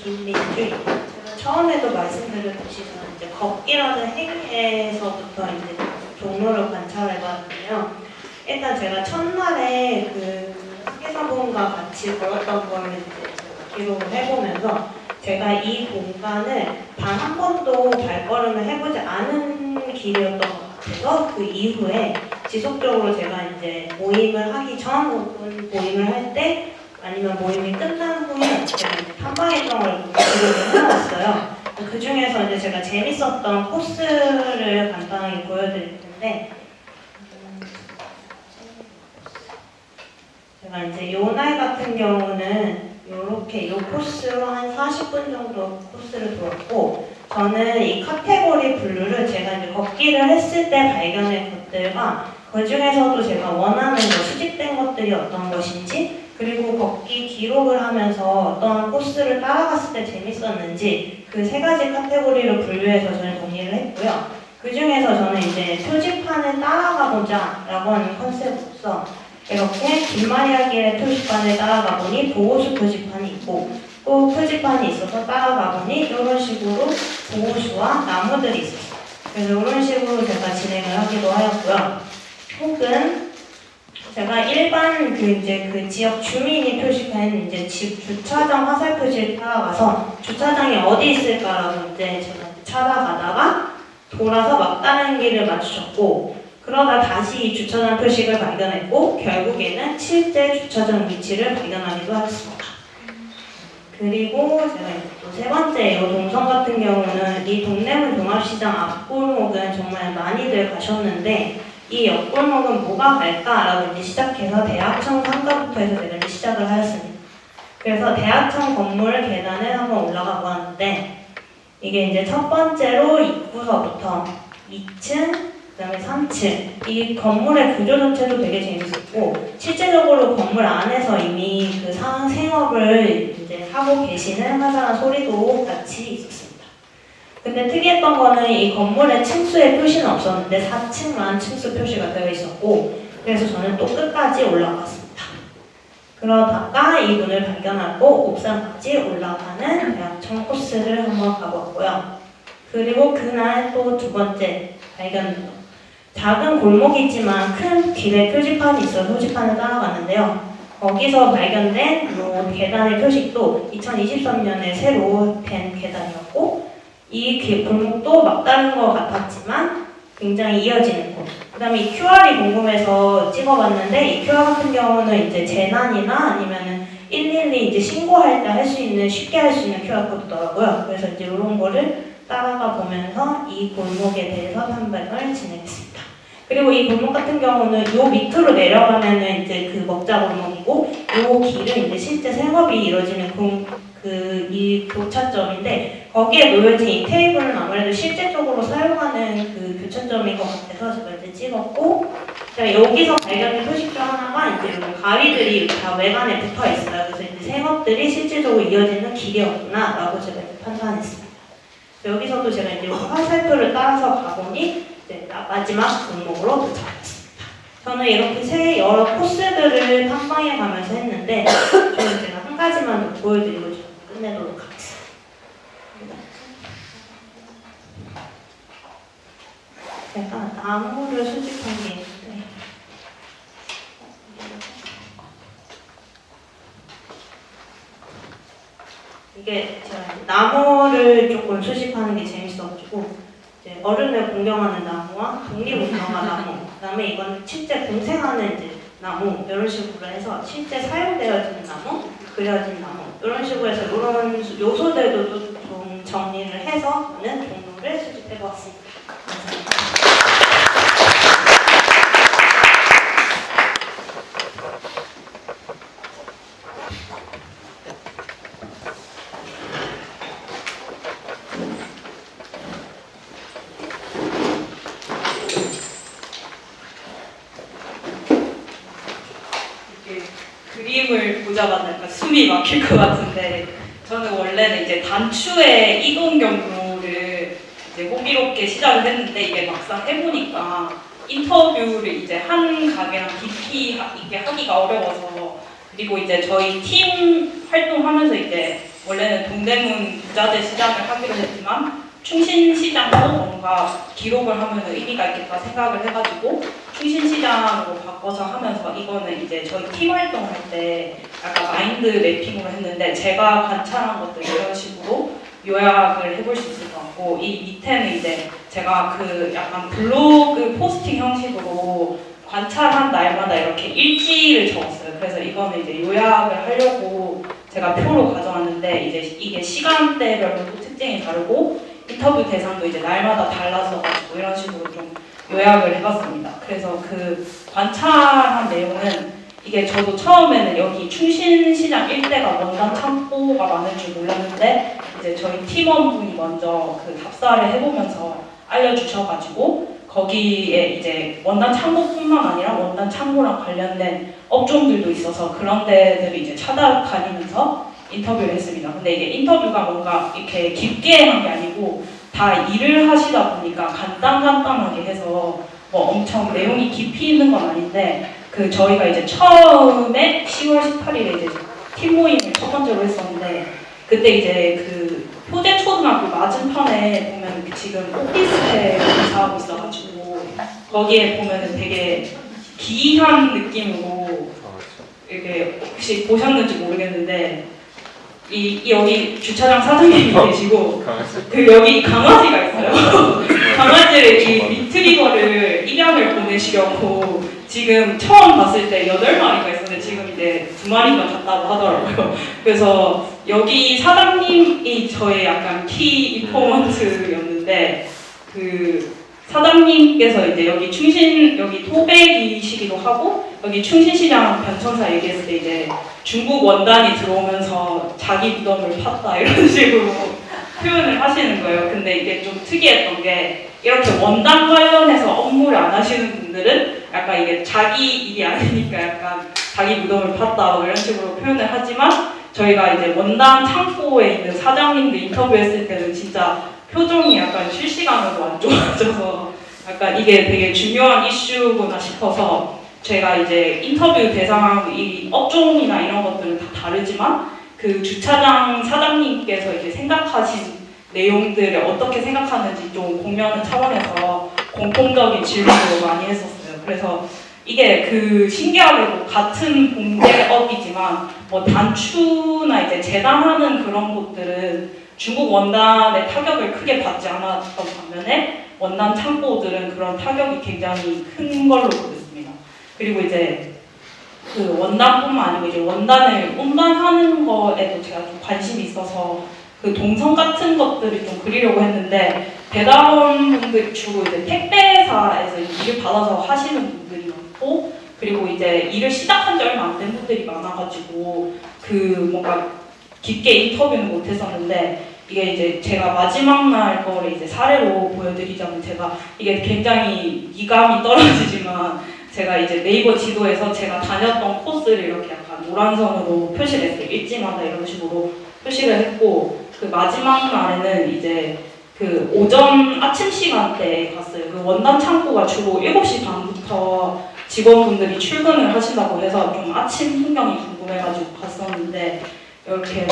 김민주입니다. 제가 처음에도 말씀드렸듯이 저는 이제 걷기라는 행위에서부터 이제 종로를 관찰해봤는데요. 일단 제가 첫날에 그 학예사분과 같이 걸었던 걸 이제 제가 기록을 해보면서 제가 이 공간을 단 한 번도 발걸음을 해보지 않은 길이었던 것 같아서 그 이후에 지속적으로 제가 이제 모임을 하기 전 혹은 모임을 할 때 아니면 모임이 끝난 후에 제가 이제 탐방했던 걸 기록을 해놨어요. 그 중에서 이제 제가 재밌었던 코스를 간단하게 보여드릴 텐데 제가 이제 요 날 같은 경우는 이렇게 이 코스로 한 40분 정도 코스를 돌았고 저는 이 카테고리 분류를 제가 이제 걷기를 했을 때 발견한 것들과 그 중에서도 제가 원하는 수집된 것들이 어떤 것인지 그리고 걷기 기록을 하면서 어떤 코스를 따라갔을 때 재밌었는지 그 3가지 카테고리를 분류해서 저는 정리를 했고요. 그 중에서 저는 이제 표지판을 따라가보자 라고 하는 컨셉으로서 이렇게 김마리아길의 표지판을 따라가 보니 보호수 표지판이 있고 또 표지판이 있어서 따라가 보니 이런 식으로 보호수와 나무들이 있었어요. 그래서 이런 식으로 제가 진행을 하기도 하였고요. 혹은 제가 일반 그 지역 주민이 표시한 이제 집 주차장 화살 표지를 따라가서 주차장이 어디 있을까라고 이제 제가 찾아가다가 돌아서 막다른 길을 맞추셨고 그러다 다시 이 주차장 표식을 발견했고 결국에는 실제 주차장 위치를 발견하기도 했습니다. 그리고 제가 이제 또 3번째 이 동선 같은 경우는 이 동래문 종합시장 앞골목은 정말 많이들 가셨는데 이 옆골목은 뭐가 갈까라고 이제 시작해서 대학청 상가부터 해서 제가 이제 시작을 하였습니다. 그래서 대학청 건물 계단을 한번 올라가 보았는데 이게 이제 첫 번째로 입구서부터 2층, 그다음에 3층. 이 건물의 구조 자체도 되게 재밌었고 실제적으로 건물 안에서 이미 그 생업을 이제 하고 계시는 화사한 소리도 같이 있었습니다. 근데 특이했던 거는 이 건물의 층수의 표시는 없었는데 4층만 층수 표시가 되어 있었고 그래서 저는 또 끝까지 올라갔습니다. 그러다가 이 문을 발견하고 옥상까지 올라가는 대학청 코스를 한번 가보았고요. 그리고 그날 또 두 번째 발견입니다. 작은 골목이지만 큰 길에 표지판이 있어서 표지판을 따라갔는데요. 거기서 발견된 이 계단의 표식도 2023년에 새로 된 계단이었고 이 골목도 막다른 것 같았지만 굉장히 이어지는 곳. 그 다음에 이 QR이 궁금해서 찍어봤는데 이 QR 같은 경우는 이제 재난이나 아니면은 112 이제 신고할 때 할 수 있는 쉽게 할 수 있는 QR 코드더라고요. 그래서 이제 이런 거를 따라가 보면서 이 골목에 대해서 탐방을 진행했습니다. 그리고 이 골목 같은 경우는 요 밑으로 내려가면은 이제 그 먹자 골목이고 요 길은 이제 실제 생업이 이루어지는 이 교차점인데 거기에 놓여진 이 테이블은 아무래도 실제적으로 사용하는 그 교차점인 것 같아서 제가 이제 찍었고 여기서 발견된 표식 중 하나가 이제 이런 가위들이 다 외관에 붙어 있어요. 그래서 이제 생업들이 실제적으로 이어지는 길이었구나라고 제가 이제 판단했습니다. 여기서도 제가 이제 화살표를 따라서 가보니 이제 마지막 골목으로 도착했습니다. 저는 이렇게 여러 코스들을 탐방해 가면서 했는데 저는 제가 한 가지만 더 보여드리고 끝내도록 하겠습니다. 제가 나무를 수집한 게 있는데 이게 제가 나무를 조금 수집하는 게 재밌어가지고 이제 어른을 공경하는 나무와 독립운동가 나무, 그다음에 이건 실제 공생하는 이제 나무 이런 식으로 해서 실제 사용되어지는 나무, 그려진 나무 이런 식으로 해서 이런 요소들도 좀 정리를 해서 저는 종로를 수집해보았습니다. 감사합니다. 그림을 보자마자 약간 숨이 막힐 것 같은데 저는 원래는 이제 단추의 이동 경로를 이제 호기롭게 시작을 했는데 이게 막상 해보니까 인터뷰를 이제 한 가게랑 깊이 있게 하기가 어려워서 그리고 이제 저희 팀 활동하면서 이제 원래는 동대문 부자재 시장을 하기로 했지만 충신시장도 뭔가 기록을 하면 의미가 있겠다 생각을 해가지고 충신시장으로 바꿔서 하면서 이거는 이제 저희 팀 활동할 때 약간 마인드 매핑으로 했는데 제가 관찰한 것들 이런 식으로 요약을 해볼 수 있을 것 같고 이 밑에는 이제 제가 그 약간 블로그 포스팅 형식으로 관찰한 날마다 이렇게 일지를 적었어요. 그래서 이거는 이제 요약을 하려고 제가 표로 가져왔는데 이제 이게 시간대별로 또 특징이 다르고 인터뷰 대상도 이제 날마다 달라서 가지고 이런 식으로 좀 요약을 해봤습니다. 그래서 그 관찰한 내용은 이게 저도 처음에는 여기 충신시장 일대가 원단 창고가 많을 줄 몰랐는데 이제 저희 팀원분이 먼저 그 답사를 해보면서 알려주셔가지고 거기에 이제 원단 창고뿐만 아니라 원단 창고랑 관련된 업종들도 있어서 그런 데들을 이제 찾아다니면서 인터뷰를 했습니다. 근데 이게 인터뷰가 뭔가 이렇게 깊게 한 게 아니고 다 일을 하시다 보니까 간단하게 해서 뭐 엄청 내용이 깊이 있는 건 아닌데 그 저희가 이제 처음에 10월 18일에 이제 팀 모임을 첫 번째로 했었는데 그때 이제 그 효대초등학교 맞은편에 보면 지금 오피스텔 공사하고 있어가지고 거기에 보면은 되게 기이한 느낌으로 이렇게 혹시 보셨는지 모르겠는데 여기 주차장 사장님이 계시고 그 여기 강아지가 있어요. 강아지를 이 리트리버를 입양을 보내시려고 지금 처음 봤을 때 8마리가 있었는데 지금 이제 2마리가 갔다고 하더라고요. 그래서 여기 사장님이 저의 약간 키 인포먼트였는데 그 사장님께서 이제 여기 토백이시기도 하고 여기 충신시장 변천사 얘기했을 때 이제 중국 원단이 들어오면서 자기 무덤을 팠다 이런 식으로 표현을 하시는 거예요. 근데 이게 좀 특이했던 게 이렇게 원단 관련해서 업무를 안 하시는 분들은 약간 이게 자기 일이 아니니까 약간 자기 무덤을 팠다 뭐 이런 식으로 표현을 하지만 저희가 이제 원단 창고에 있는 사장님들 인터뷰했을 때는 진짜 표정이 약간 실시간으로 안 좋아져서 약간 이게 되게 중요한 이슈구나 싶어서 제가 이제 인터뷰 대상하고 이 업종이나 이런 것들은 다 다르지만 그 주차장 사장님께서 이제 생각하신 내용들을 어떻게 생각하는지 좀 공유하는 차원에서 공통적인 질문을 많이 했었어요. 그래서 이게 그 신기하게도 같은 봉제업이지만 뭐 단추나 이제 재단하는 그런 곳들은 중국 원단의 타격을 크게 받지 않았던 반면에 원단 창고들은 그런 타격이 굉장히 큰 걸로 보였습니다. 그리고 이제 그 원단뿐만 아니고 이제 원단을 운반하는 거에도 제가 좀 관심이 있어서 그 동선 같은 것들을 좀 그리려고 했는데 배달원분들 주로 이제 택배사에서 일을 받아서 하시는 분들이 많고 그리고 이제 일을 시작한 지 얼마 안 된 분들이 많아가지고 그 뭔가 깊게 인터뷰는 못했었는데 이게 이제 제가 마지막 날 거를 이제 사례로 보여드리자면 제가 이게 굉장히 미감이 떨어지지만 제가 이제 네이버 지도에서 제가 다녔던 코스를 이렇게 약간 노란선으로 표시를 했어요. 일지마다 이런 식으로 표시를 했고 그 마지막 날에는 이제 그 오전 아침 시간대에 갔어요. 그 원단 창고가 주로 7시 반부터 직원분들이 출근을 하신다고 해서 좀 아침 풍경이 궁금해가지고 갔었는데 이렇게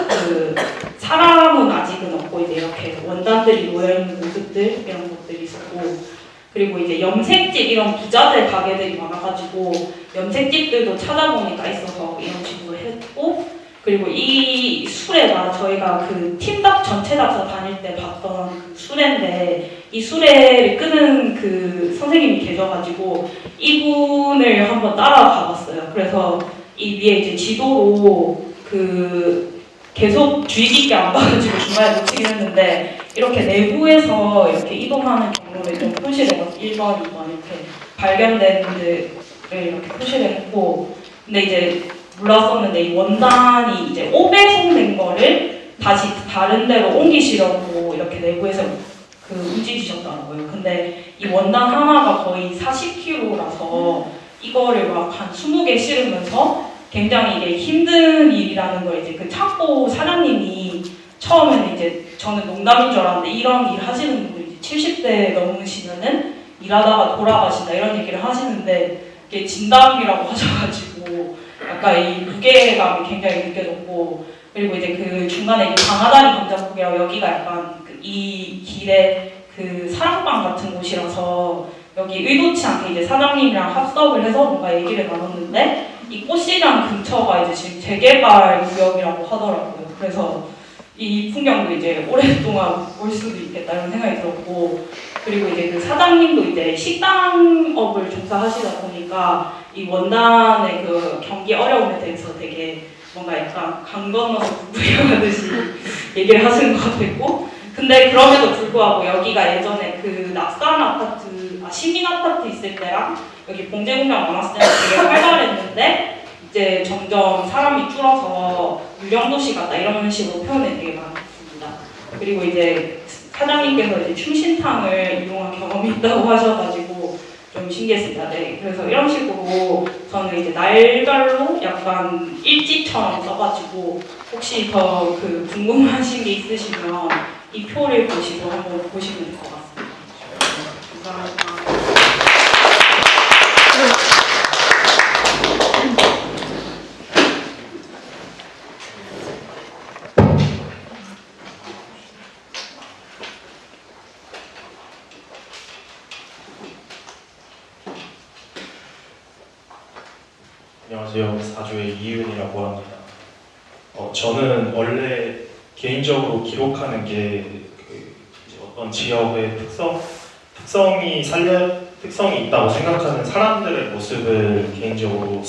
그 사람은 아직은 없고 이제 이렇게 원단들이 놓여있는 모습들 이런 것들이 있었고 그리고 이제 염색집 이런 부자재 가게들이 많아가지고 염색집들도 찾아보니까 있어서 이런 식으로 했고 그리고 이 수레가 저희가 그 팀답 전체 답사 다닐 때 봤던 그 수레인데 이 수레를 끄는 그 선생님이 계셔가지고 이분을 한번 따라가 봤어요. 그래서 이 위에 이제 지도로 그 계속 주의 깊게 안 봐가지고 중간에 놓치긴 했는데 이렇게 내부에서 이렇게 이동하는 경로를 좀 표시를 해서 1번, 2번 이렇게 발견된 분들을 이렇게 표시를 했고 근데 이제 몰랐었는데 이 원단이 이제 5배송된 거를 다시 다른 데로 옮기시려고 이렇게 내부에서 그 움직이셨더라고요. 근데 이 원단 하나가 거의 40kg라서 이거를 막 한 20개 실으면서 굉장히 이게 힘든 일이라는 걸 이제 그 창고 사장님이 처음에는 이제 저는 농담인 줄 알았는데 이런 일 하시는 분들이 70대 넘으시면은 일하다가 돌아가신다 이런 얘기를 하시는데 이게 진담이라고 하셔가지고 약간 이 무게감이 굉장히 느껴졌고 그리고 이제 그 중간에 이 강하다리 감자국이라고 여기가 약간 그 이 길에 그 사랑방 같은 곳이라서 여기 의도치 않게 이제 사장님이랑 합석을 해서 뭔가 얘기를 나눴는데 이 꽃시장 근처가 이제 지금 재개발 구역이라고 하더라고요. 그래서 이 풍경도 이제 오랫동안 볼 수도 있겠다 이런 생각이 들었고 그리고 이제 그 사장님도 이제 식당업을 종사하시다 보니까 이 원단의 그 경기 어려움에 대해서 되게 뭔가 약간 강 건너서 부부하듯이 얘기를 하시는 것 같았고 근데 그럼에도 불구하고 여기가 예전에 그 낙산 아파트, 시민 아파트 있을 때랑 여기 봉제 공장 많았을 때는 되게 활발했는데 이제 점점 사람이 줄어서 유령도시 같다 이런 식으로 표현이 되게 많았습니다. 그리고 이제 사장님께서 이제 충신탕을 이용한 경험이 있다고 하셔가지고 좀 신기했습니다. 네, 그래서 이런 식으로 저는 이제 날별로 약간 일지처럼 써가지고 혹시 더 그 궁금하신 게 있으시면 이 표를 보시고 한번 보시면 될 것 같습니다. 감사합니다. 안녕하세요. 사조의 이윤이라고 합니다. 저는 원래 개인적으로 기록하는 게 이제 어떤 지역의 특성이 있다고 생각하는 사람들의 모습을 개인적으로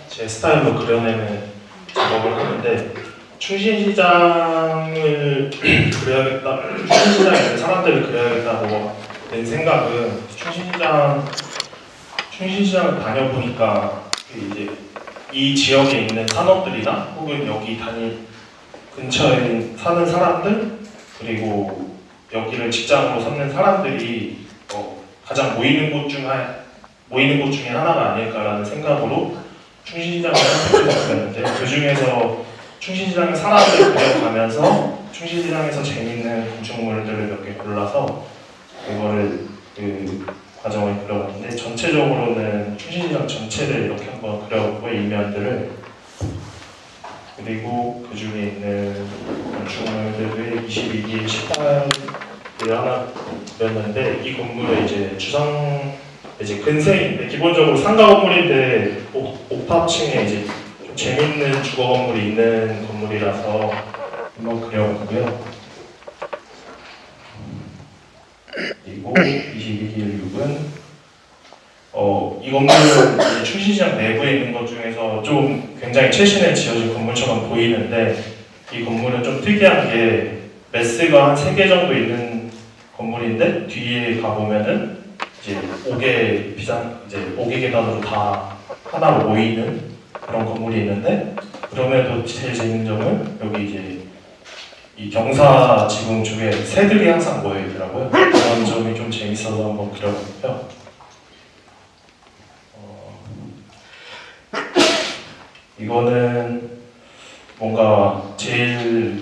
제 스타일로 그려내는 작업을 하는데 충신시장을 그려야겠다, 충신시장에 있는 사람들을 그려야겠다고 낸 생각은 충신시장을 다녀보니까 이제 이 지역에 있는 산업들이나 혹은 여기 근처에 사는 사람들 그리고 여기를 직장으로 삼는 사람들이 가장 모이는 곳 중에 하나가 아닐까라는 생각으로 충신시장을 선택했는데 그 중에서 충신시장의 사람들을 그려가면서 충신시장에서 재밌는 건축물들을 몇 개 골라서 이거를 그 과정을 그려봤는데 전체적으로는 충신시장 전체를 이렇게 한번 그려봤고 일면들을 그리고 그 중에 있는 건축물들을 22기 18일을 하나 그렸는데 이 건물의 이제 근생인데 기본적으로 상가 건물인데 옥탑층에 이제 좀 재밌는 주거 건물이 있는 건물이라서 한번 그려봤고요. 그리고 22기 6은 이 건물은 충신시장 내부에 있는 것 중에서 좀 굉장히 최신에 지어진 건물처럼 보이는데 이 건물은 좀 특이한 게 메스가 한 3개 정도 있는 건물인데 뒤에 가보면은 이제 5개 계단으로 다 하나로 모이는 그런 건물이 있는데 그럼에도 제일 재밌는 점은 여기 이제 이 경사 지붕 쪽에 새들이 항상 모여 있더라고요. 그런 점이 좀 재밌어서 한번 그려봤고요. 이거는 뭔가 제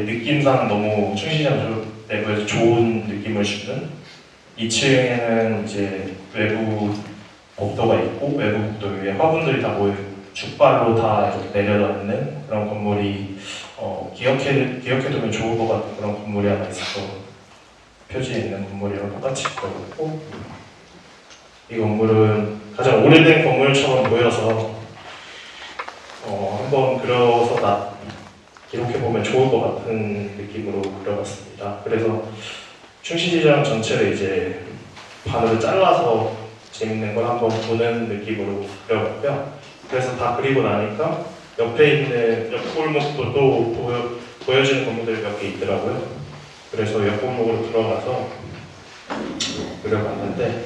느낌상 너무 충신시장 내부에서 좋은 느낌을 주는 2층에는 이제 외부 복도가 있고 외부 복도 위에 화분들이 다 모여 죽발로 다 이렇게 내려다니는 그런 건물이 기억해두면 좋을 것 같은 그런 건물이 하나 있어서 표지에 있는 건물이랑 똑같이 그려봤고 이 건물은 가장 오래된 건물처럼 보여서 한번 그려서 기록해보면 좋을 것 같은 느낌으로 그려봤습니다. 그래서 충신시장 전체를 이제 반으로 잘라서 재밌는 걸 한번 보는 느낌으로 그려봤고요. 그래서 다 그리고 나니까 옆에 있는 옆골목도 또 보여지는 건물들이 몇 개 있더라고요. 그래서 옆골목으로 들어가서 그려봤는데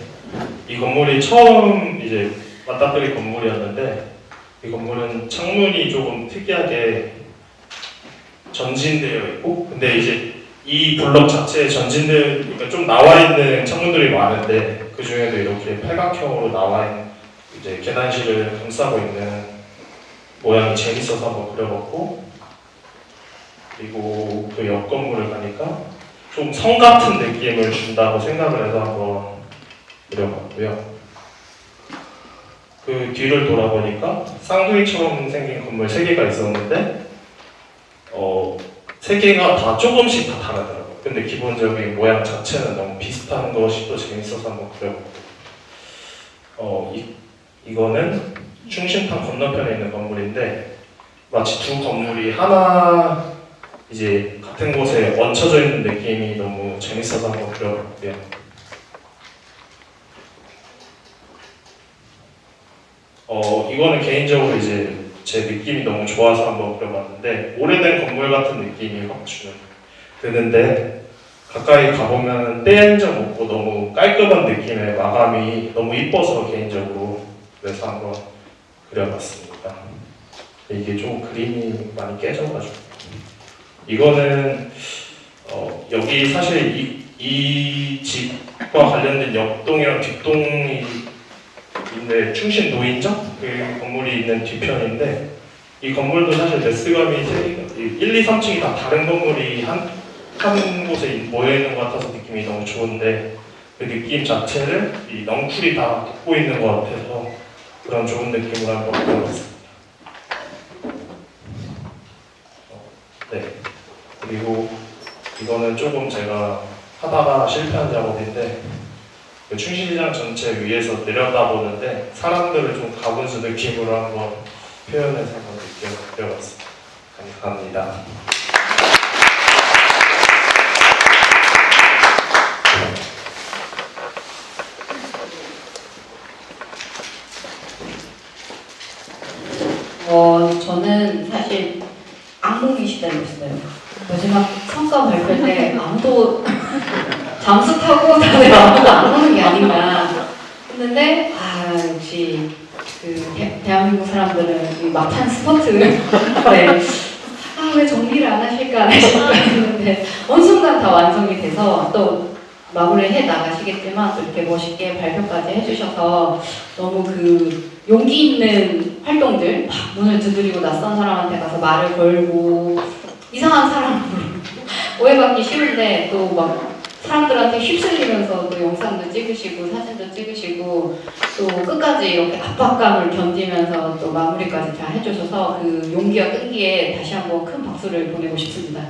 이 건물이 처음 이제 맞닥뜨린 건물이었는데 이 건물은 창문이 조금 특이하게 전진되어 있고 근데 이제 이 블럭 자체에 그러니까 좀 나와 있는 창문들이 많은데 그 중에도 이렇게 팔각형으로 나와 있는 이제 계단실을 감싸고 있는 모양이 재밌어서 한번 그려봤고 그리고 그 옆 건물을 가니까 좀 성 같은 느낌을 준다고 생각을 해서 한번 그려봤고요. 그 뒤를 돌아보니까 쌍둥이처럼 생긴 건물 3개가 있었는데 3개가 다 조금씩 다 다르더라고요. 근데 기본적인 모양 자체는 너무 비슷한 것이 또 재밌어서 한번 그려봤고 이거는 충신탕 건너편에 있는 건물인데 마치 두 건물이 하나 이제 같은 곳에 얹혀져 있는 느낌이 너무 재밌어서 한번 그려봤고요. 이거는 개인적으로 이제 제 느낌이 너무 좋아서 한번 그려봤는데 오래된 건물 같은 느낌이 확 드는데 가까이 가보면 때 한 점 없고 너무 깔끔한 느낌의 마감이 너무 이뻐서 개인적으로 그래서 한번 그려봤습니다. 이게 좀 그림이 많이 깨져가지고 이거는 여기 사실 이 집과 관련된 옆동이랑 뒷동이 있는데 충신 노인정 그 건물이 있는 뒤편인데 이 건물도 사실 메스감이 1, 2, 3층이 다 다른 건물이 한 곳에 모여있는 것 같아서 느낌이 너무 좋은데 그 느낌 자체를 이 넝쿨이 다 덮고 있는 것 같아서 그런 좋은 느낌으로 한번 그려봤습니다. 네. 그리고 이거는 조금 제가 하다가 실패한 작업인데 그 충신시장 전체 위에서 내려다보는데 사람들을 좀 가분수 느낌으로 한번 표현해서 한번 그려봤습니다. 감사합니다. 저는 사실 악몽이 시달렸어요. 마지막 성과 발표 때 아무도 잠수 타고 다들 아무도 안 오는 게 아닌가 했는데 역시 그 대한민국 사람들은 이 막판 스포츠 네. 왜 정리를 안 하실까 했는데 어느 순간 다 완성이 돼서 또 마무리를 해 나가시겠지만 또 이렇게 멋있게 발표까지 해주셔서 너무 그 용기 있는 활동들, 막 문을 두드리고 낯선 사람한테 가서 말을 걸고 이상한 사람으로 오해받기 쉬운데 또 막 사람들한테 휩쓸리면서 또 영상도 찍으시고 사진도 찍으시고 또 끝까지 이렇게 압박감을 견디면서 또 마무리까지 다 해주셔서 그 용기와 끈기에 다시 한번 큰 박수를 보내고 싶습니다.